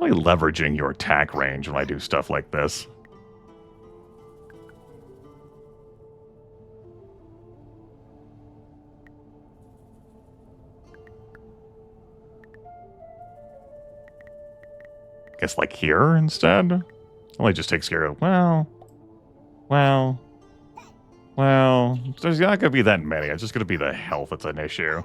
S1: really leveraging your attack range when I do stuff like this. Guess like here instead? Only just takes care of, well, there's not going to be that many. It's just going to be the health that's an issue.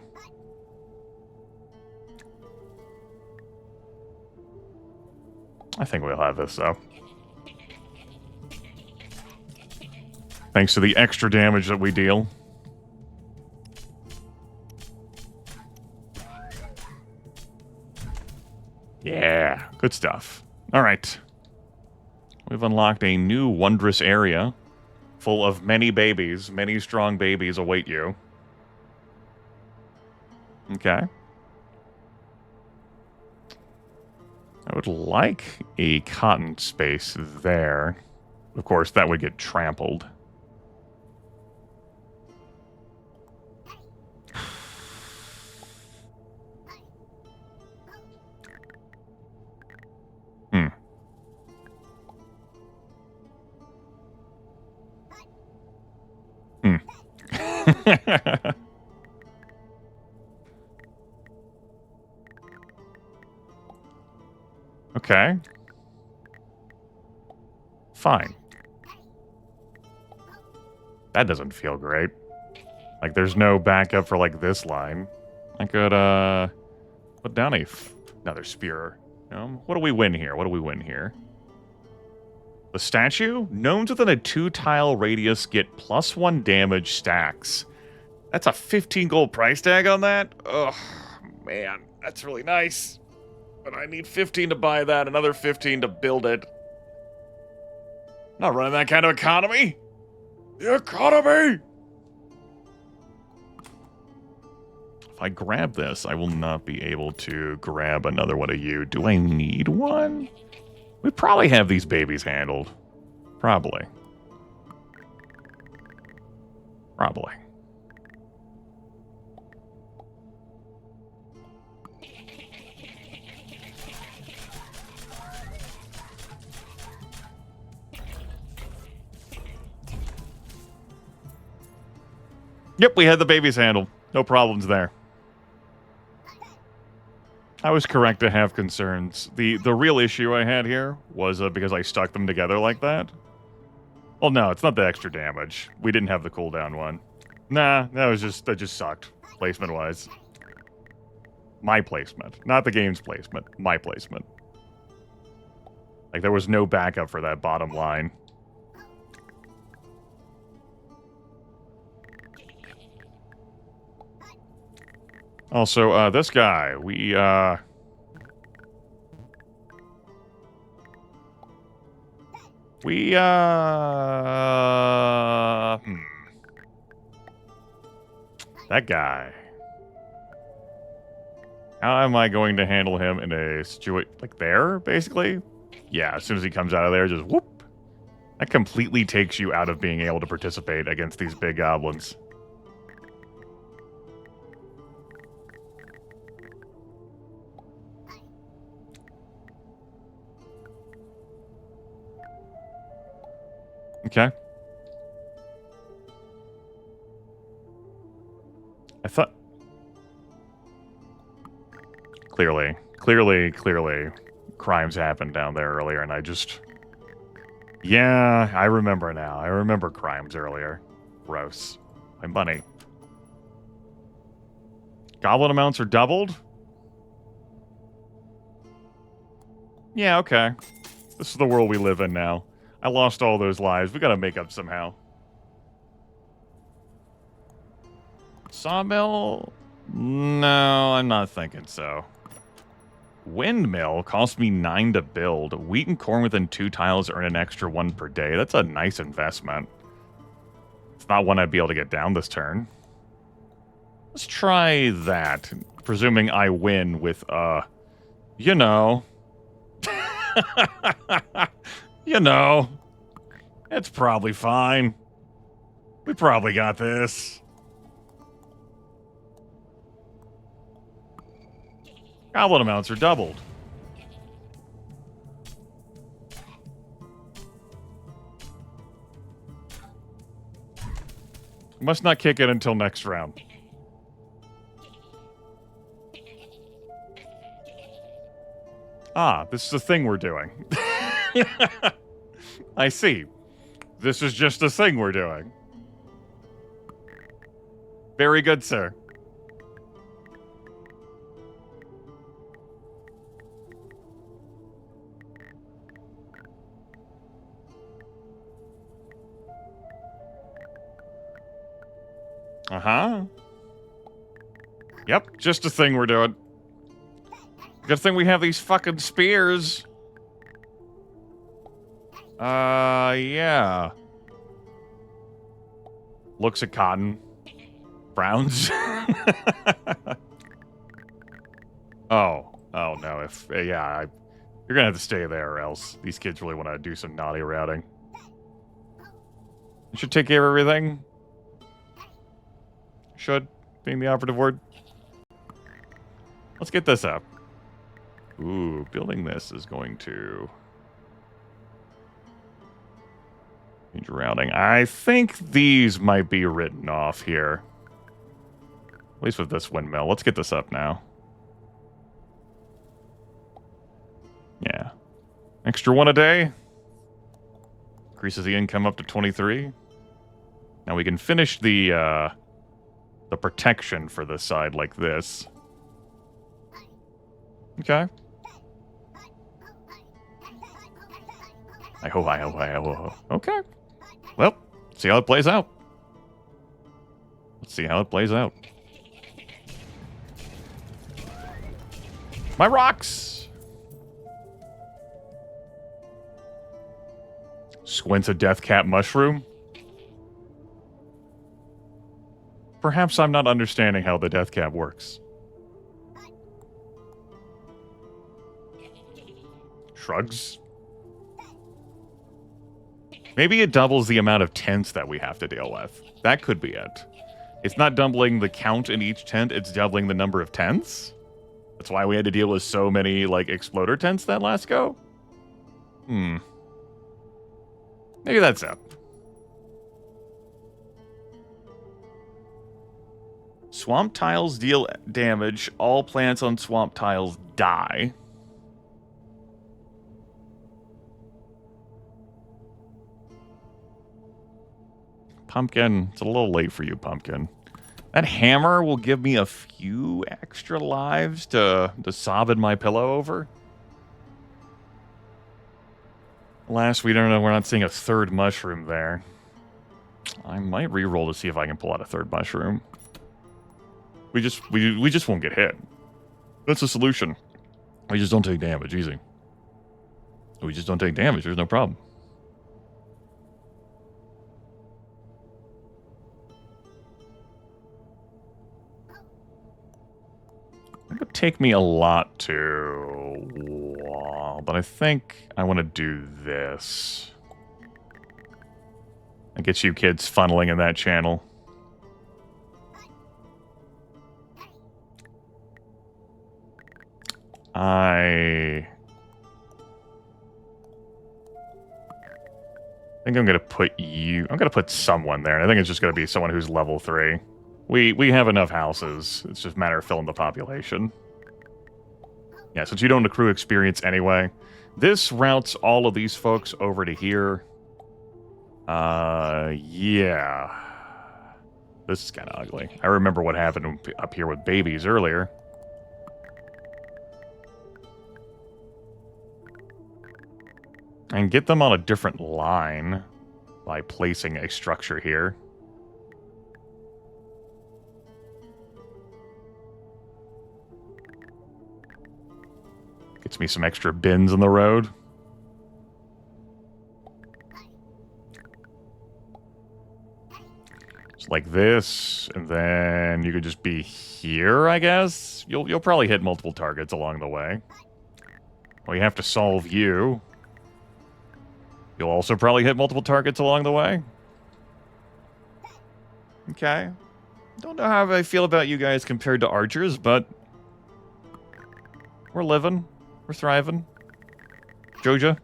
S1: I think we'll have this, though. Thanks to the extra damage that we deal. Yeah, good stuff. All right. We've unlocked a new wondrous area full of many babies. Many strong babies await you. Okay. I would like a cotton space there. Of course, that would get trampled. Okay. Fine. That doesn't feel great. Like, there's no backup for, like, this line. I could, Put down another spear. What do we win here? What do we win here? The statue? Gnomes within a 2-tile radius get +1 damage stacks. That's a 15 gold price tag on that? Oh, man. That's really nice. But I need 15 to buy that, another 15 to build it. Not running that kind of economy. The economy! If I grab this, I will not be able to grab another one of you. Do I need one? We probably have these babies handled. Probably. Probably. Yep, we had the babies handled. No problems there. I was correct to have concerns. The real issue I had here was because I stuck them together like that. Well, no, it's not the extra damage. We didn't have the cooldown one. Nah, that just sucked, placement-wise. My placement. Not the game's placement. My placement. Like, there was no backup for that bottom line. Also, this guy, that guy. How am I going to handle him in a situation, like there, basically? Yeah, as soon as he comes out of there, just whoop. That completely takes you out of being able to participate against these big goblins. Okay. I thought... Clearly, crimes happened down there earlier, and I just... Yeah, I remember now. I remember crimes earlier. Gross. My money. Goblin amounts are doubled? Yeah, okay. This is the world we live in now. I lost all those lives. We gotta make up somehow. Sawmill? No, I'm not thinking so. Windmill cost me 9 to build. Wheat and corn within 2 tiles earn an extra 1 per day. That's a nice investment. It's not one I'd be able to get down this turn. Let's try that. Presuming I win with, you know... You know, it's probably fine. We probably got this. Goblin amounts are doubled. Must not kick in until next round. Ah, this is the thing we're doing. I see. This is just a thing we're doing. Very good, sir. Uh-huh. Yep, just a thing we're doing. Good thing we have these fucking spears. Yeah. Looks at cotton. Frowns. Oh no, you're gonna have to stay there or else these kids really want to do some naughty routing. You should take care of everything. Should, being the operative word. Let's get this up. Ooh, building this is going to... change routing. I think these might be written off here. At least with this windmill. Let's get this up now. Yeah. Extra 1 a day. Increases the income up to 23. Now we can finish the protection for this side like this. Okay. I ho. Okay. Well, see how it plays out. Let's see how it plays out. My rocks! Squints a death cap mushroom? Perhaps I'm not understanding how the death cap works. Shrugs. Maybe it doubles the amount of tents that we have to deal with. That could be it. It's not doubling the count in each tent, it's doubling the number of tents? That's why we had to deal with so many, like, exploder tents that last go? Maybe that's it. Swamp tiles deal damage. All plants on swamp tiles die. Pumpkin, it's a little late for you, Pumpkin. That hammer will give me a few extra lives to sob in my pillow over. Alas, we don't know. We're not seeing a third mushroom there. I might re-roll to see if I can pull out a third mushroom. We just won't get hit. That's the solution. We just don't take damage. Easy. We just don't take damage. There's no problem. It would take me a lot to wall, but I think I want to do this. I get you kids funneling in that channel. I think I'm going to put you... I'm going to put someone there, and I think it's just going to be someone who's level 3. We have enough houses. It's just a matter of filling the population. Yeah, since you don't accrue experience anyway. This routes all of these folks over to here. Yeah. This is kind of ugly. I remember what happened up here with babies earlier. And get them on a different line by placing a structure here. Gets me some extra bins on the road. Just like this, and then you could just be here, I guess. You'll probably hit multiple targets along the way. Well, you have to solve you. You'll also probably hit multiple targets along the way. Okay. Don't know how I feel about you guys compared to archers, but we're living. We're thriving. Joja?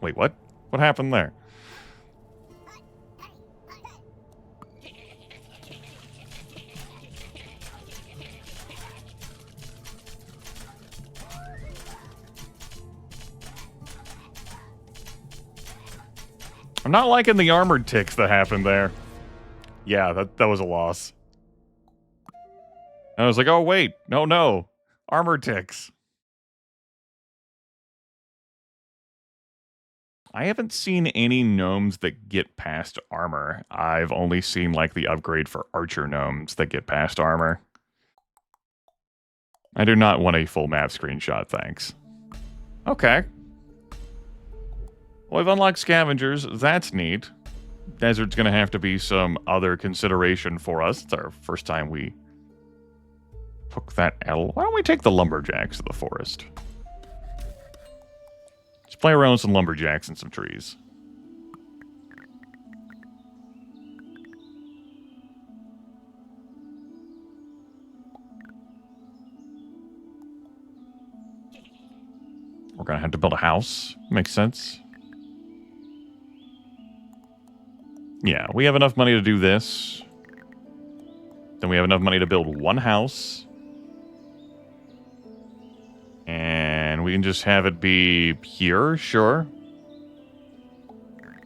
S1: Wait, what? What happened there? I'm not liking the armored ticks that happened there. Yeah, that was a loss. I was like, oh wait, no. Armored ticks. I haven't seen any gnomes that get past armor. I've only seen, like, the upgrade for archer gnomes that get past armor. I do not want a full map screenshot, thanks. Okay. Well, I've unlocked scavengers. That's neat. Desert's going to have to be some other consideration for us. It's our first time we took that L. Why don't we take the lumberjacks to the forest? Let's play around with some lumberjacks and some trees. We're going to have to build a house. Makes sense. Yeah, we have enough money to do this. Then we have enough money to build one house. And we can just have it be here, sure.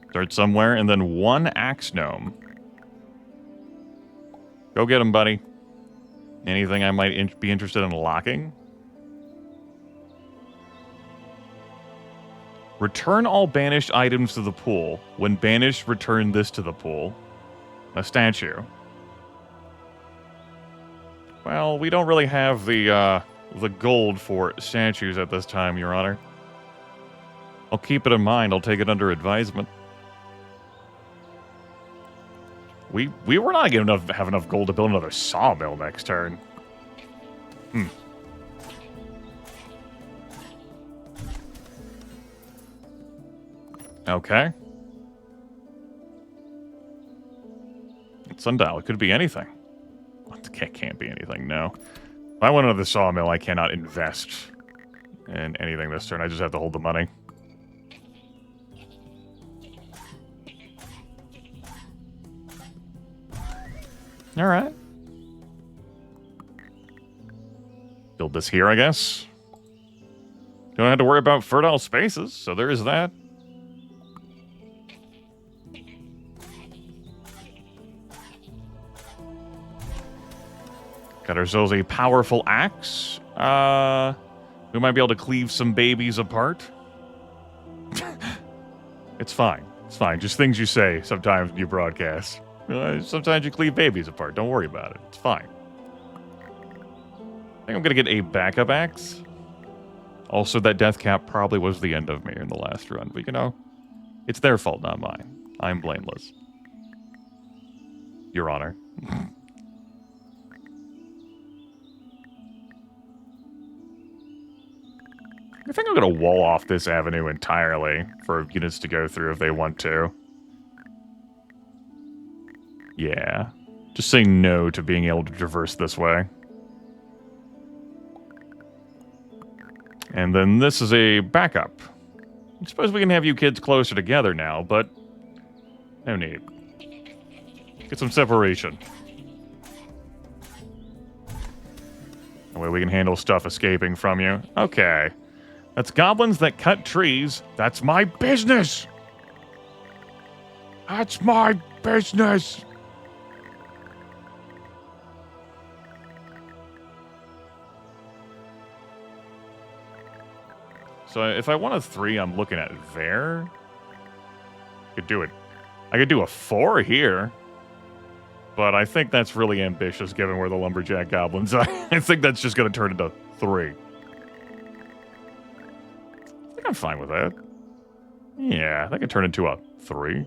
S1: Start somewhere, and then one axe gnome. Go get him, buddy. Anything I might be interested in locking? Return all banished items to the pool. When banished, return this to the pool. A statue. Well, we don't really have the gold for statues at this time, Your Honor. I'll keep it in mind. I'll take it under advisement. We were not going to have enough gold to build another sawmill next turn. Okay. Sundial. It could be anything. It can't be anything, no. If I want another sawmill, I cannot invest in anything this turn. I just have to hold the money. Alright. Build this here, I guess. Don't have to worry about fertile spaces, so there is that. Got ourselves a powerful axe. We might be able to cleave some babies apart. It's fine. It's fine. Just things you say sometimes when you broadcast. Sometimes you cleave babies apart. Don't worry about it. It's fine. I think I'm going to get a backup axe. Also, that death cap probably was the end of me in the last run. But, you know, it's their fault, not mine. I'm blameless. Your Honor. I think I'm going to wall off this avenue entirely for units to go through if they want to. Yeah. Just say no to being able to traverse this way. And then this is a backup. I suppose we can have you kids closer together now, but no need. Get some separation. That way we can handle stuff escaping from you. Okay. That's goblins that cut trees. That's my business. That's my business. So if I want a 3, I'm looking at there. Could do it. I could do a 4 here. But I think that's really ambitious given where the lumberjack goblins are. I think that's just going to turn into 3. I think I'm fine with that. Yeah, that could turn into a 3.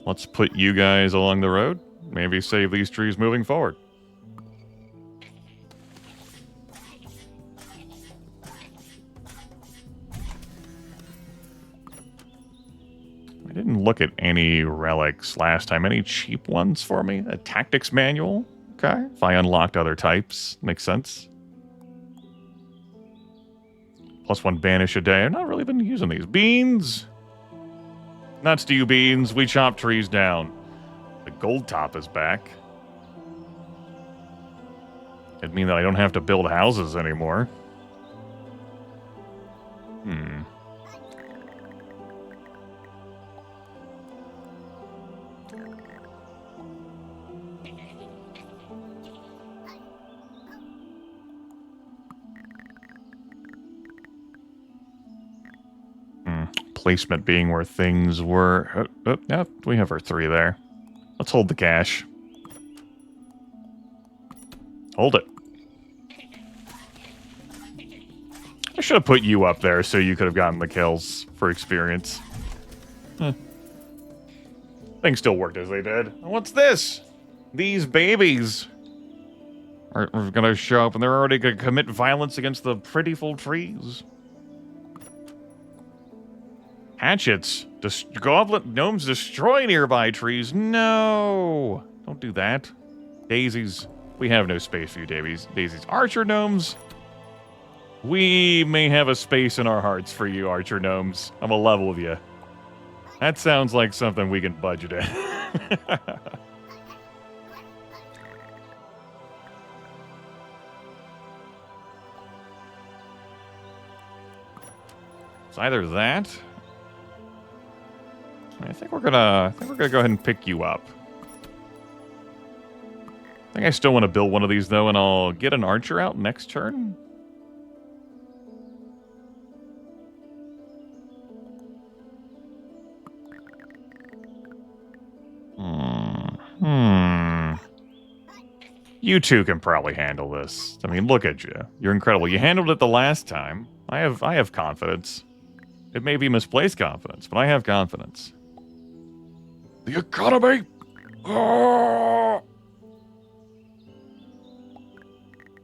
S1: Let's put you guys along the road. Maybe save these trees moving forward. I didn't look at any relics last time. Any cheap ones for me? A tactics manual? Okay. If I unlocked other types. Makes sense. +1 banish a day. I've not really been using these. Beans! Nuts to you, beans. We chop trees down. The gold top is back. It'd mean that I don't have to build houses anymore. Placement being where things were. Yeah, we have our 3 there. Let's hold the cash. Hold it. I should have put you up there so you could have gotten the kills for experience. Things still worked as they did. What's this? These babies are going to show up and they're already going to commit violence against the prettiful trees. Hatchets. Goblin gnomes destroy nearby trees. No. Don't do that. Daisies. We have no space for you, Daisies. Archer gnomes. We may have a space in our hearts for you, Archer gnomes. I'm a level with you. That sounds like something we can budget in. It's either that. I think we're gonna go ahead and pick you up. I think I still want to build one of these, though, and I'll get an archer out next turn. You two can probably handle this. I mean, look at you. You're incredible. You handled it the last time. I have confidence. It may be misplaced confidence, but I have confidence. The economy! Oh!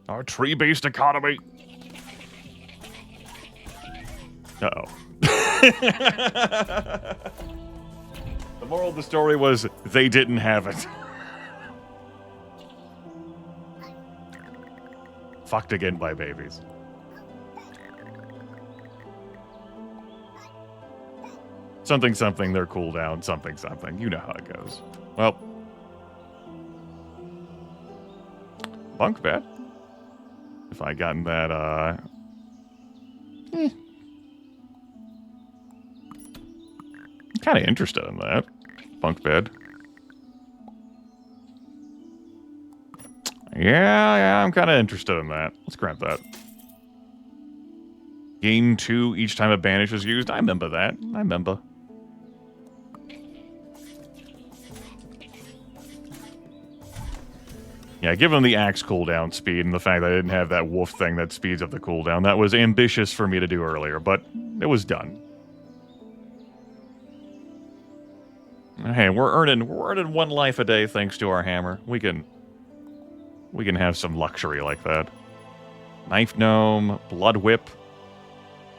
S1: Our tree-based economy. Uh-oh. The moral of the story was they didn't have it. Fucked again by babies. Something, something, their cooldown, something, something. You know how it goes. Well. Bunk bed. If I gotten that, I'm kind of interested in that. Bunk bed. Yeah, I'm kind of interested in that. Let's grab that. Gain 2 each time a banish is used. I remember that. I remember. Yeah, given the axe cooldown speed and the fact that I didn't have that wolf thing that speeds up the cooldown, that was ambitious for me to do earlier, but it was done. Hey, we're earning 1 life a day thanks to our hammer. We can have some luxury like that. Knife gnome, blood whip.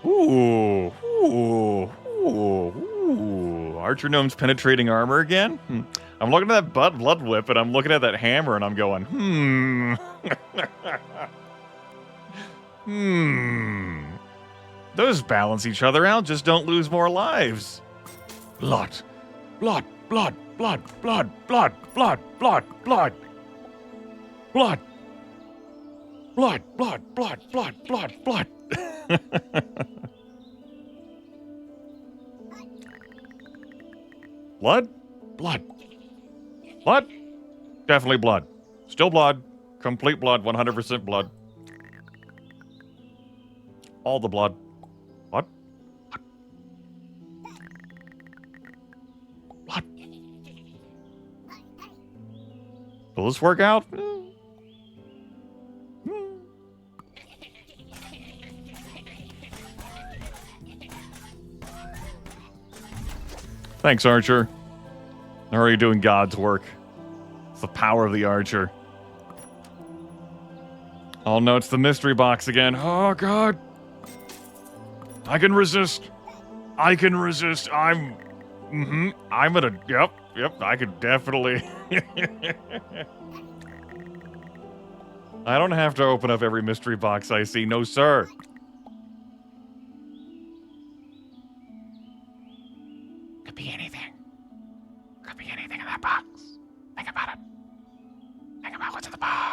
S1: Ooh, ooh, ooh, ooh. Archer gnome's penetrating armor again? I'm looking at that blood whip and I'm looking at that hammer and I'm going, Those balance each other out, just don't lose more lives. Blood, blood, blood, blood, blood, blood, blood, blood, blood. Blood. Blood, blood, blood, blood, blood, blood. Blood? Blood. Blood? Definitely blood. Still blood. Complete blood. 100% blood. All the blood. What? Blood. Will this work out? Thanks, Archer. Already doing God's work. It's the power of the Archer. Oh no, it's the mystery box again. Oh God. I can resist. I can resist. I'm gonna, yep, I could definitely. I don't have to open up every mystery box I see, no sir. Could be anything. Could be anything in that box. Think about it. Think about what's in the box.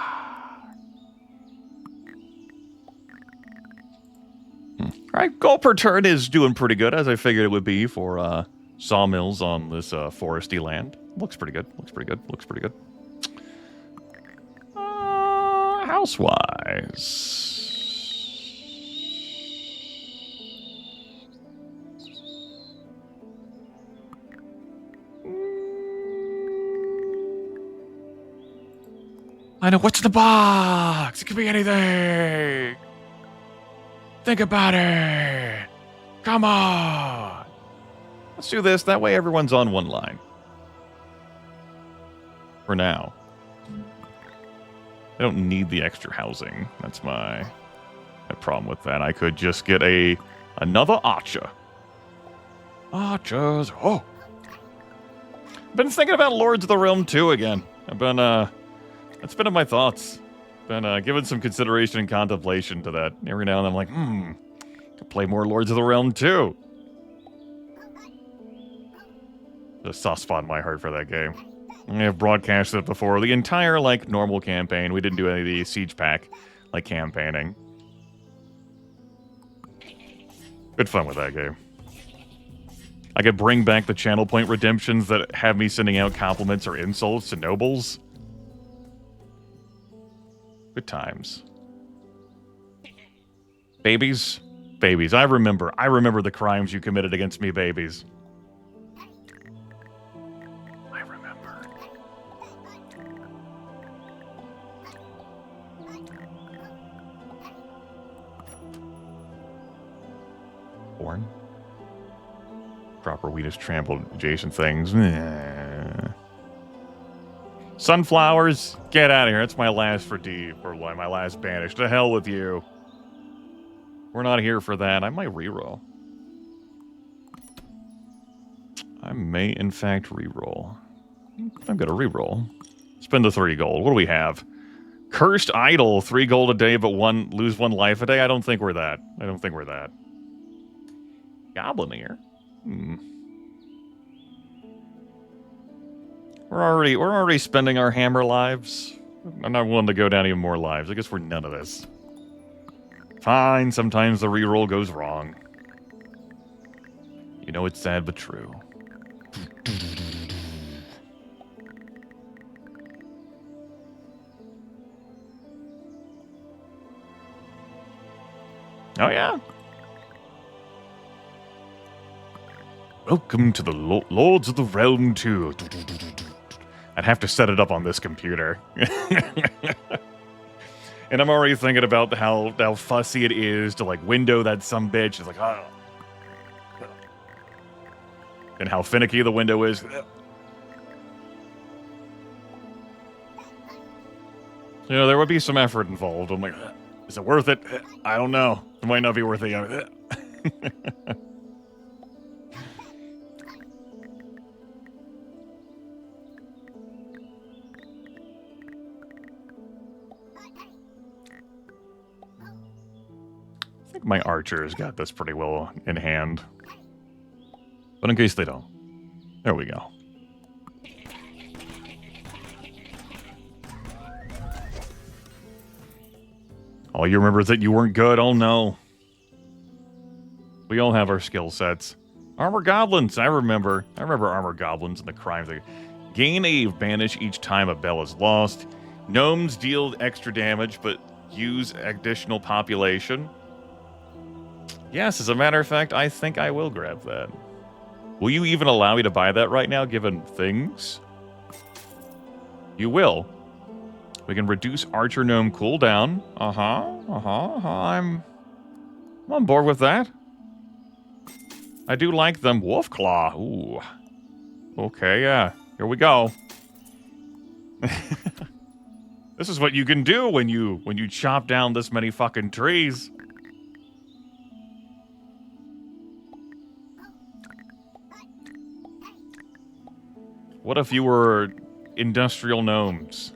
S1: Alright, gold per turn is doing pretty good, as I figured it would be for sawmills on this foresty land. Looks pretty good, looks pretty good, looks pretty good. House-wise. I know what's in the box. It could be anything. Think about it. Come on. Let's do this. That way everyone's on one line. For now. I don't need the extra housing. That's my problem with that. I could just get another archer. Archers. Oh. Been thinking about Lords of the Realm 2 again. I've been it's been in my thoughts. Been giving some consideration and contemplation to that. Every now and then I'm like, could play more Lords of the Realm 2. There's a soft spot in my heart for that game. I have broadcasted it before. The entire, normal campaign. We didn't do any of the Siege Pack, campaigning. Good fun with that game. I could bring back the channel point redemptions that have me sending out compliments or insults to nobles. Good times. Babies? Babies. I remember the crimes you committed against me, babies. I remember. Born? Proper wheat has trampled adjacent things. Sunflowers, get out of here. That's my last for deep, or my last banish. To hell with you. We're not here for that. I might reroll. I may, in fact, reroll. I'm gonna reroll. Spend the 3 gold. What do we have? Cursed Idol, 3 gold a day, but lose 1 life a day? I don't think we're that. Goblin here. We're already spending our hammer lives. I'm not willing to go down even more lives. I guess we're none of this. Fine, sometimes the reroll goes wrong. You know, it's sad but true. Oh, yeah. Welcome to the Lords of the Realm 2. I'd have to set it up on this computer. And I'm already thinking about how fussy it is to, like, window that sumbitch. It's like, oh. And how finicky the window is. You know, there would be some effort involved. I'm like, is it worth it? I don't know. It might not be worth it. I think my archers got this pretty well in hand. But in case they don't, there we go. All you remember is that you weren't good. Oh no. We all have our skill sets. Armor goblins. I remember armor goblins and the crimes. They gain a banish each time a bell is lost. Gnomes deal extra damage, but use additional population. Yes, as a matter of fact, I think I will grab that. Will you even allow me to buy that right now, given things? You will. We can reduce Archer Gnome cooldown. I'm on board with that. I do like them. Wolf Claw. Ooh. Okay, yeah. Here we go. This is what you can do when you chop down this many fucking trees. What if you were industrial gnomes?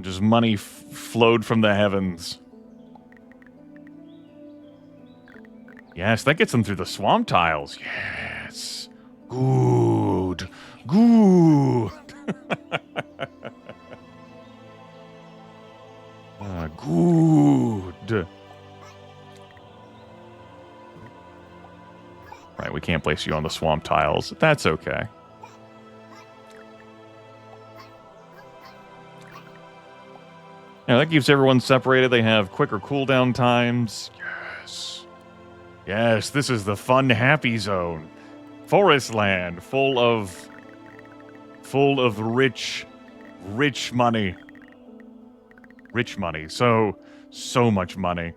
S1: Just money flowed from the heavens. Yes, that gets them through the swamp tiles. Yes. Good. Good. Good. Right, we can't place you on the swamp tiles. That's okay. Yeah, that keeps everyone separated. They have quicker cooldown times. Yes. Yes, this is the fun, happy zone. Forest land full of rich money. Rich money. So much money.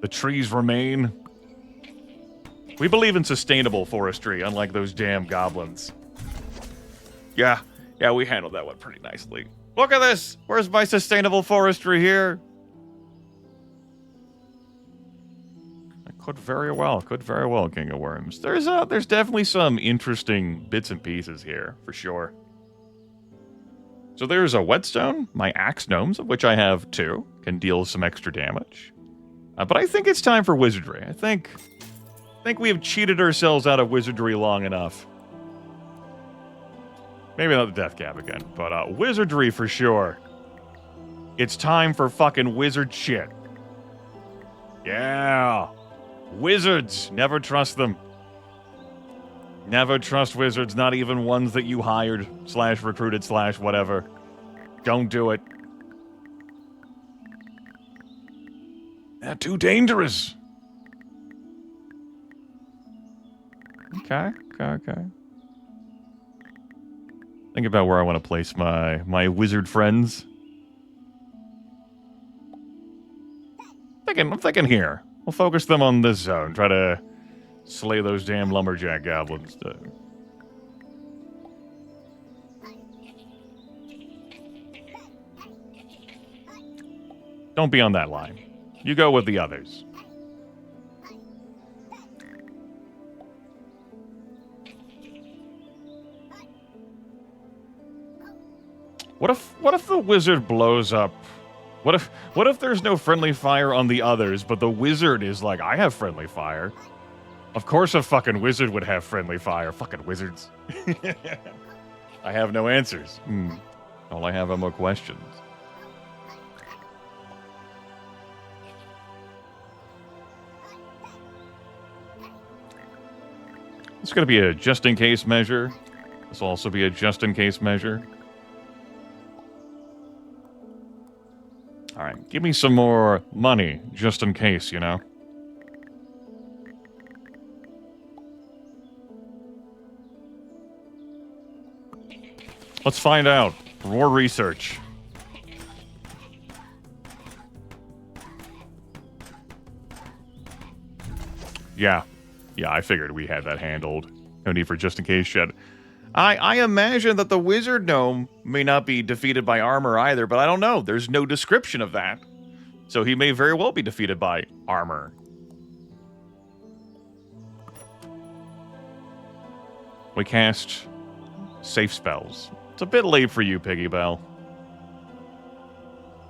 S1: The trees remain. We believe in sustainable forestry, unlike those damn goblins. Yeah, we handled that one pretty nicely. Look at this! Where's my sustainable forestry here? Could very well, King of Worms. There's definitely some interesting bits and pieces here, for sure. So there's a whetstone, my axe gnomes, of which I have 2, can deal some extra damage. But I think it's time for wizardry. I think we have cheated ourselves out of wizardry long enough. Maybe not the death cap again, but wizardry for sure. It's time for fucking wizard shit. Yeah. Wizards. Never trust them. Never trust wizards, not even ones that you hired, / recruited / whatever. Don't do it. They're too dangerous. Okay. Think about where I want to place my wizard friends. I'm thinking here. We'll focus them on this zone. Try to slay those damn lumberjack goblins. Don't be on that line. You go with the others. What if the wizard blows up? What if there's no friendly fire on the others, but the wizard is like, I have friendly fire. Of course a fucking wizard would have friendly fire. Fucking wizards. I have no answers. All I have are more questions. It's going to be a just-in-case measure. This will also be a just-in-case measure. All right, give me some more money, just in case, you know? Let's find out. More research. Yeah, I figured we had that handled. No need for just-in-case shit. I imagine that the wizard gnome may not be defeated by armor either, but I don't know. There's no description of that. So he may very well be defeated by armor. We cast safe spells. It's a bit late for you, Piggy Bell.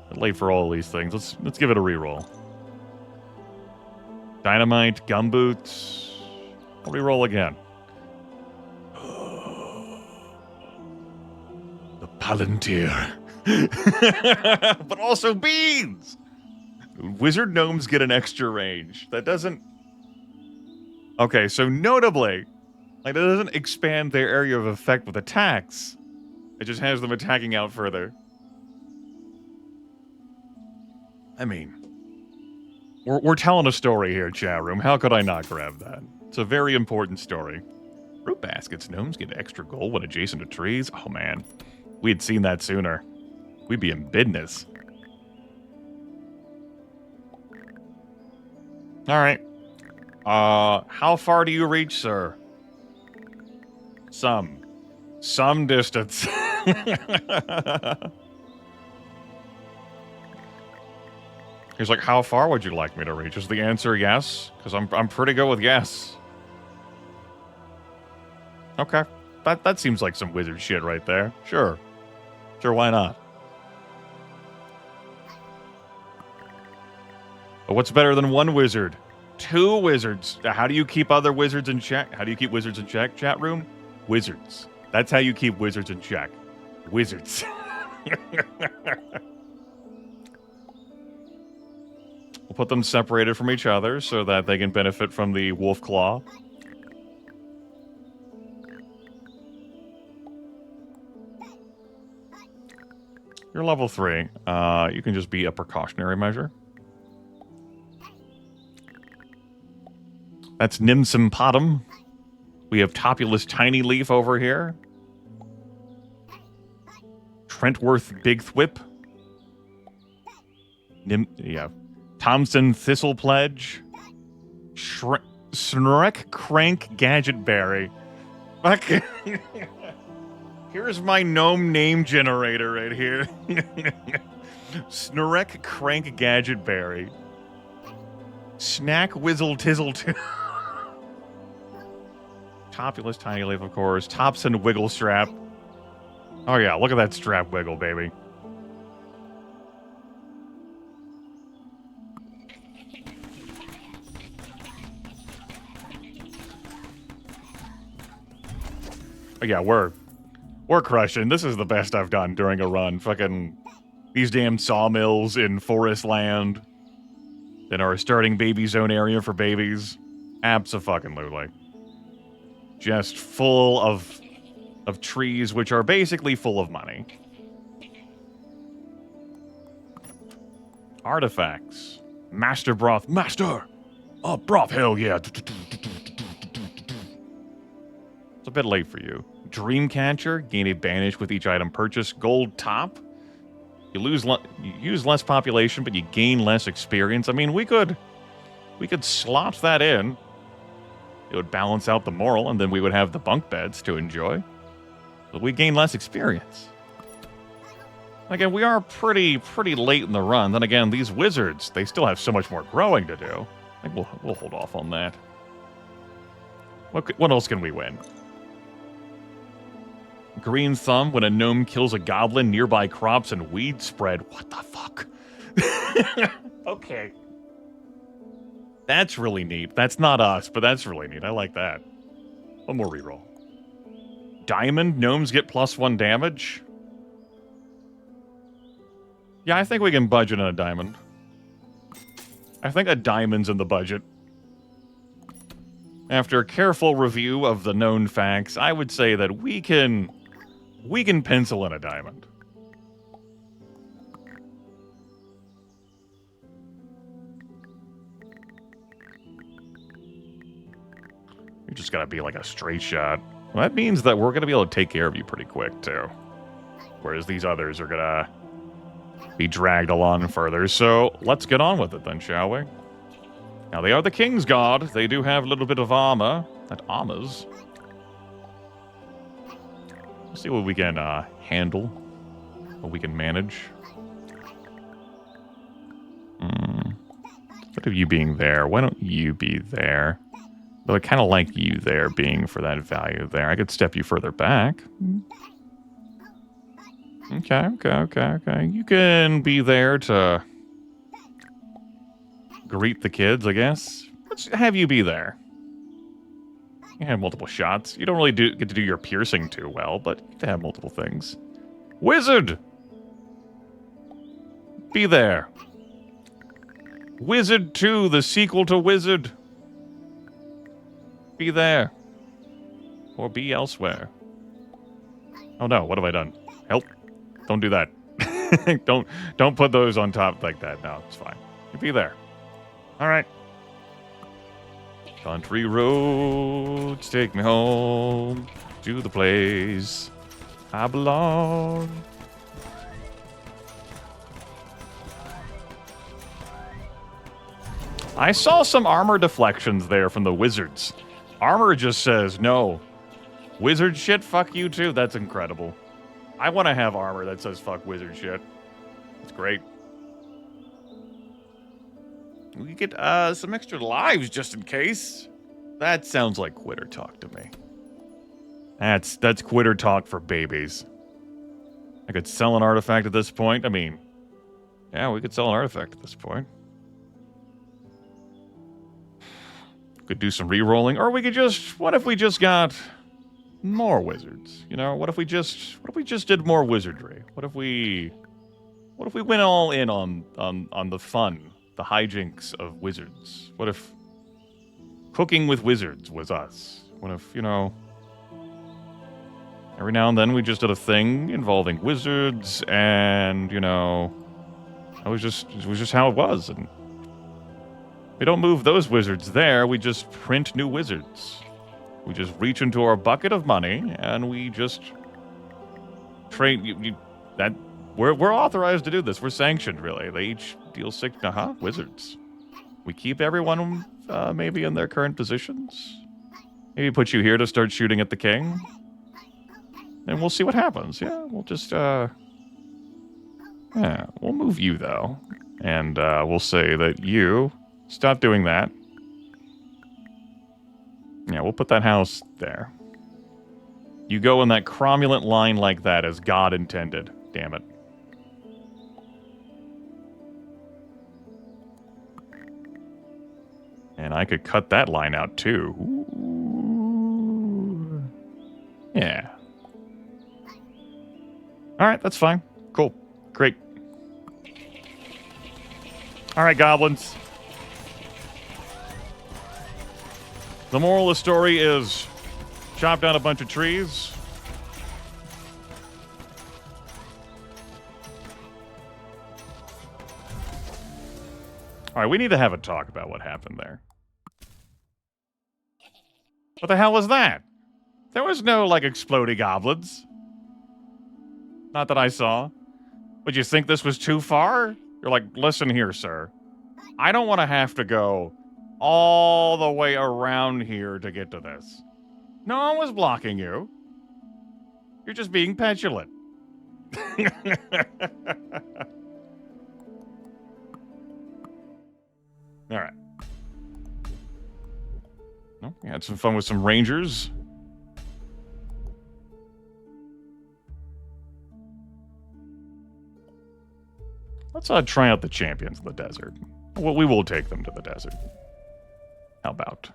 S1: Bit late for all of these things. Let's give it a reroll. Dynamite, gumboots. I'll reroll again. The Palantir. But also beans! Wizard gnomes get an extra range. That doesn't... Okay, so notably, like, that doesn't expand their area of effect with attacks. It just has them attacking out further. I mean, we're telling a story here, chat room. How could I not grab that? It's a very important story. Fruit baskets. Gnomes get extra gold when adjacent to trees. Oh, man. We had seen that sooner. We'd be in business. All right. How far do you reach, sir? Some distance. He's like, how far would you like me to reach? Is the answer yes? Because I'm pretty good with yes. Okay. That seems like some wizard shit right there. Sure, why not? But what's better than one wizard? Two wizards. How do you keep other wizards in check? How do you keep wizards in check, chat room? Wizards. That's how you keep wizards in check. Wizards. We'll put them separated from each other so that they can benefit from the wolf claw. You're level 3. You can just be a precautionary measure. That's Nimsympatum. We have Topulus Tiny Leaf over here. Trentworth Big Thwip. Thompson Thistle Pledge. Snorek Crank Gadgetberry. Here's my gnome name generator right here. Snorek Crank Gadgetberry. Snack Whizzle Tizzle Topulus Tiny Leaf, of course. Thompson Wiggle Strap. Oh yeah, look at that strap wiggle, baby. Oh yeah, we're crushing. This is the best I've done during a run. Fucking these damn sawmills in forest land in our starting baby zone area for babies. Abso-fucking-lutely. just full of trees, which are basically full of money. Artifacts. Master broth. Master! Oh, broth, hell yeah. It's a bit late for you. Dreamcatcher. Gain a banish with each item purchased. Gold top. You use less population, but you gain less experience. I mean, we could slot that in. It would balance out the moral, and then we would have the bunk beds to enjoy. But we gain less experience. Again, we are pretty late in the run. Then again, these wizards, they still have so much more growing to do. I think we'll hold off on that. What else can we win? Green thumb. When a gnome kills a goblin, nearby crops and weeds spread. What the fuck? Okay. That's really neat. That's not us, but that's really neat. I like that. One more reroll. Diamond. Gnomes get +1 damage. Yeah, I think we can budget on a diamond. I think a diamond's in the budget. After a careful review of the known facts, I would say that we can pencil in a diamond. You just gotta be like a straight shot. Well, that means that we're gonna be able to take care of you pretty quick, too. Whereas these others are gonna be dragged along further. So let's get on with it then, shall we? Now, they are the King's Guard. They do have a little bit of armor. That armors. Let's see what we can handle. What we can manage. What of you being there? Why don't you be there? Though I kind of like you there being for that value there. I could step you further back. Okay. You can be there to greet the kids, I guess. Let's have you be there. You have multiple shots. You don't really get to do your piercing too well, but you can have multiple things. Wizard! Be there. Wizard 2, the sequel to Wizard. Be there. Or be elsewhere. Oh no, what have I done? Help. Don't do that. Don't put those on top like that. No, it's fine. You be there. Alright. Country roads take me home to the place I belong. I saw some armor deflections there from the wizards. Armor just says, no. Wizard shit, fuck you too. That's incredible. I want to have armor that says fuck wizard shit. It's great. We get some extra lives just in case. That sounds like quitter talk to me. That's quitter talk for babies. I could sell an artifact at this point. I mean, yeah, we could sell an artifact at this point. Could do some re-rolling, or we could just, what if we just got more wizards? You know, what if we just did more wizardry? What if we went all in on the fun, the hijinks of wizards? What if cooking with wizards was us? What if, you know, every now and then we just did a thing involving wizards, and, you know, it was just how it was, and we don't move those wizards there, we just print new wizards. We just reach into our bucket of money, and we just train that. We're authorized to do this. We're sanctioned, really. They each deal 6 wizards. We keep everyone maybe in their current positions. Maybe put you here to start shooting at the king. And we'll see what happens. Yeah, we'll just yeah, we'll move you though. And we'll say that you stop doing that. Yeah, we'll put that house there. You go in that cromulent line like that as God intended. Damn it. And I could cut that line out too. Ooh. Yeah. Alright, that's fine. Cool. Great. Alright, goblins. The moral of the story is Chop down a bunch of trees. All right, we need to have a talk about what happened there. What the hell was that? There was no, like, exploding goblins. Not that I saw. Would you think this was too far? You're like, listen here, sir. I don't want to have to go all the way around here to get to this. No one was blocking you. You're just being petulant. All right. Well, we had some fun with some rangers. Let's try out the champions of the desert. Well, we will take them to the desert. How about?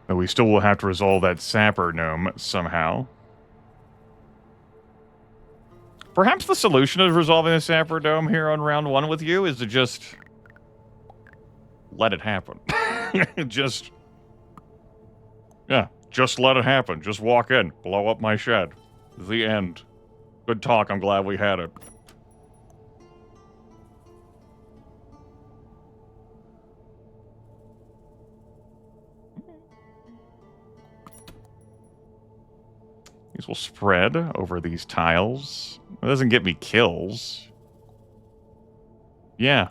S1: But we still will have to resolve that sapper gnome somehow. Perhaps the solution to resolving the sapper gnome here on round 1 with you is to just let it happen. Just let it happen. Just walk in, blow up my shed. The end. Good talk. I'm glad we had it. These will spread over these tiles. It doesn't get me kills. Yeah.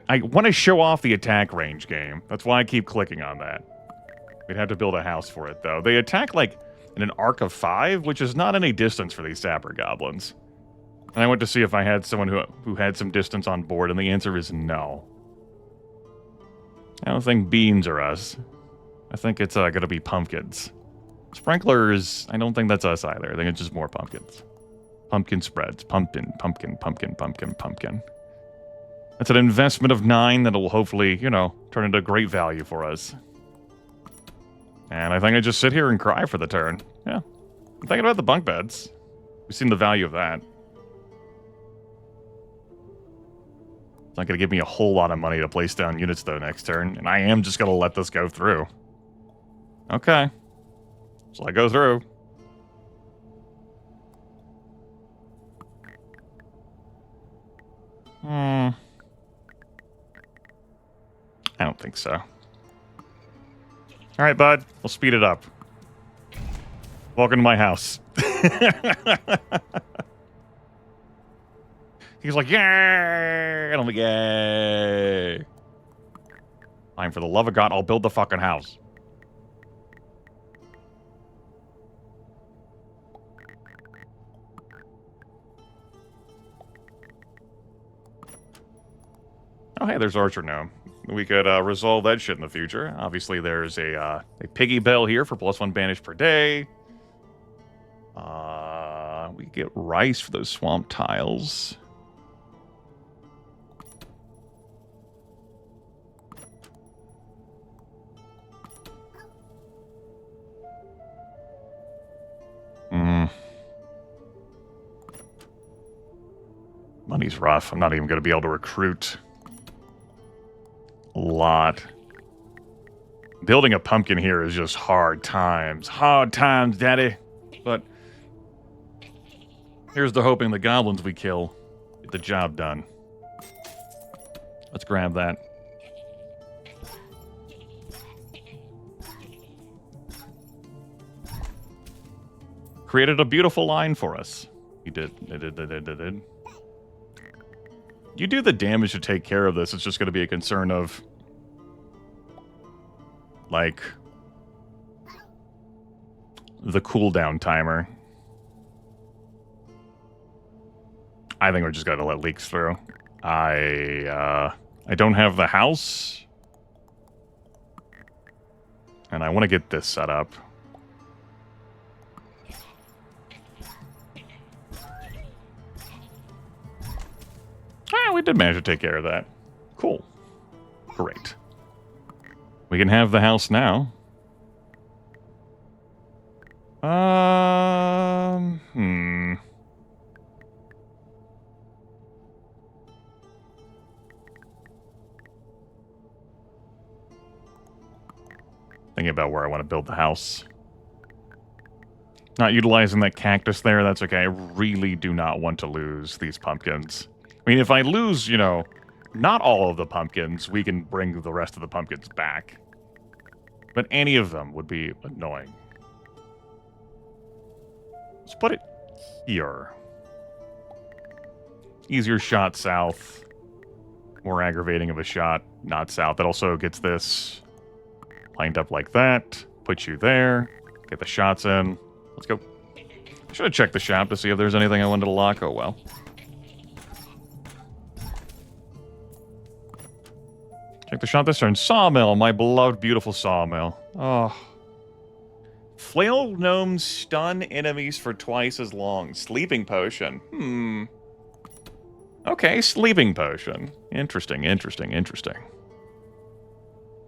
S1: I want to show off the attack range game. That's why I keep clicking on that. We'd have to build a house for it, though. They attack, like, in an arc of 5, which is not any distance for these sapper goblins. And I went to see if I had someone who had some distance on board, and the answer is no. I don't think beans are us. I think it's going to be pumpkins. Sprinklers, I don't think that's us either. I think it's just more pumpkins. Pumpkin spreads. Pumpkin. That's an investment of 9 that'll hopefully, turn into great value for us. And I think I just sit here and cry for the turn. Yeah. I'm thinking about the bunk beds. We've seen the value of that. It's not going to give me a whole lot of money to place down units, though, next turn. And I am just going to let this go through. Okay. So I go through. I don't think so. All right, bud. We'll speed it up. Welcome to my house. He's like, yay! And I'm like, yay! Fine, for the love of God, I'll build the fucking house. Oh, hey, there's Archer Gnome. We could resolve that shit in the future. Obviously, there's a piggy bell here for +1 banish per day. We get rice for those swamp tiles. Money's rough. I'm not even going to be able to recruit a lot. Building a pumpkin here is just hard times. Hard times, daddy. But here's the hoping the goblins we kill get the job done. Let's grab that. Created a beautiful line for us. He did. Did. You do the damage to take care of this. It's just going to be a concern of, like, the cooldown timer. I think we're just going to let leaks through. I don't have the house. And I want to get this set up. We did manage to take care of that. Cool. Great. We can have the house now. Thinking about where I want to build the house. Not utilizing that cactus there, that's okay. I really do not want to lose these pumpkins. I mean, if I lose, you know, not all of the pumpkins, we can bring the rest of the pumpkins back. But any of them would be annoying. Let's put it here. Easier shot south. More aggravating of a shot, not south. That also gets this lined up like that. Put you there. Get the shots in. Let's go. I should have checked the shop to see if there's anything I wanted to lock. Oh, well. Check the shop this turn. Sawmill, my beloved, beautiful sawmill. Oh. Flail gnomes stun enemies for twice as long. Sleeping potion. Okay, sleeping potion. Interesting, interesting, interesting.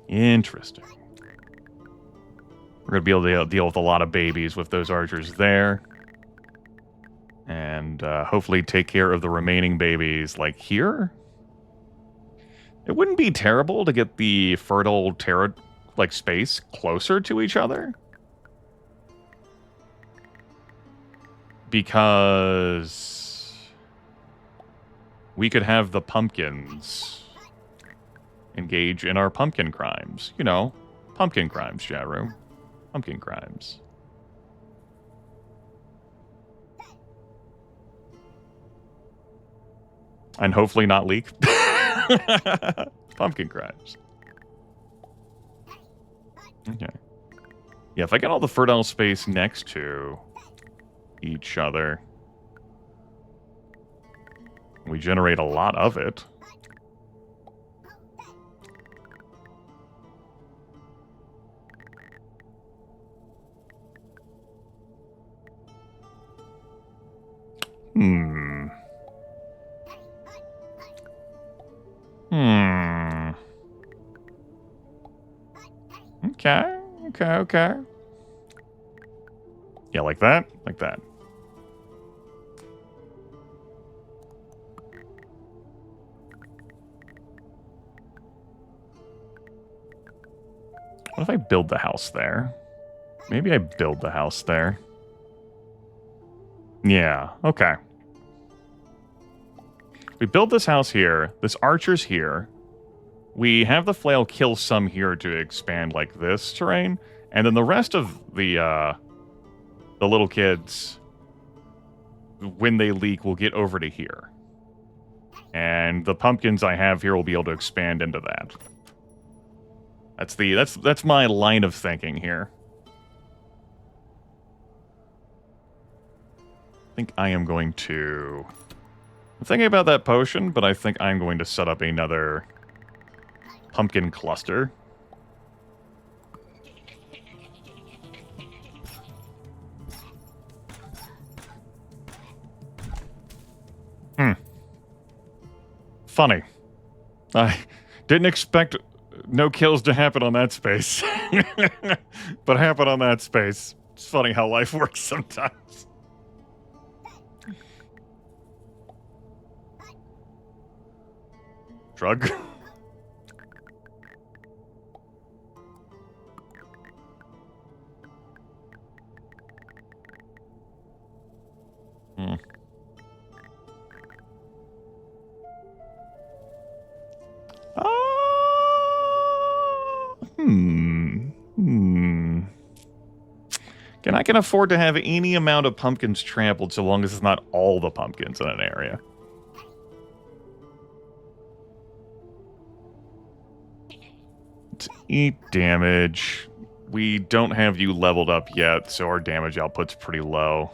S1: Interesting. We're going to be able to deal with a lot of babies with those archers there. And hopefully take care of the remaining babies, like, here? It wouldn't be terrible to get the fertile space closer to each other. Because we could have the pumpkins engage in our pumpkin crimes. You know, pumpkin crimes, chat room. Pumpkin crimes. And hopefully not leak. Pumpkin crimes. Okay. Yeah, if I get all the fertile space next to each other, we generate a lot of it. Okay. Yeah, like that. Like that. What if I build the house there? Maybe I build the house there. Yeah, okay. We build this house here. This archer's here. We have the flail kill some here to expand like this terrain. And then the rest of the little kids, when they leak, will get over to here. And the pumpkins I have here will be able to expand into that. That's my line of thinking here. I think I am going to... I'm thinking about that potion, but I think I'm going to set up another pumpkin cluster. Funny. I didn't expect no kills to happen on that space. But happen on that space. It's funny how life works sometimes. Shrug. And I can afford to have any amount of pumpkins trampled so long as it's not all the pumpkins in an area. To eat damage. We don't have you leveled up yet, so our damage output's pretty low.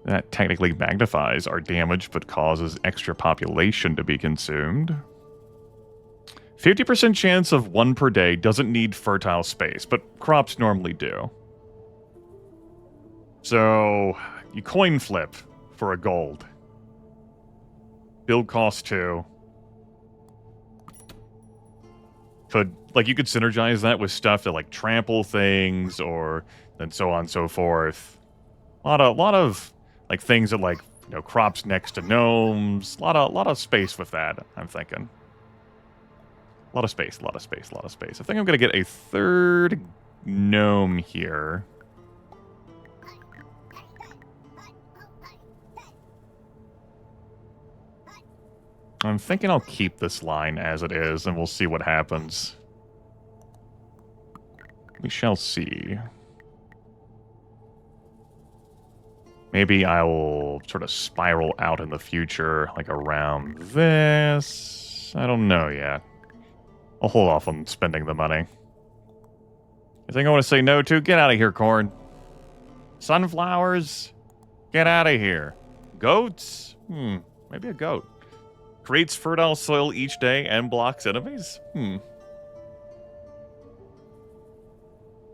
S1: That technically magnifies our damage, but causes extra population to be consumed. 50% chance of 1 per day doesn't need fertile space, but crops normally do. So, you coin flip for a gold. Build cost 2. You could synergize that with stuff that, like, trample things, or and so on and so forth. A lot of like, things that, like, you know, crops next to gnomes. A lot of space with that, I'm thinking. A lot of space, a lot of space, a lot of space. I think I'm going to get a third gnome here. I'm thinking I'll keep this line as it is, and we'll see what happens. We shall see. Maybe I'll sort of spiral out in the future, like around this. I don't know yet. I'll hold off on spending the money. You think I want to say no to? Get out of here, corn. Sunflowers? Get out of here. Goats? Maybe a goat. Creates fertile soil each day and blocks enemies?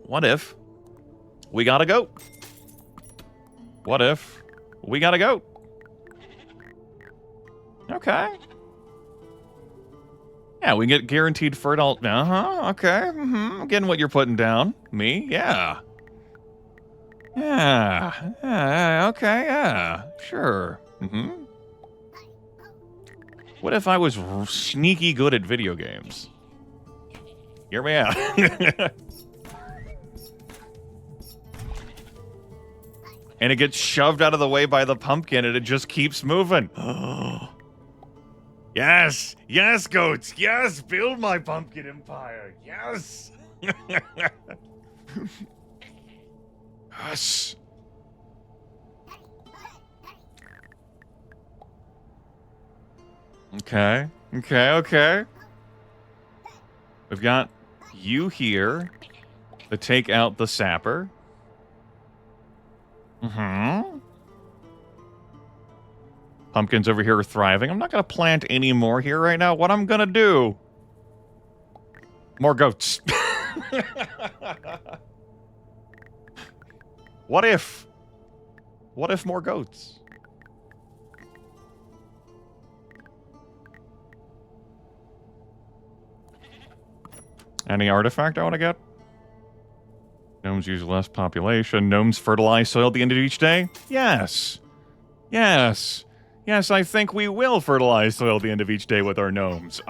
S1: What if we got a goat? What if we got a goat? Okay. Yeah, we get guaranteed fertile... okay. I'm getting what you're putting down. Me? Yeah. Yeah. Okay, yeah. Sure. What if I was sneaky good at video games? Hear me out. And it gets shoved out of the way by the pumpkin, and it just keeps moving. Yes! Yes, goats! Yes! Build my pumpkin empire! Yes! Yes! Okay. We've got you here to take out the sapper. Pumpkins over here are thriving. I'm not going to plant any more here right now. What I'm going to do... More goats. What if? What if more goats? Any artifact I want to get? Gnomes use less population. Gnomes fertilize soil at the end of each day? Yes. Yes. Yes, I think we will fertilize soil at the end of each day with our gnomes.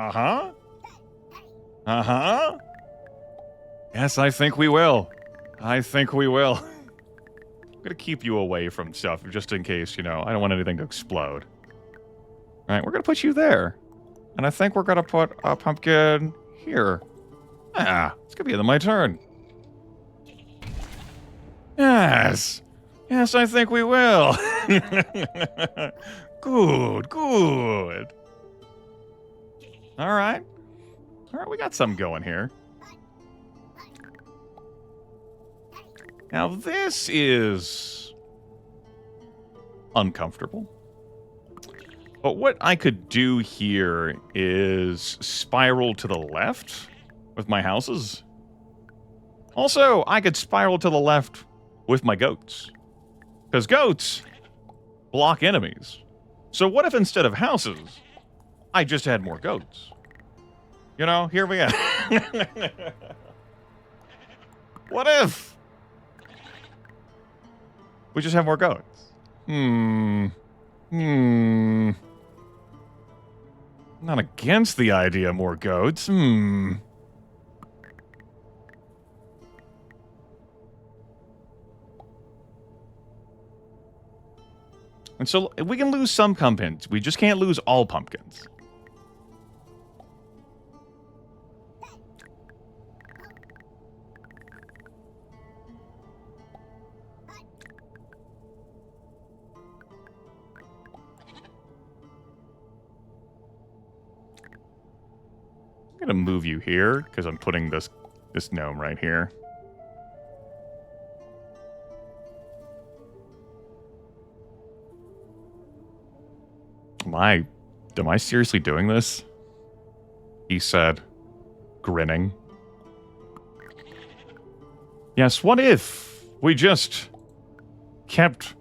S1: Yes, I think we will. I'm gonna keep you away from stuff, just in case, I don't want anything to explode. Alright, we're gonna put you there. And I think we're gonna put a pumpkin here. It's gonna be my turn. Yes. Yes, I think we will. Good. Alright, we got something going here. Now, this is uncomfortable. But what I could do here is spiral to the left with my houses. Also, I could spiral to the left with my goats. Because goats block enemies. So what if instead of houses, I just had more goats? Here we are. What if we just have more goats? Not against the idea of more goats. And so we can lose some pumpkins. We just can't lose all pumpkins. I'm gonna move you here because I'm putting this gnome right here. Am I seriously doing this? He said, grinning. Yes, what if we just kept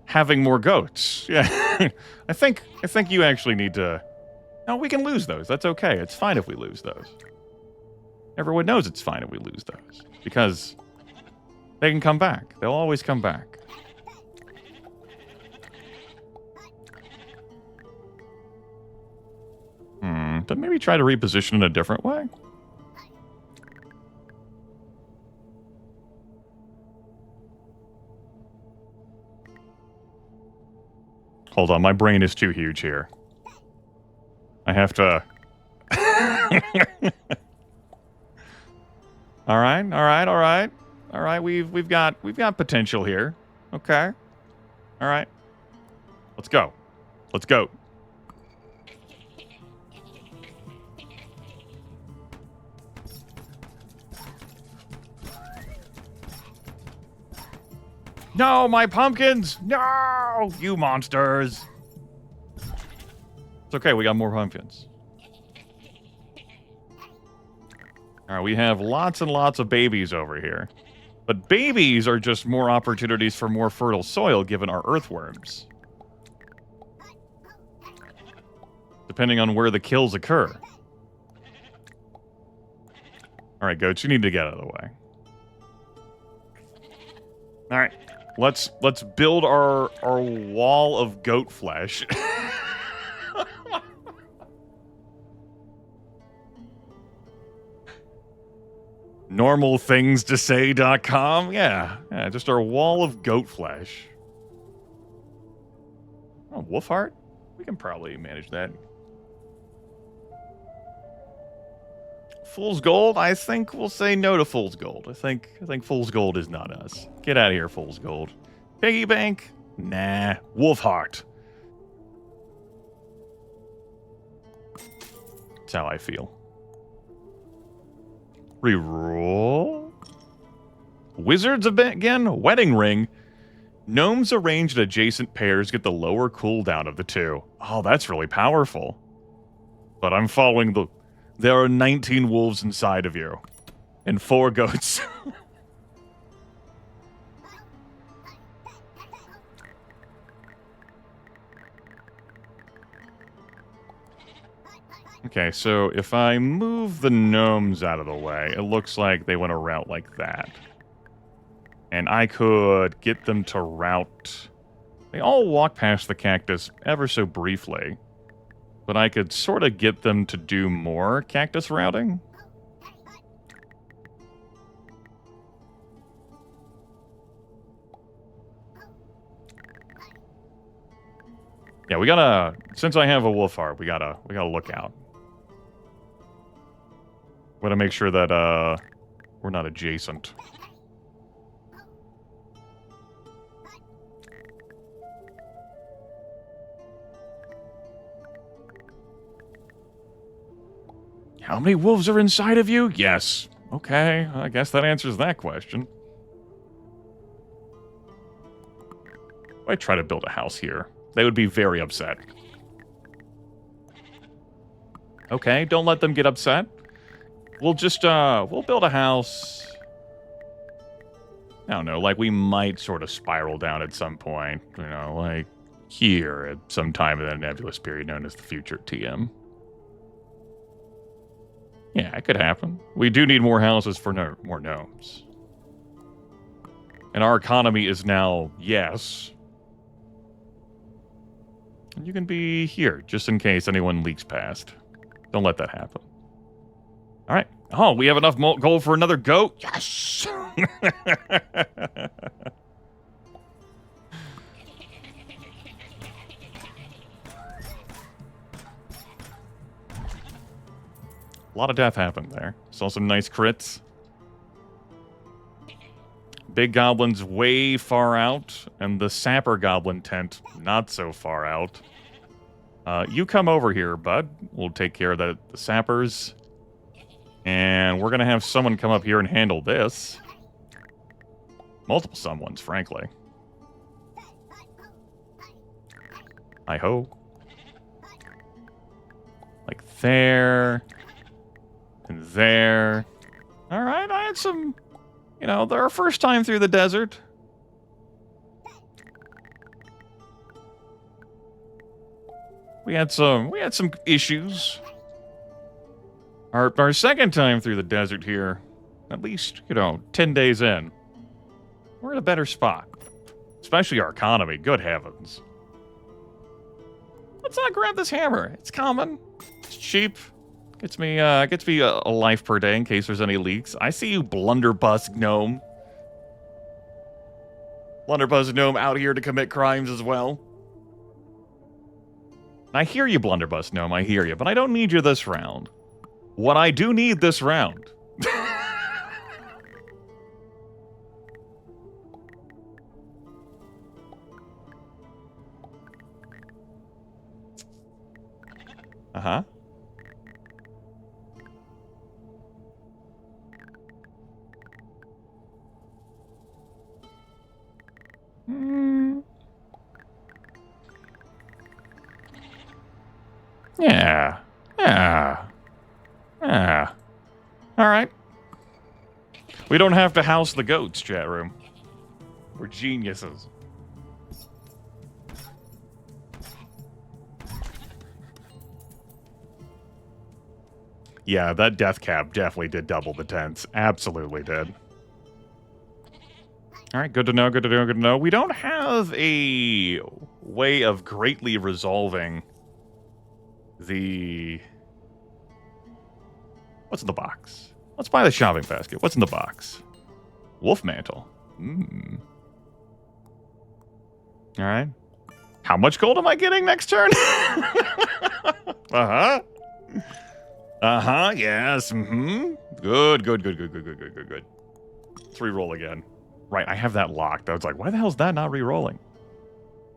S1: having more goats? Yeah, I think you actually need to... No, we can lose those. That's okay. It's fine if we lose those. Everyone knows it's fine if we lose those. Because they can come back. They'll always come back. But maybe try to reposition in a different way. Hold on, my brain is too huge here. I have to... All right, we've got potential here. Okay. All right. Let's go. Let's go. No, my pumpkins! No, you monsters! It's okay, we got more pumpkins. Alright, we have lots and lots of babies over here. But babies are just more opportunities for more fertile soil given our earthworms. Depending on where the kills occur. Alright, goats, you need to get out of the way. Alright. Let's build our wall of goat flesh. Normalthingstosay.com? Yeah, just our wall of goat flesh. Oh, wolf heart? We can probably manage that. Fool's Gold? I think we'll say no to Fool's Gold. I think Fool's Gold is not us. Get out of here, Fool's Gold. Piggy Bank? Nah. Wolf Heart. That's how I feel. Reroll. Wizards again? Wedding Ring. Gnomes arranged in adjacent pairs get the lower cooldown of the two. Oh, that's really powerful. But I'm following the... There are 19 wolves inside of you. And 4 goats. Okay, so if I move the gnomes out of the way, it looks like they went a route like that. And I could get them to route... They all walk past the cactus ever so briefly. But I could sort of get them to do more cactus routing. Yeah, we gotta... Since I have a wolf heart, we gotta look out. We gotta make sure that, we're not adjacent. How many wolves are inside of you? Yes. Okay, I guess that answers that question. I try to build a house here. They would be very upset. Okay, don't let them get upset. We'll just, we'll build a house. I don't know, like we might sort of spiral down at some point. You know, like here at some time in the nebulous period known as the future TM. Yeah, it could happen. We do need more houses for more gnomes. And our economy is now, yes. And you can be here, just in case anyone leaks past. Don't let that happen. All right. Oh, we have enough gold for another goat? Yes! A lot of death happened there. Saw some nice crits. Big goblins way far out, and the sapper goblin tent not so far out. You come over here, bud. We'll take care of the sappers. And we're going to have someone come up here and handle this. Multiple someones, frankly. I hope. Like there... And there. Alright, I had some... You know, our first time through the desert. We had some issues. Our second time through the desert here, at least, 10 days in, we're in a better spot. Especially our economy, good heavens. Let's not grab this hammer. It's common. It's cheap. Gets me a life per day in case there's any leaks. I see you, Blunderbuss Gnome. Blunderbuss Gnome out here to commit crimes as well. I hear you, Blunderbuss Gnome, I hear you, but I don't need you this round. What I do need this round... Uh-huh. Yeah. Yeah. Yeah. All right. We don't have to house the goats, chat room. We're geniuses. Yeah, that death cap definitely did double the tents. Absolutely did. All right, good to know, good to know, good to know. We don't have a way of greatly resolving the... What's in the box? Let's buy the shopping basket. What's in the box? Wolf mantle. All right. How much gold am I getting next turn? Uh-huh. Uh-huh, yes, Good, good, good, good, good, good, good, good, good. Let's re-roll again. Right, I have that locked. I was like, why the hell is that not re-rolling?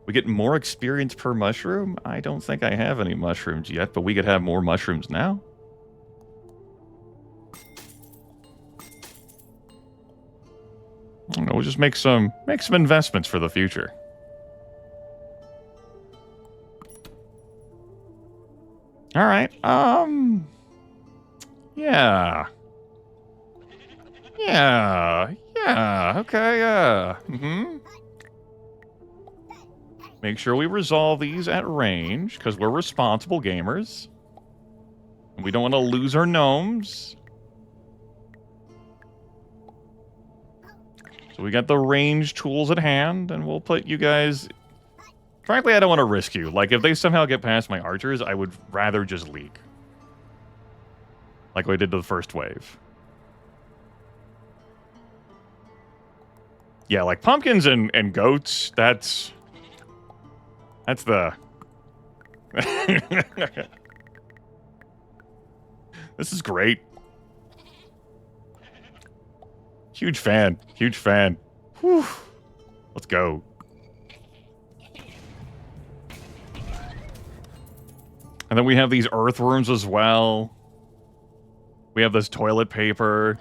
S1: We get more experience per mushroom? I don't think I have any mushrooms yet, but we could have more mushrooms now. I don't know, we'll just make some investments for the future. All right, yeah. Yeah, okay, yeah. Make sure we resolve these at range, because we're responsible gamers. And we don't want to lose our gnomes. So we got the range tools at hand, and we'll put you guys... Frankly, I don't want to risk you. Like, if they somehow get past my archers, I would rather just leak. Like we did to the first wave. Yeah, like pumpkins and goats, that's the... This is great. Huge fan. Huge fan. Whew. Let's go. And then we have these earthworms as well. We have this toilet paper.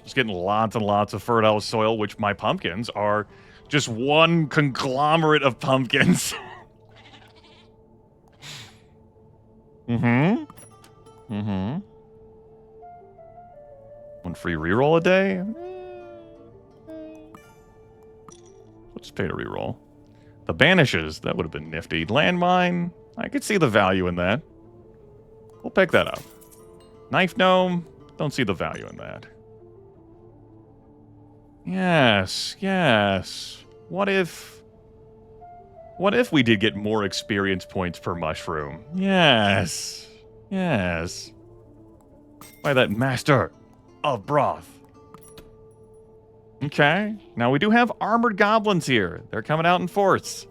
S1: Just getting lots and lots of fertile soil, which my pumpkins are just one conglomerate of pumpkins. One free reroll a day? Let's pay to reroll. The banishes, that would have been nifty. Landmine, I could see the value in that. We'll pick that up. Knife gnome, don't see the value in that. Yes, yes. What if we did get more experience points per mushroom? Yes. Yes. By that master of broth. Okay. Now we do have armored goblins here. They're coming out in force.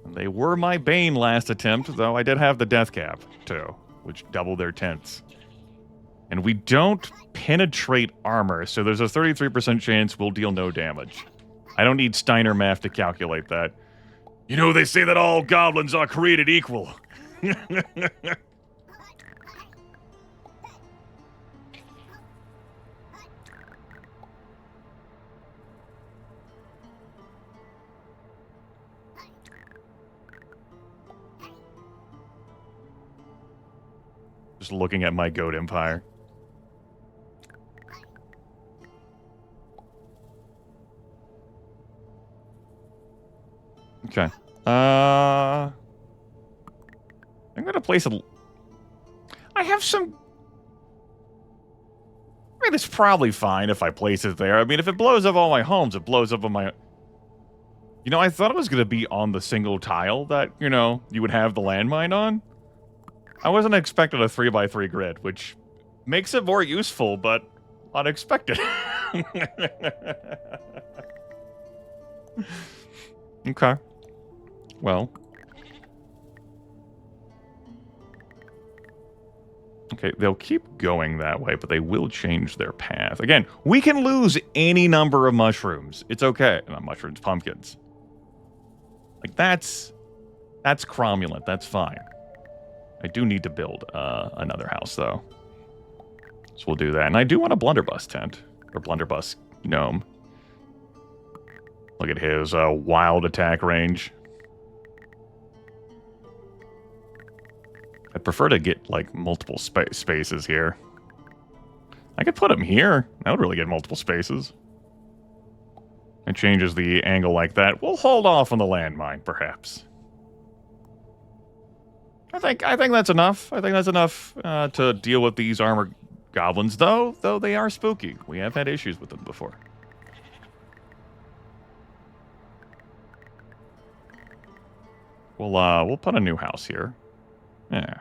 S1: And they were my bane last attempt, though I did have the death cap, too, which doubled their tents. And we don't penetrate armor, so there's a 33% chance we'll deal no damage. I don't need Steiner math to calculate that. You know, they say that all goblins are created equal. Just looking at my goat empire. Okay. I'm gonna place a... I have some... I mean, it's probably fine if I place it there. I mean, if it blows up all my homes, it blows up on my... You know, I thought it was gonna be on the single tile that, you know, you would have the landmine on. I wasn't expecting a 3x3 grid, which makes it more useful, but unexpected. Okay. Well. Okay, they'll keep going that way, but they will change their path. Again, we can lose any number of mushrooms. It's okay. Not mushrooms, pumpkins. Like, that's cromulent. That's fine. I do need to build another house, though. So we'll do that. And I do want a blunderbuss tent. Or blunderbuss gnome. Look at his wild attack range. I'd prefer to get, like, multiple spaces here. I could put him here. That would really get multiple spaces. It changes the angle like that. We'll hold off on the landmine, perhaps. I think that's enough. I think that's enough to deal with these armored goblins, though they are spooky. We have had issues with them before. We'll put a new house here. Yeah.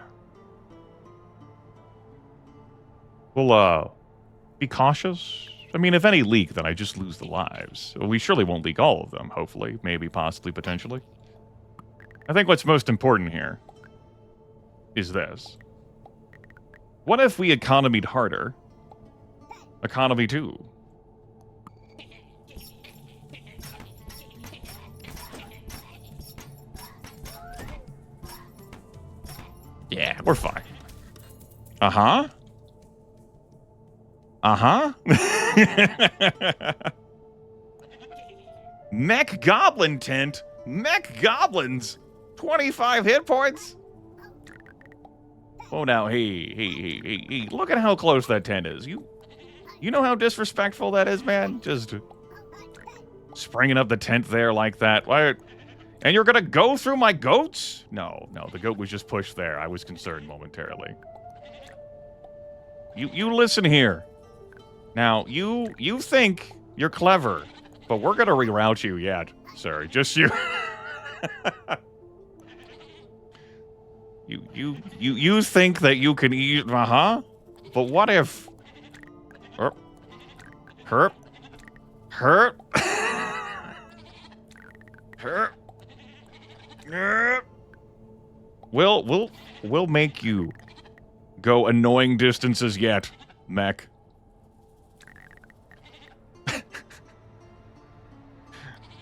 S1: We'll be cautious. I mean, if any leak, then I just lose the lives. We surely won't leak all of them, hopefully. Maybe, possibly, potentially. I think what's most important here is this. What if we economied harder? Economy 2. Yeah, we're fine. Uh-huh. Uh-huh. Mech Goblin tent? Mech Goblins? 25 hit points? Oh, now, hey. Look at how close that tent is. You know how disrespectful that is, man? Just springing up the tent there like that. Why? And you're gonna go through my goats? No, the goat was just pushed there. I was concerned momentarily. You listen here. Now, you think you're clever, but we're gonna reroute you yet, sir. Just you. You think that you can eat, but what if? Herp. We'll make you go annoying distances yet, mech.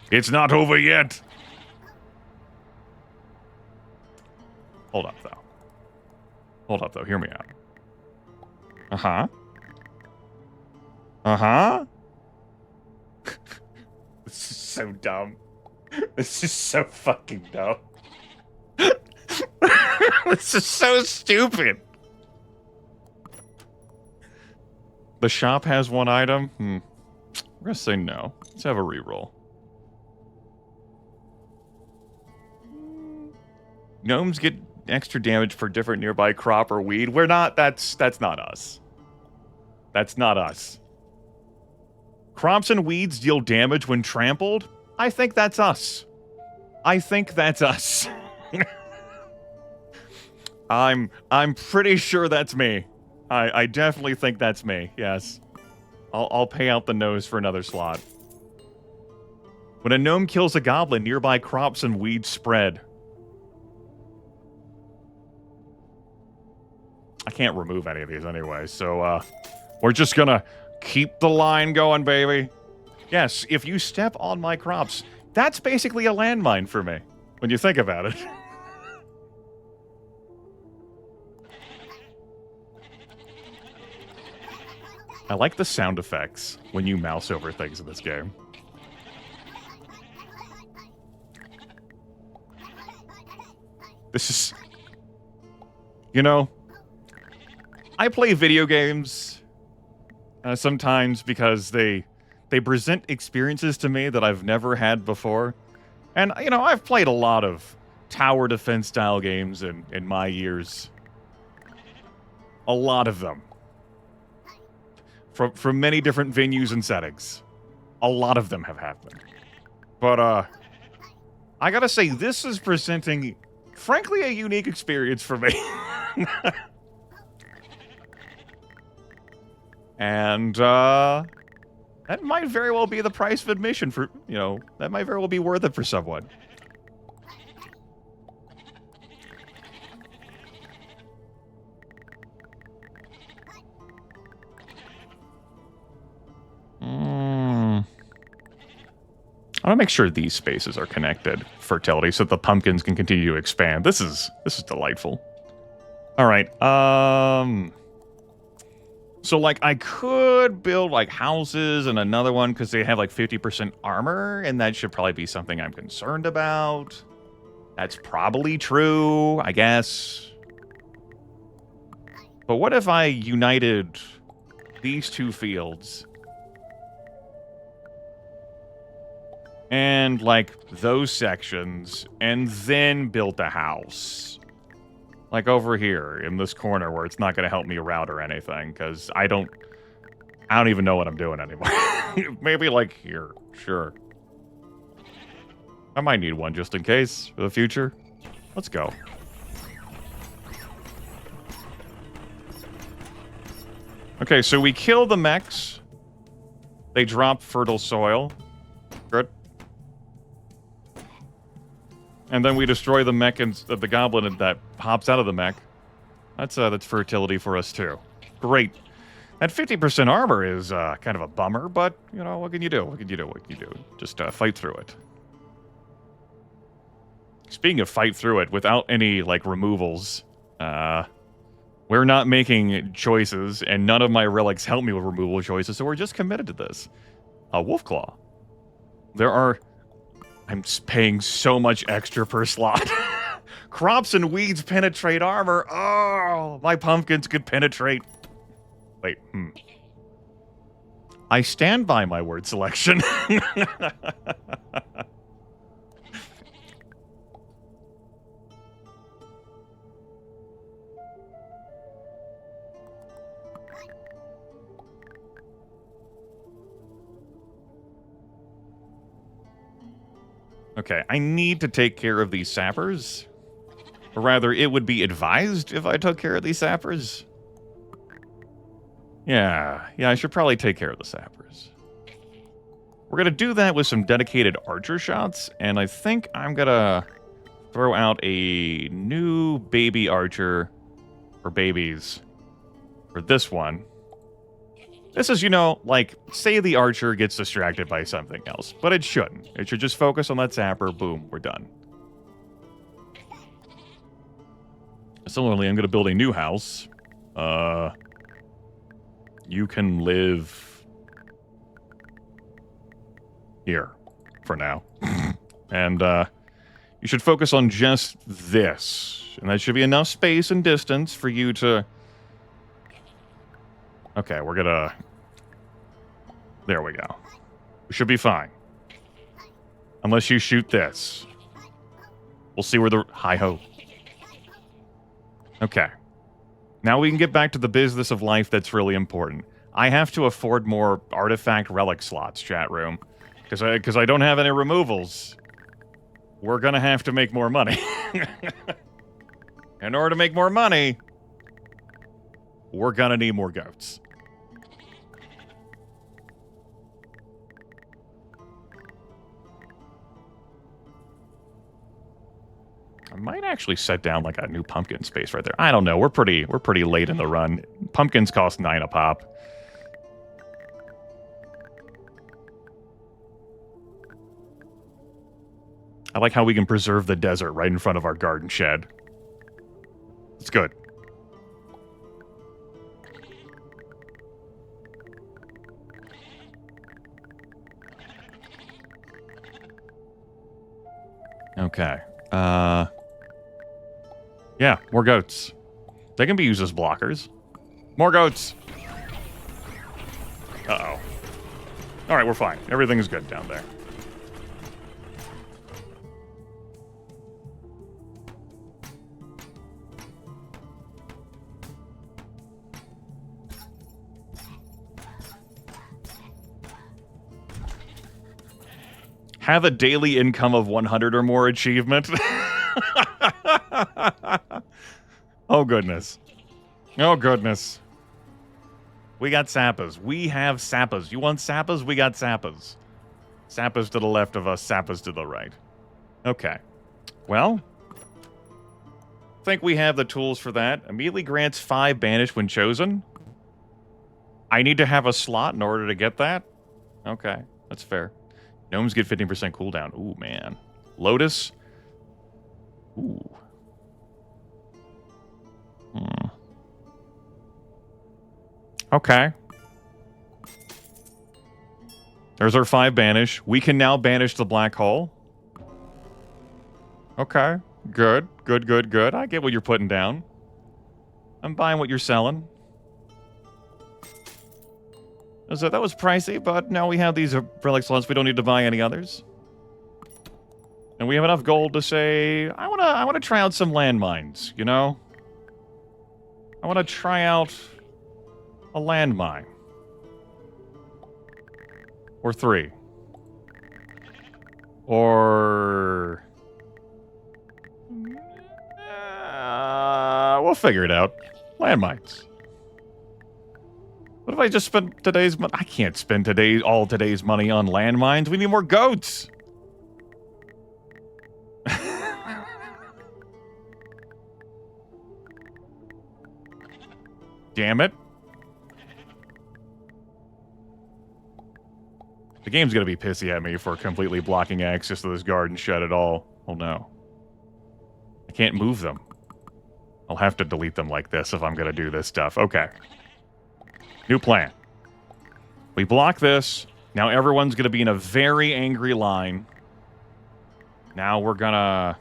S1: It's not over yet. Hold up, though. Hear me out. This is so dumb. This is so fucking dumb. This is so stupid. The shop has one item? We're gonna say no. Let's have a reroll. Gnomes get extra damage for different nearby crop or weed. We're not, that's not us. That's not us. Crops and weeds deal damage when trampled. I think that's us. I'm pretty sure that's me. I definitely think that's me. Yes. I'll pay out the nose for another slot. When a gnome kills a goblin, nearby crops and weeds spread. I can't remove any of these anyway, so we're just gonna keep the line going, baby. Yes, if you step on my crops, that's basically a landmine for me, when you think about it. I like the sound effects when you mouse over things in this game. This is... You know, I play video games sometimes because they present experiences to me that I've never had before. And, you know, I've played a lot of tower defense style games in my years. A lot of them. From many different venues and settings. A lot of them have happened. But, I gotta say, this is presenting, frankly, a unique experience for me. And, that might very well be the price of admission for, you know, that might very well be worth it for someone. I want to make sure these spaces are connected. Fertility, so the pumpkins can continue to expand. This is delightful. All right. So like I could build like houses and another one because they have like 50% armor, and that should probably be something I'm concerned about. That's probably true, I guess. But what if I united these two fields and like those sections and then built a house? Like over here in this corner where it's not going to help me route or anything because I don't even know what I'm doing anymore. Maybe like here. Sure. I might need one just in case for the future. Let's go. Okay, so we kill the mechs. They drop fertile soil. Good. And then we destroy the mech and the goblin that hops out of the mech. That's fertility for us too. Great. That 50% armor is kind of a bummer, but you know what can you do? What can you do? What can you do? Just fight through it. Speaking of fight through it, without any like removals, we're not making choices, and none of my relics help me with removal choices, so we're just committed to this. Wolf Claw. I'm paying so much extra per slot. Crops and weeds penetrate armor. Oh, my pumpkins could penetrate. Wait, I stand by my word selection. Okay, I need to take care of these sappers. Or rather, it would be advised if I took care of these sappers. Yeah, I should probably take care of the sappers. We're going to do that with some dedicated archer shots, and I think I'm going to throw out a new baby archer for babies for this one. This is, you know, like, say the archer gets distracted by something else, but it shouldn't. It should just focus on that sapper. Boom, we're done. Similarly, I'm going to build a new house. You can live here for now. And you should focus on just this. And that should be enough space and distance for you to... Okay, we're gonna... There we go. We should be fine. Unless you shoot this. We'll see where the... Hi-ho. Okay. Now we can get back to the business of life that's really important. I have to afford more artifact relic slots, chat room. Because I don't have any removals. We're gonna have to make more money. In order to make more money, we're gonna need more goats. I might actually set down like a new pumpkin space right there. I don't know. We're pretty late in the run. Pumpkins cost 9 a pop. I like how we can preserve the desert right in front of our garden shed. It's good. Okay. Yeah, more goats. They can be used as blockers. More goats. Uh-oh. All right, we're fine. Everything is good down there. Have a daily income of 100 or more achievement. Oh, goodness. Oh, goodness. We got sappas. We have sappas. You want sappas? We got sappas. Sappas to the left of us, sappas to the right. Okay. Well, I think we have the tools for that. Immediately grants 5 banish when chosen. I need to have a slot in order to get that? Okay, that's fair. Gnomes get 15% cooldown. Ooh, man. Lotus. Ooh. Okay. There's our 5 banish. We can now banish the black hole. Okay. Good. Good, good, good. I get what you're putting down. I'm buying what you're selling. So that was pricey, but now we have these relic slots. We don't need to buy any others. And we have enough gold to say, I wanna try out some landmines, you know? I wanna try out a landmine. Or 3. Or... we'll figure it out. Landmines. What if I just spent today's money? I can't spend all today's money on landmines. We need more goats. Damn it. The game's gonna be pissy at me for completely blocking access to this garden shed at all. Oh no. I can't move them. I'll have to delete them like this if I'm gonna do this stuff. Okay. New plan. We block this. Now everyone's gonna be in a very angry line. Now we're gonna...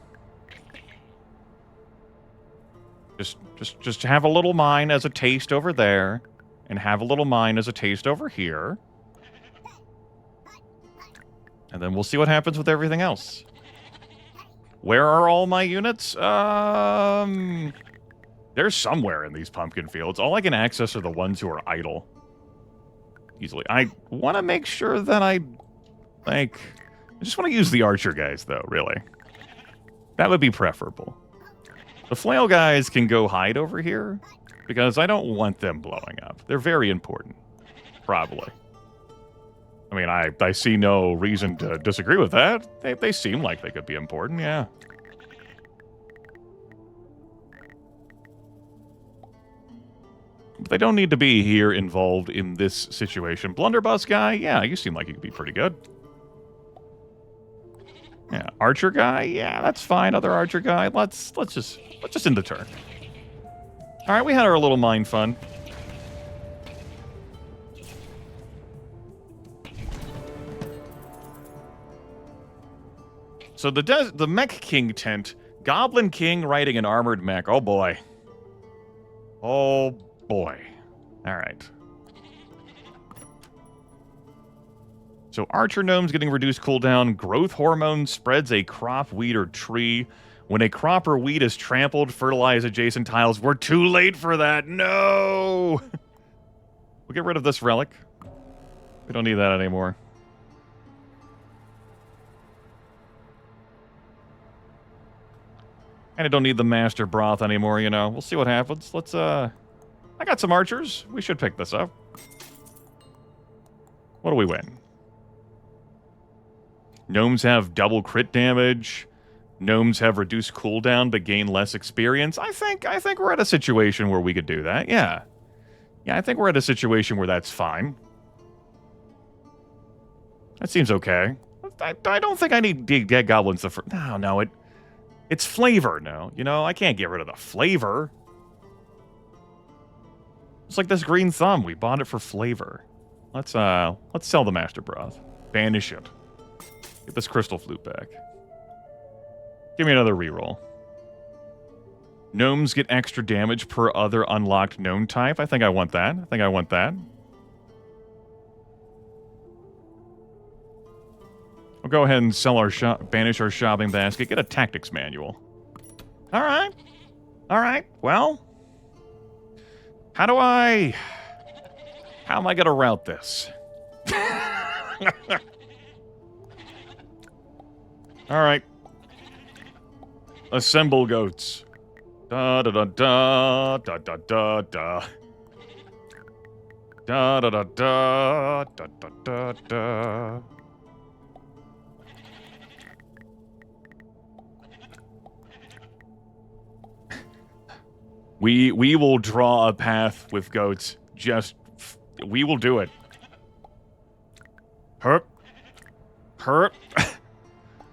S1: Just have a little mine as a taste over there. And have a little mine as a taste over here. And then we'll see what happens with everything else. Where are all my units? They're somewhere in these pumpkin fields. All I can access are the ones who are idle. Easily. I want to make sure that I just want to use the archer guys, though, really. That would be preferable. The flail guys can go hide over here, because I don't want them blowing up. They're very important. Probably. I mean, I see no reason to disagree with that. They seem like they could be important, yeah. But they don't need to be here involved in this situation. Blunderbuss guy, yeah, you seem like you could be pretty good. Yeah, archer guy, yeah, that's fine. Other archer guy, let's just end the turn. All right, we had our little mine fun. So the Mech King tent, Goblin King riding an armored mech. Oh boy. Oh boy. All right. So Archer Gnomes getting reduced cooldown. Growth hormone spreads a crop, weed, or tree. When a crop or weed is trampled, fertilize adjacent tiles. We're too late for that. No! We'll get rid of this relic. We don't need that anymore. And I don't need the master broth anymore, you know. We'll see what happens. Let's, I got some archers. We should pick this up. What do we win? Gnomes have double crit damage. Gnomes have reduced cooldown but gain less experience. I think we're at a situation where we could do that. Yeah. Yeah, I think we're at a situation where that's fine. That seems okay. I don't think I need to get goblins the first... No, it's flavor, no. You know, I can't get rid of the flavor. It's like this green thumb. We bought it for flavor. Let's sell the master broth. Banish it. Get this crystal flute back. Give me another reroll. Gnomes get extra damage per other unlocked gnome type. I think I want that. We'll go ahead and sell our banish our shopping basket. Get a tactics manual. All right. Well, how am I going to route this? All right. Assemble goats. Da da da da da da da da. Da da da da da da da da. We will draw a path with goats. We will do it. Herp. Herp.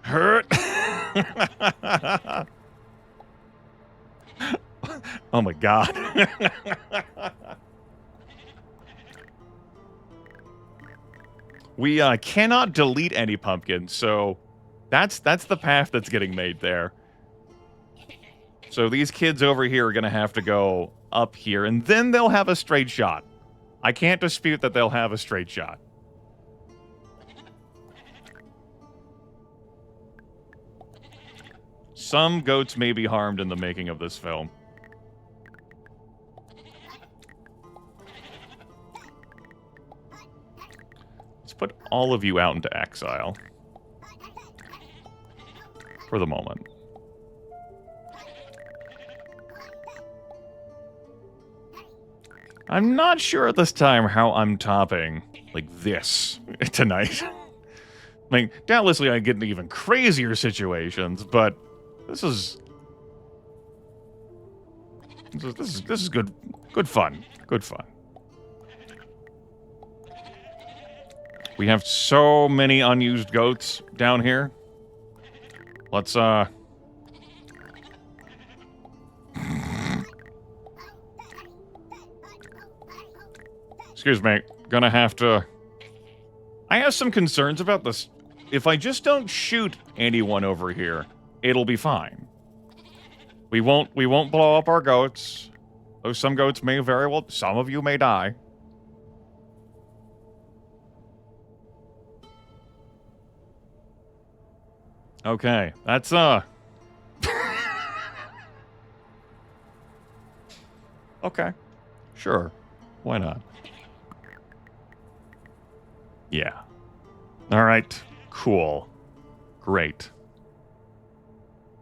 S1: Hurt. Oh my god. We cannot delete any pumpkins, so that's the path that's getting made there. So these kids over here are going to have to go up here, and then they'll have a straight shot. I can't dispute that they'll have a straight shot. Some goats may be harmed in the making of this film. Let's put all of you out into exile. For the moment. I'm not sure at this time how I'm topping, like, this tonight. I mean, doubtlessly I get into even crazier situations, but this is good fun. Good fun. We have so many unused goats down here. Let's excuse me, gonna have to... I have some concerns about this. If I just don't shoot anyone over here, it'll be fine. We won't blow up our goats. Though some goats may very well... Some of you may die. Okay, that's, okay. Sure. Why not? Yeah. Alright. Cool. Great.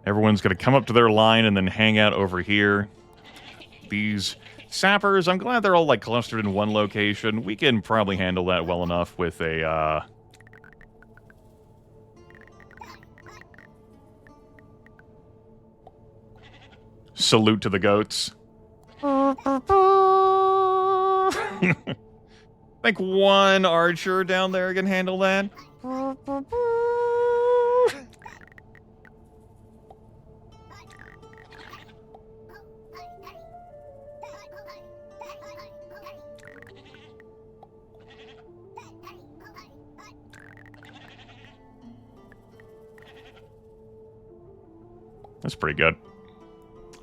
S1: Everyone's gonna come up to their line and then hang out over here. These sappers, I'm glad they're all, like, clustered in one location. We can probably handle that well enough with a, salute to the goats. I think one archer down there can handle that. That's pretty good.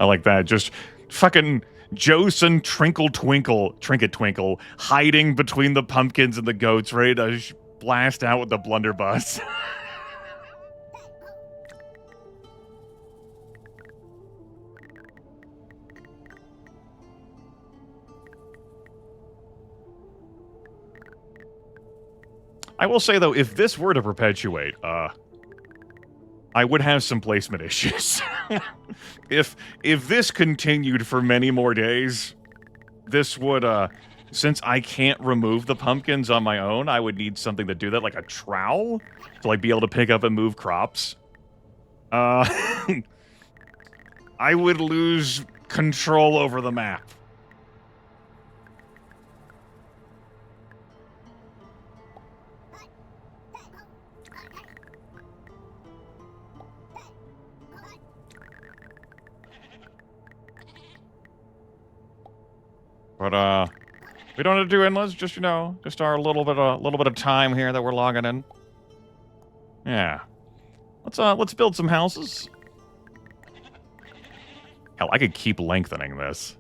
S1: I like that. Just fucking Joson Trinket Twinkle, hiding between the pumpkins and the goats, ready to blast out with the blunderbuss. I will say, though, if this were to perpetuate, I would have some placement issues. If this continued for many more days, this would, since I can't remove the pumpkins on my own, I would need something to do that, like a trowel, to, like, be able to pick up and move crops. I would lose control over the map. But, we don't have to do endless, just, you know, just our little bit of time here that we're logging in. Yeah. Let's build some houses. Hell, I could keep lengthening this.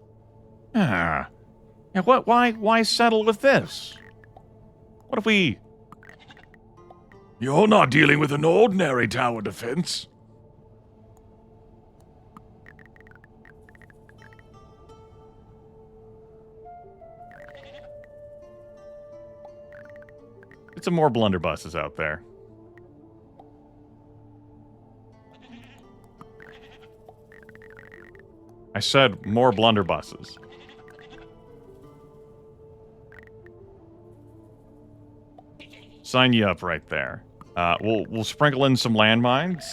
S1: Yeah. Yeah, why settle with this? What if we... You're not dealing with an ordinary tower defense. Get some more blunderbusses out there. I said more blunderbusses. Sign you up right there. We'll sprinkle in some landmines.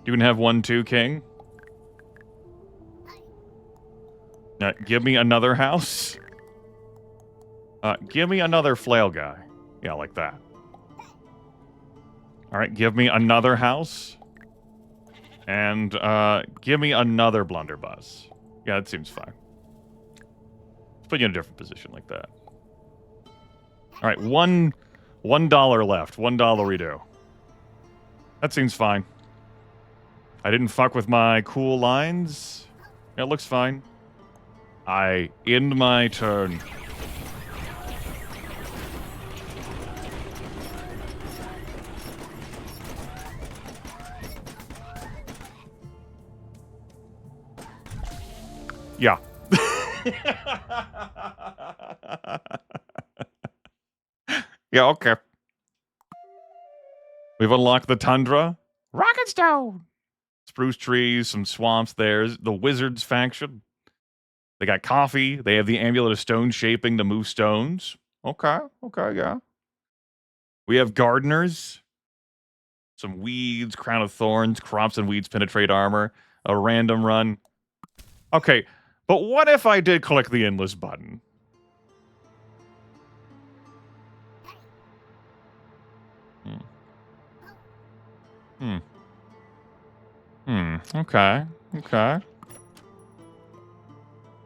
S1: You can have one too, King. Give me another house. Give me another flail guy. Yeah, like that. Alright, give me another house. And, give me another blunderbuss. Yeah, that seems fine. Let's put you in a different position like that. Alright, $1 left. $1 redo. That seems fine. I didn't fuck with my cool lines. It looks fine. I end my turn. Yeah. Yeah, okay. We've unlocked the tundra. Rocket stone! Spruce trees, some swamps there. The wizards faction. They got coffee. They have the amulet of stone shaping to move stones. Okay, yeah. We have gardeners. Some weeds, crown of thorns, crops and weeds penetrate armor. A random run. Okay, but what if I did click the endless button? Okay.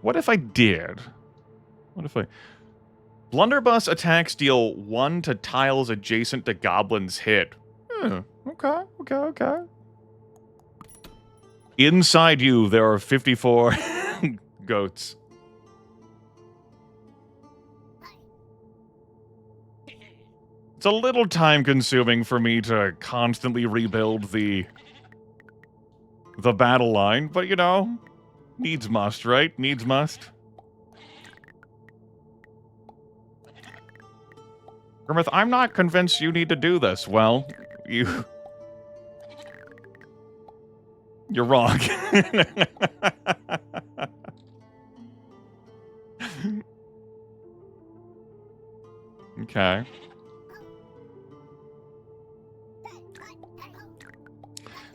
S1: What if I did? What if I... Blunderbuss attacks deal 1 to tiles adjacent to goblins hit. Okay. Inside you, there are 54 goats. It's a little time-consuming for me to constantly rebuild the battle line, but you know, needs must, right? Needs must. Grimith, I'm not convinced you need to do this. Well, you're wrong. Okay.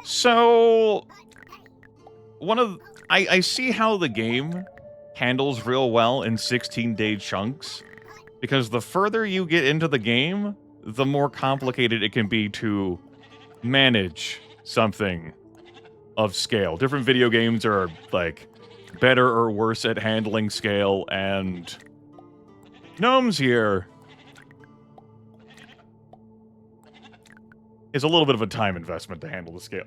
S1: So, I see how the game handles real well in 16-day chunks, because the further you get into the game, the more complicated it can be to manage something of scale. Different video games are, like, better or worse at handling scale, and Gnomes here is a little bit of a time investment to handle the scale.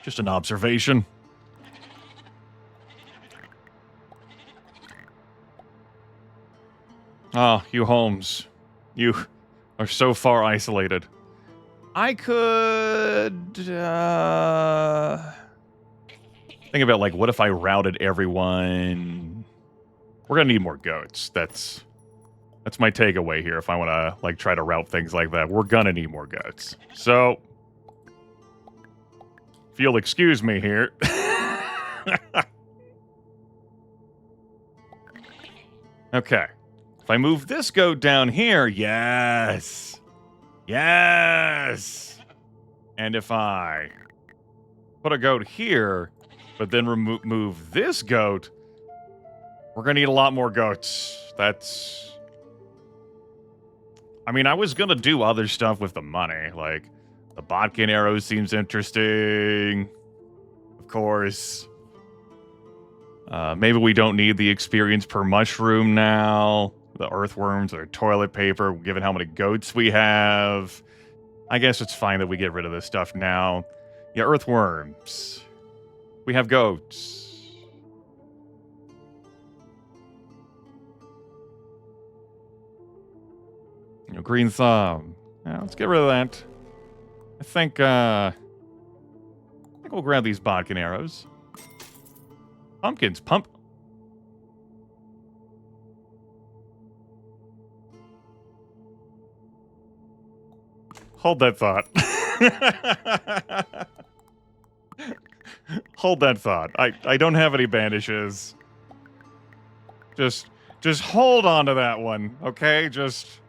S1: Just an observation. Ah, you Holmes. You are so far isolated. I could, think about, like, what if I routed everyone? We're gonna need more goats. That's my takeaway here if I want to, like, try to route things like that. We're gonna need more goats. So, if you'll excuse me here. Okay. If I move this goat down here, yes. Yes. And if I put a goat here, but then move this goat, we're going to need a lot more goats. That's... I mean, I was going to do other stuff with the money. Like, the Botkin arrow seems interesting. Of course. Maybe we don't need the experience per mushroom now. The earthworms or toilet paper, given how many goats we have. I guess it's fine that we get rid of this stuff now. Yeah, earthworms. We have goats. You know, green thumb. Yeah, let's get rid of that. I think we'll grab these bodkin arrows. Pumpkins, Hold that thought. Hold that thought. I don't have any banishes. Just hold on to that one, okay? Just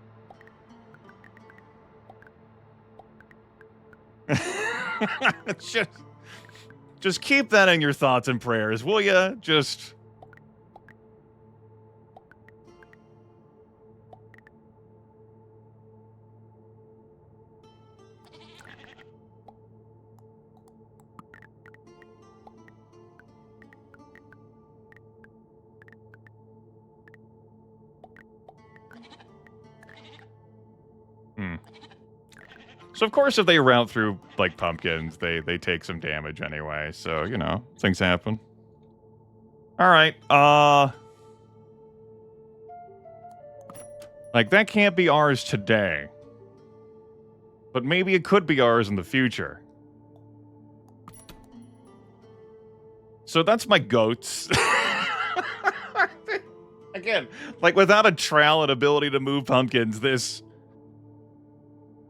S1: just keep that in your thoughts and prayers, will ya? Just So, of course, if they route through, like, pumpkins, they take some damage anyway. So, you know, things happen. All right. Like, that can't be ours today. But maybe it could be ours in the future. So that's my goats. Again, like, without a trowel and ability to move pumpkins, this...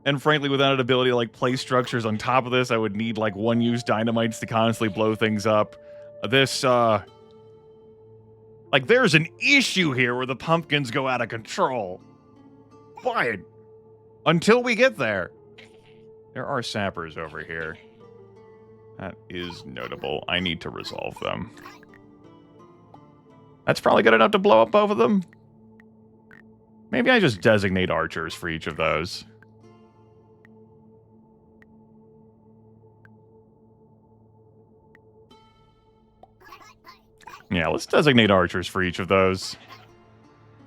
S1: And frankly, without an ability to, like, place structures on top of this, I would need, like, one-use dynamites to constantly blow things up. This, like, there's an issue here where the pumpkins go out of control. But until we get there, there are sappers over here. That is notable. I need to resolve them. That's probably good enough to blow up both of them. Maybe I just designate archers for each of those. Yeah, let's designate archers for each of those.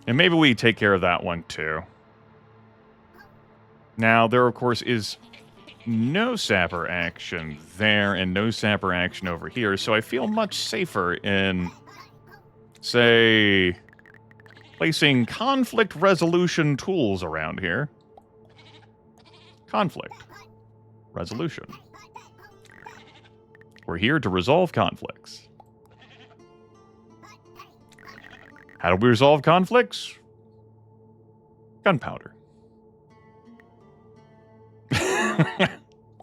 S1: And maybe we take care of that one, too. Now, there, of course, is no sapper action there and no sapper action over here, so I feel much safer in, say, placing conflict resolution tools around here. Conflict. Resolution. We're here to resolve conflicts. How do we resolve conflicts? Gunpowder.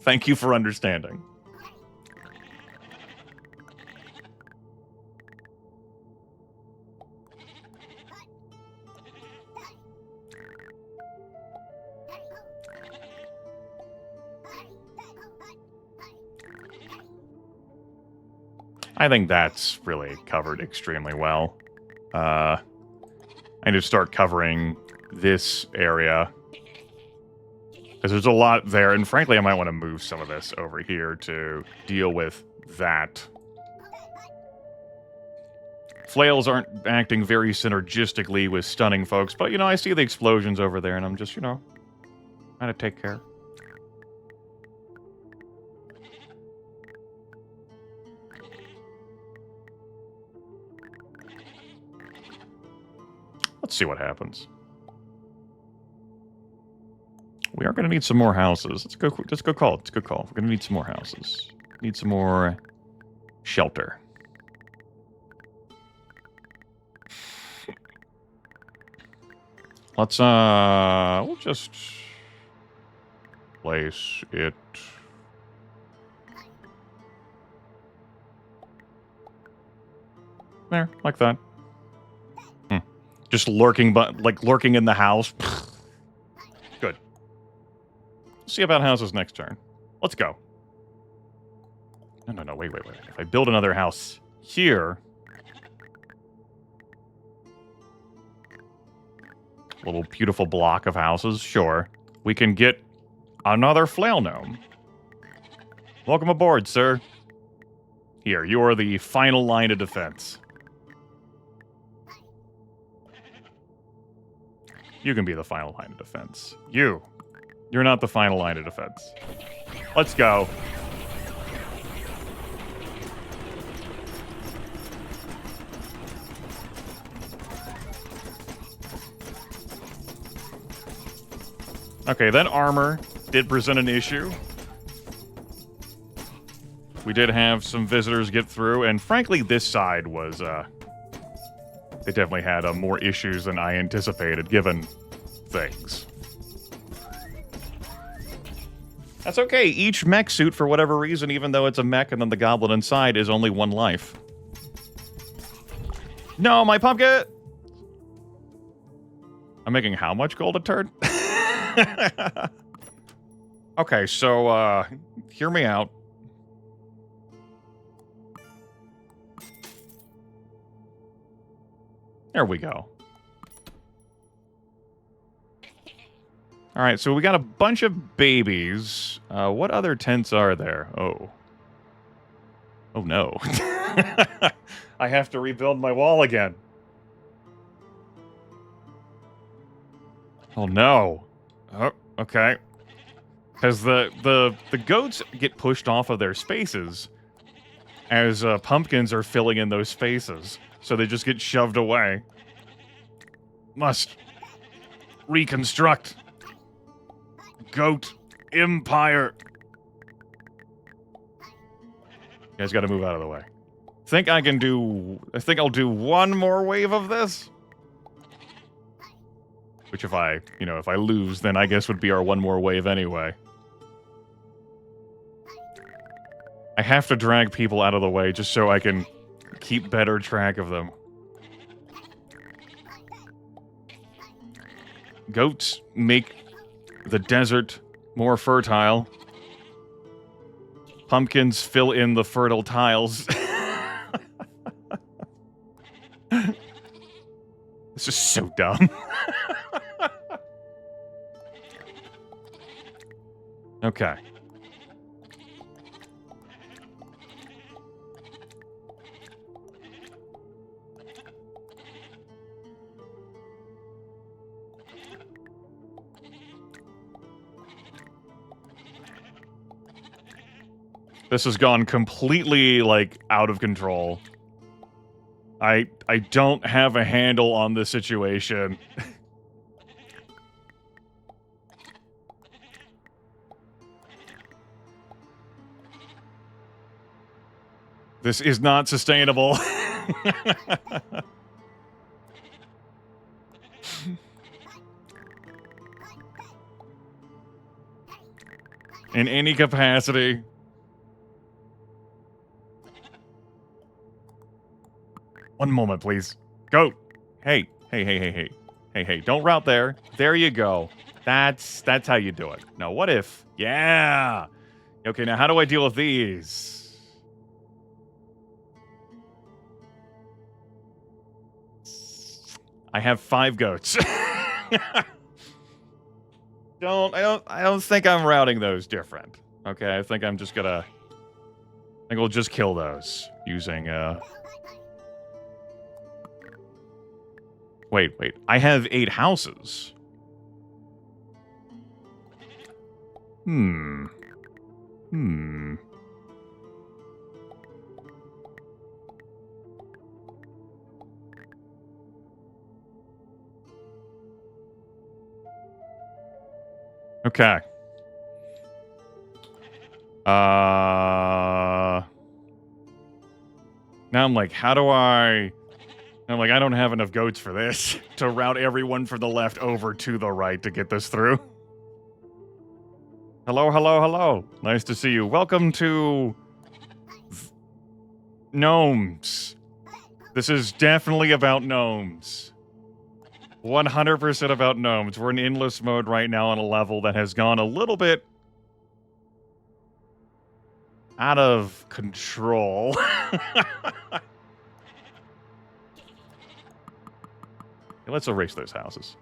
S1: Thank you for understanding. I think that's really covered extremely well. I need to start covering this area. Because there's a lot there, and frankly, I might want to move some of this over here to deal with that. Flails aren't acting very synergistically with stunning folks, but, you know, I see the explosions over there, and I'm just, you know, trying to take care. Let's see what happens. We are going to need some more houses. Let's go call it. It's a good call. We're going to need some more houses. Need some more shelter. Let's, we'll just place it. There, like that. Just lurking, but like lurking in the house. Good. We'll see about houses next turn. Let's go. No, wait. If I build another house here, little beautiful block of houses, sure. We can get another flail gnome. Welcome aboard, sir. Here, you are the final line of defense. You can be the final line of defense. You're not the final line of defense. Let's go. Okay, that armor did present an issue. We did have some visitors get through, and frankly, this side was, they definitely had more issues than I anticipated, given things. That's okay. Each mech suit, for whatever reason, even though it's a mech and then the goblin inside, is only one life. No, my pumpkin! I'm making how much gold a turn? Okay, so, hear me out. There we go. Alright, so we got a bunch of babies. What other tents are there? Oh. Oh no. I have to rebuild my wall again. Oh no. Oh, okay. Because the goats get pushed off of their spaces as pumpkins are filling in those spaces. So they just get shoved away. Must reconstruct. Goat Empire. You guys gotta move out of the way. I think I'll do one more wave of this. Which if I lose, then I guess would be our one more wave anyway. I have to drag people out of the way just so I can keep better track of them. Goats make the desert more fertile. Pumpkins fill in the fertile tiles. This is so dumb. Okay. This has gone completely, like, out of control. I don't have a handle on this situation. This is not sustainable. In any capacity. One moment, please. Go. Hey, hey, hey, hey, hey. Hey, hey, don't route there. There you go. That's how you do it. Now, what if... Yeah! Okay, now how do I deal with these? I have 5 goats. I don't think I'm routing those different. Okay, I think I'm just gonna... I think we'll just kill those using, Wait. I have 8 houses. Okay. Now I'm like, how do I... I'm like, I don't have enough goats for this. To route everyone from the left over to the right to get this through. Hello, hello, hello. Nice to see you. Welcome to... Gnomes. This is definitely about gnomes. 100% about gnomes. We're in endless mode right now on a level that has gone a little bit... out of control. Let's erase those houses.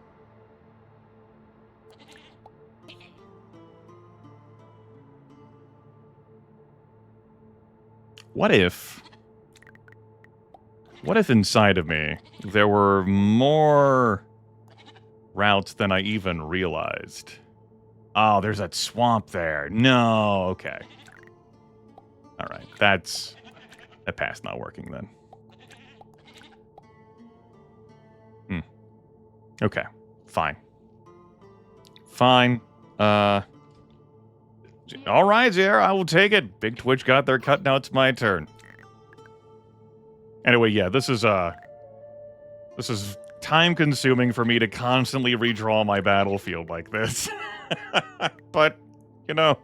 S1: What if inside of me there were more routes than I even realized? Oh, there's that swamp there. No, okay. All right, that path's not working then. Okay, fine. Fine. All right, Zare, I will take it. Big Twitch got their cut, now it's my turn. Anyway, yeah, this is time-consuming for me to constantly redraw my battlefield like this. But, you know,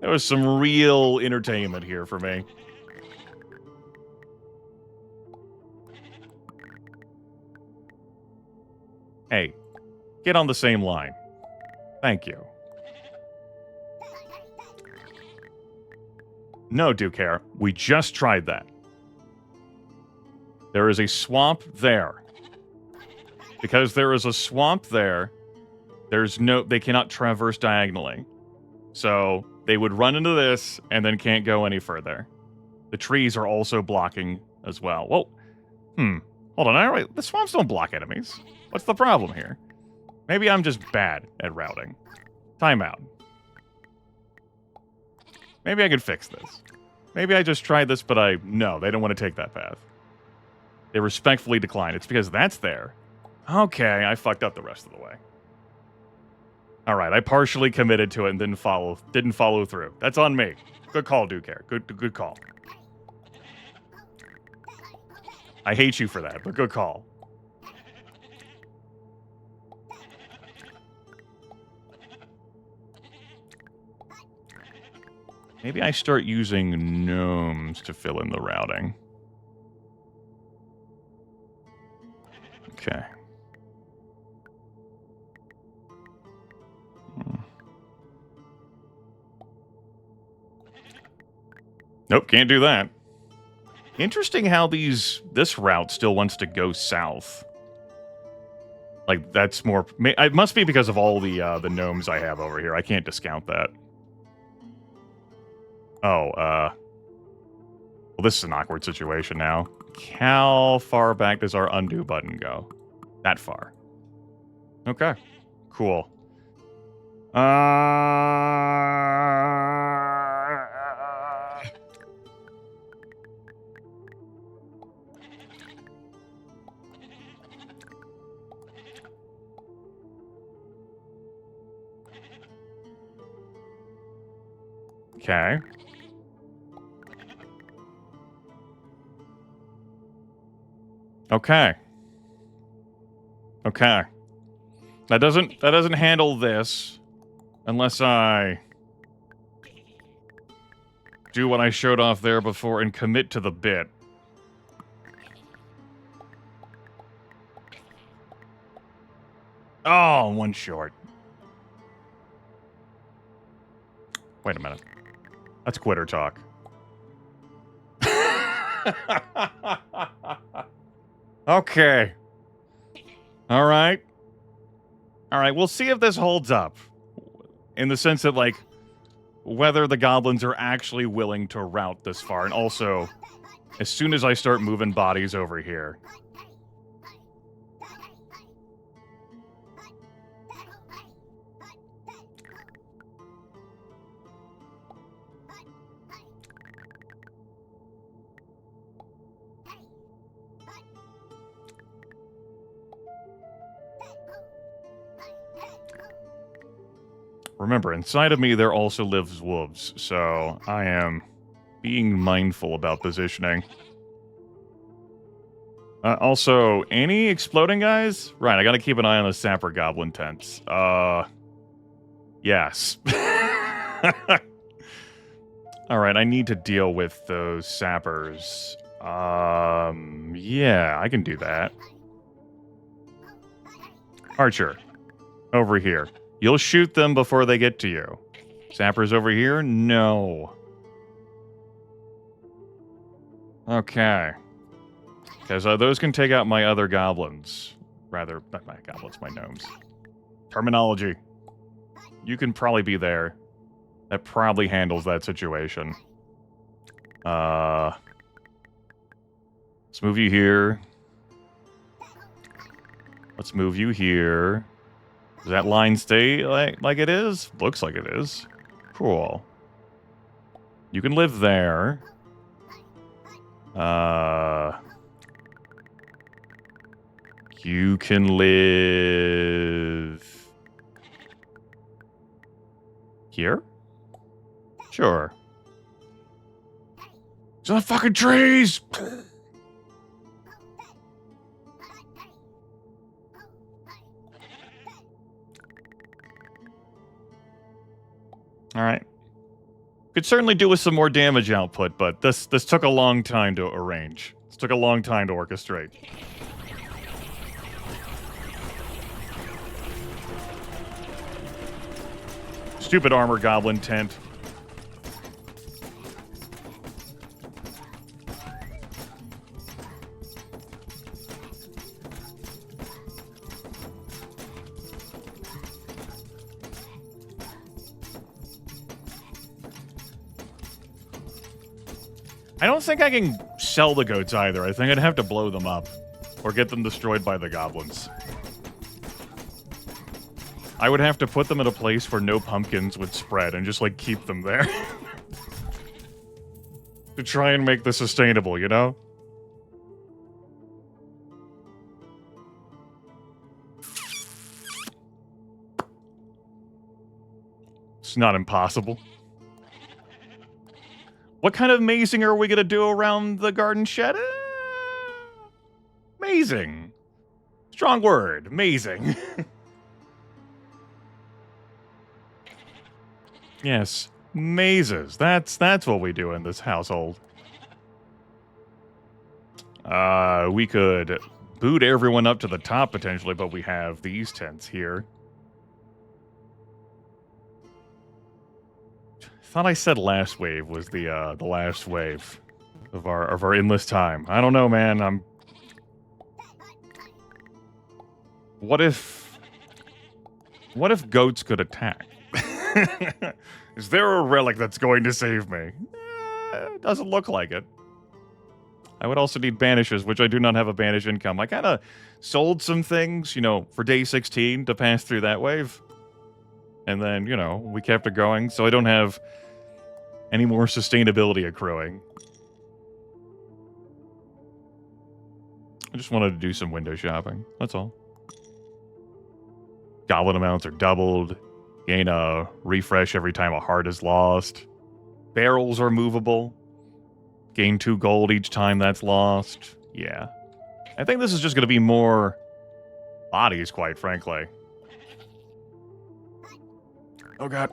S1: there was some real entertainment here for me. Hey, get on the same line. Thank you. No, Ducaire, we just tried that. There is a swamp there. Because there is a swamp there, they cannot traverse diagonally. So they would run into this and then can't go any further. The trees are also blocking as well. Whoa. Hold on, the swamps don't block enemies. What's the problem here? Maybe I'm just bad at routing. Timeout. Maybe I could fix this. Maybe I just tried this, but no, they don't want to take that path. They respectfully decline. It's because that's there. Okay, I fucked up the rest of the way. Alright, I partially committed to it and didn't follow through. That's on me. Good call, Ducaire. Good call. I hate you for that, but good call. Maybe I start using gnomes to fill in the routing. Okay. Nope, can't do that. Interesting how this route still wants to go south. Like, that's more... It must be because of all the gnomes I have over here. I can't discount that. Oh, well, this is an awkward situation now. How far back does our undo button go? That far. Okay. Cool. Okay. Okay. Okay. That doesn't handle this unless I do what I showed off there before and commit to the bit. Oh, one short. Wait a minute. That's quitter talk. Okay. All right. All right, we'll see if this holds up. In the sense that, like, whether the goblins are actually willing to route this far. And also, as soon as I start moving bodies over here. Remember, inside of me there also lives wolves, so I am being mindful about positioning. Also, any exploding guys? Right, I gotta keep an eye on the sapper goblin tents. Yes. Alright, I need to deal with those sappers. Yeah, I can do that. Archer, over here. You'll shoot them before they get to you. Sappers over here? No. Okay. Because those can take out my other goblins. Rather, not my goblins, my gnomes. Terminology. You can probably be there. That probably handles that situation. Let's move you here. Let's move you here. Does that line stay like it is? Looks like it is. Cool. You can live there. You can live Here? Sure. It's the fucking trees! Alright. Could certainly do with some more damage output, but this took a long time to arrange. This took a long time to orchestrate. Stupid armor goblin tent. I don't think I can sell the goats either. I think I'd have to blow them up. Or get them destroyed by the goblins. I would have to put them in a place where no pumpkins would spread and just, like, keep them there. To try and make this sustainable, you know? It's not impossible. What kind of mazing are we gonna do around the garden shed? Mazing. Strong word. Mazing. Yes. Mazes. That's what we do in this household. We could boot everyone up to the top potentially, but we have these tents here. Thought I said last wave was the last wave of our endless time. I don't know, man. What if goats could attack? Is there a relic that's going to save me? Doesn't look like it. I would also need banishes, which I do not have a banish income. I kind of sold some things, you know, for day 16 to pass through that wave. And then, you know, we kept it going, so I don't have any more sustainability accruing. I just wanted to do some window shopping. That's all. Goblin amounts are doubled. Gain a refresh every time a heart is lost. Barrels are movable. Gain 2 gold each time that's lost. Yeah. I think this is just going to be more bodies, quite frankly. Oh god.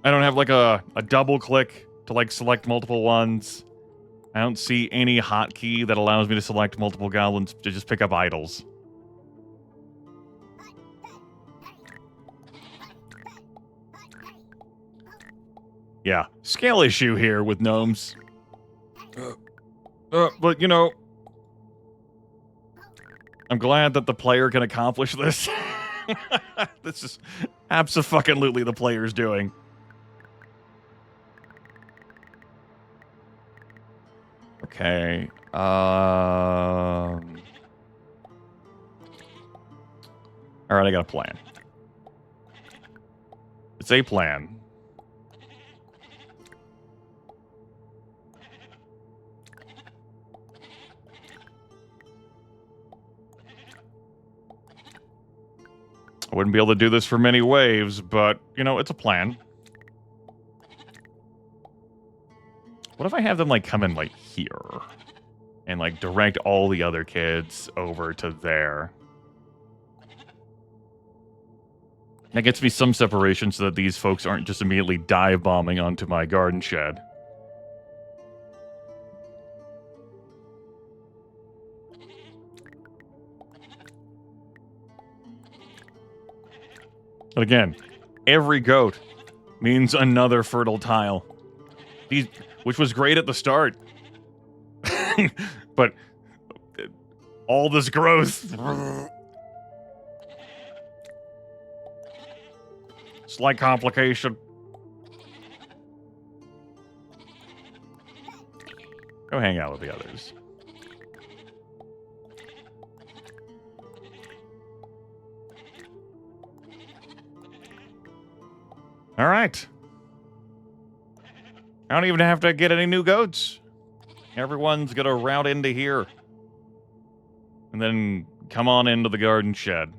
S1: I don't have like a double click to like select multiple ones. I don't see any hotkey that allows me to select multiple goblins to just pick up idols. Yeah, scale issue here with gnomes. But you know, I'm glad that the player can accomplish this. This is abso-fucking-lutely the player's doing. Okay. Alright, I got a plan. It's a plan. I wouldn't be able to do this for many waves, but, you know, it's a plan. What if I have them, like, come in, like, here? And, like, direct all the other kids over to there? That gets me some separation so that these folks aren't just immediately dive-bombing onto my garden shed. But again, every goat means another fertile tile. Which was great at the start. But all this growth. Slight complication. Go hang out with the others. All right. I don't even have to get any new goats. Everyone's gonna route into here. And then come on into the garden shed.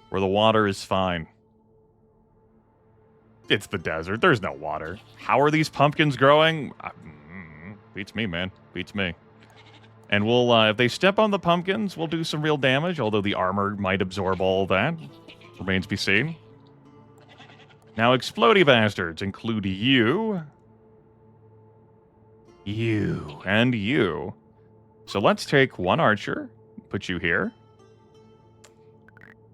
S1: Where the water is fine. It's the desert. There's no water. How are these pumpkins growing? Beats me, man. Beats me. And we'll, if they step on the pumpkins, we'll do some real damage, although the armor might absorb all that. Remains to be seen. Now, explodey bastards include you. You. And you. So let's take one archer, put you here.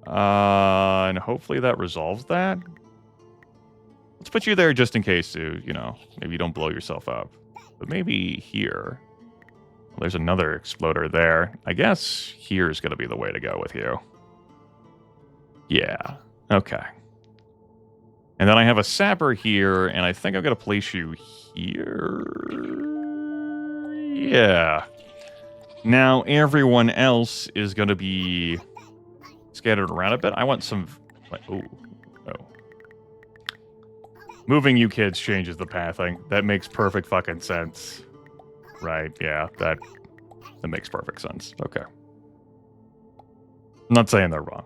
S1: And hopefully that resolves that. Let's put you there just in case, you know, maybe you don't blow yourself up. But maybe here. Well, there's another exploder there. I guess here's going to be the way to go with you. Yeah. Okay. And then I have a sapper here, and I think I'm going to place you here. Yeah. Now everyone else is going to be scattered around a bit. I want some... Oh. Moving you kids changes the pathing. That makes perfect fucking sense. Right, yeah, that makes perfect sense. Okay. I'm not saying they're wrong.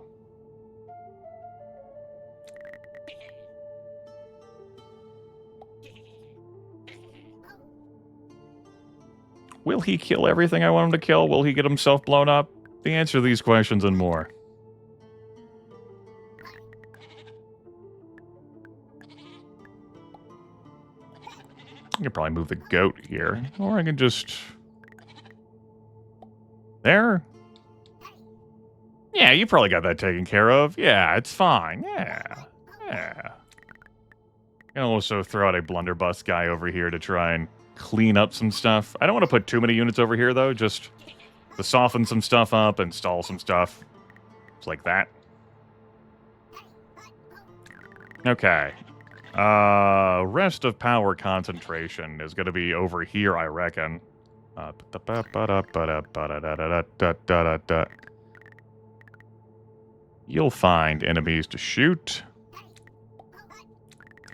S1: Will he kill everything I want him to kill? Will he get himself blown up? The answer to these questions and more. I could probably move the goat here. Or I can just... There? Yeah, you probably got that taken care of. Yeah, it's fine. Yeah. Yeah. I can also throw out a blunderbuss guy over here to try and clean up some stuff. I don't want to put too many units over here, though. Just to soften some stuff up, install some stuff. It's like that. Okay. Rest of power concentration is going to be over here, I reckon. You'll find enemies to shoot.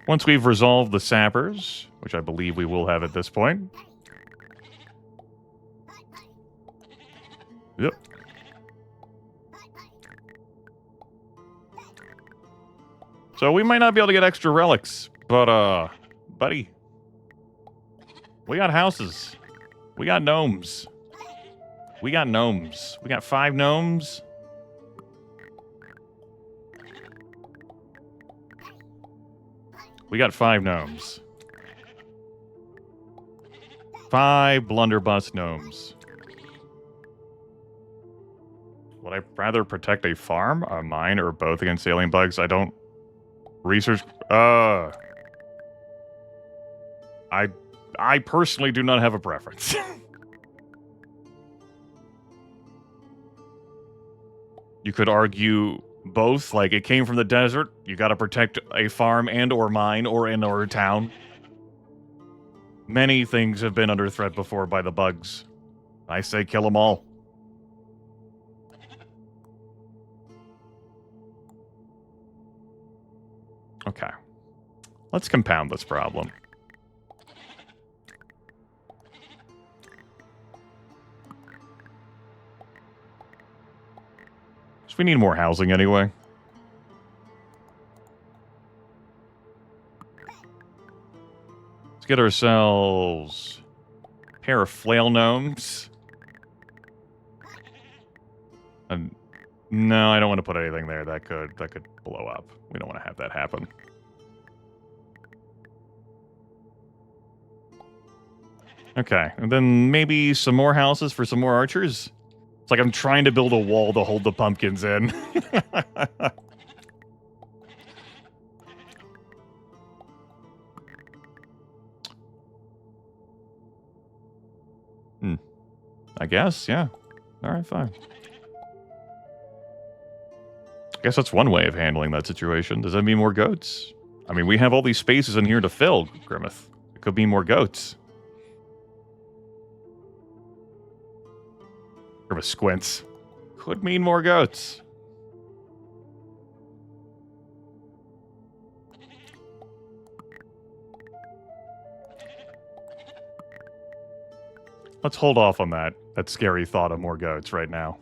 S1: Once we've resolved the sappers, which I believe we will have at this point. Yep. So we might not be able to get extra relics, but, buddy, we got houses. We got gnomes. We got gnomes. We got 5 gnomes. We got 5 gnomes. 5 blunderbuss gnomes. Would I rather protect a farm, a mine, or both against alien bugs? I don't... Research... I personally do not have a preference. You could argue both, like it came from the desert, you gotta protect a farm and or mine or in or town. Many things have been under threat before by the bugs. I say kill them all. Okay. Let's compound this problem. So we need more housing anyway. Let's get ourselves a pair of flail gnomes. And no, I don't want to put anything there that could blow up. We don't want to have that happen. Okay, and then maybe some more houses for some more archers. It's like I'm trying to build a wall to hold the pumpkins in. I guess, yeah. Alright, fine. I guess that's one way of handling that situation. Does that mean more goats? I mean, we have all these spaces in here to fill, Grimith. It could be more goats. Grimith squints. Could mean more goats. Let's hold off on that scary thought of more goats right now.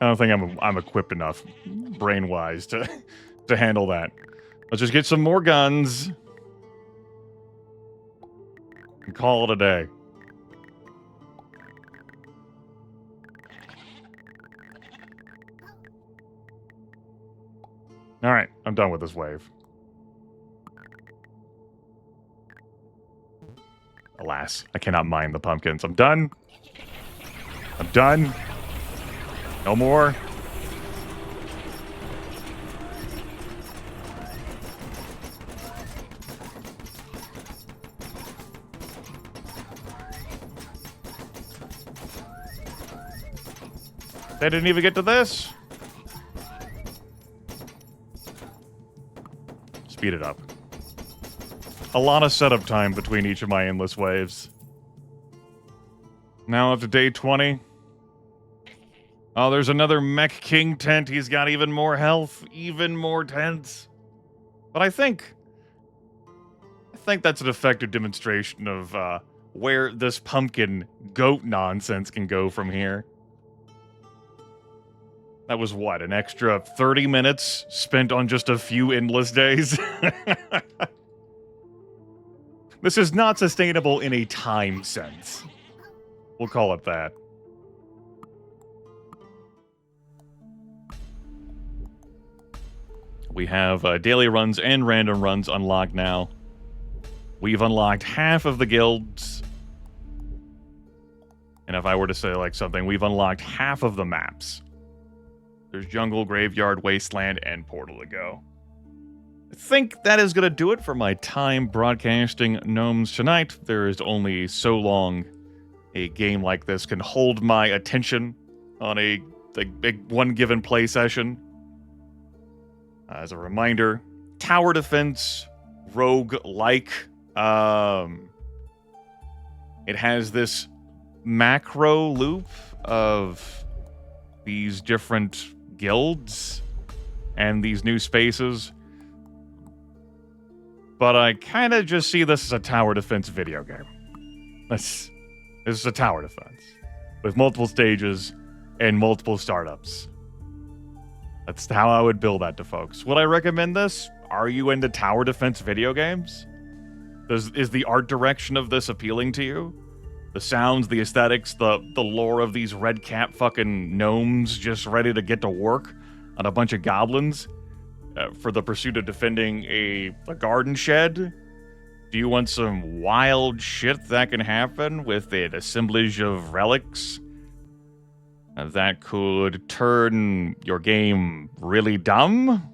S1: I don't think I'm equipped enough, brain-wise, to handle that. Let's just get some more guns. And call it a day. Alright, I'm done with this wave. Alas, I cannot mine the pumpkins. I'm done. I'm done. No more. They didn't even get to this. Speed it up. A lot of setup time between each of my endless waves. Now up to day 20. Oh, there's another Mech King tent. He's got even more health, even more tents. But I think that's an effective demonstration of where this pumpkin goat nonsense can go from here. That was what, an extra 30 minutes spent on just a few endless days? This is not sustainable in a time sense. We'll call it that. We have daily runs and random runs unlocked now. We've unlocked half of the guilds. And if I were to say like something, we've unlocked half of the maps. There's Jungle, Graveyard, Wasteland, and Portal to go. I think that is going to do it for my time broadcasting Gnomes tonight. There is only so long a game like this can hold my attention on a big one given play session. As a reminder, tower defense, rogue-like. It has this macro loop of these different guilds and these new spaces. But I kind of just see this as a tower defense video game. This is a tower defense with multiple stages and multiple startups. That's how I would build that to folks. Would I recommend this? Are you into tower defense video games? Is the art direction of this appealing to you? The sounds, the aesthetics, the lore of these red cap fucking gnomes just ready to get to work on a bunch of goblins for the pursuit of defending a garden shed? Do you want some wild shit that can happen with an assemblage of relics that could turn your game really dumb?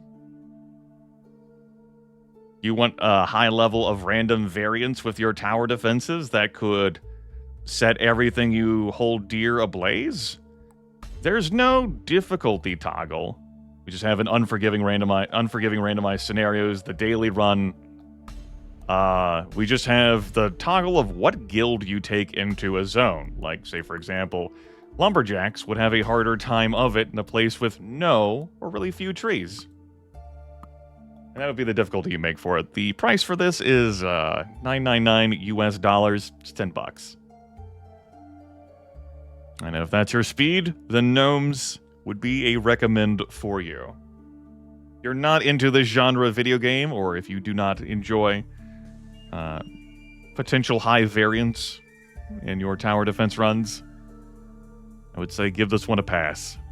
S1: You want a high level of random variance with your tower defenses that could set everything you hold dear ablaze? There's no difficulty toggle. We just have an unforgiving randomized scenarios, the daily run. We just have the toggle of what guild you take into a zone. Like, say, for example, lumberjacks would have a harder time of it in a place with no or really few trees. And that would be the difficulty you make for it. The price for this is $9.99 US dollars. It's $10. And if that's your speed, then Gnomes would be a recommend for you. If you're not into this genre of video game, or if you do not enjoy potential high variance in your tower defense runs, I would say give this one a pass.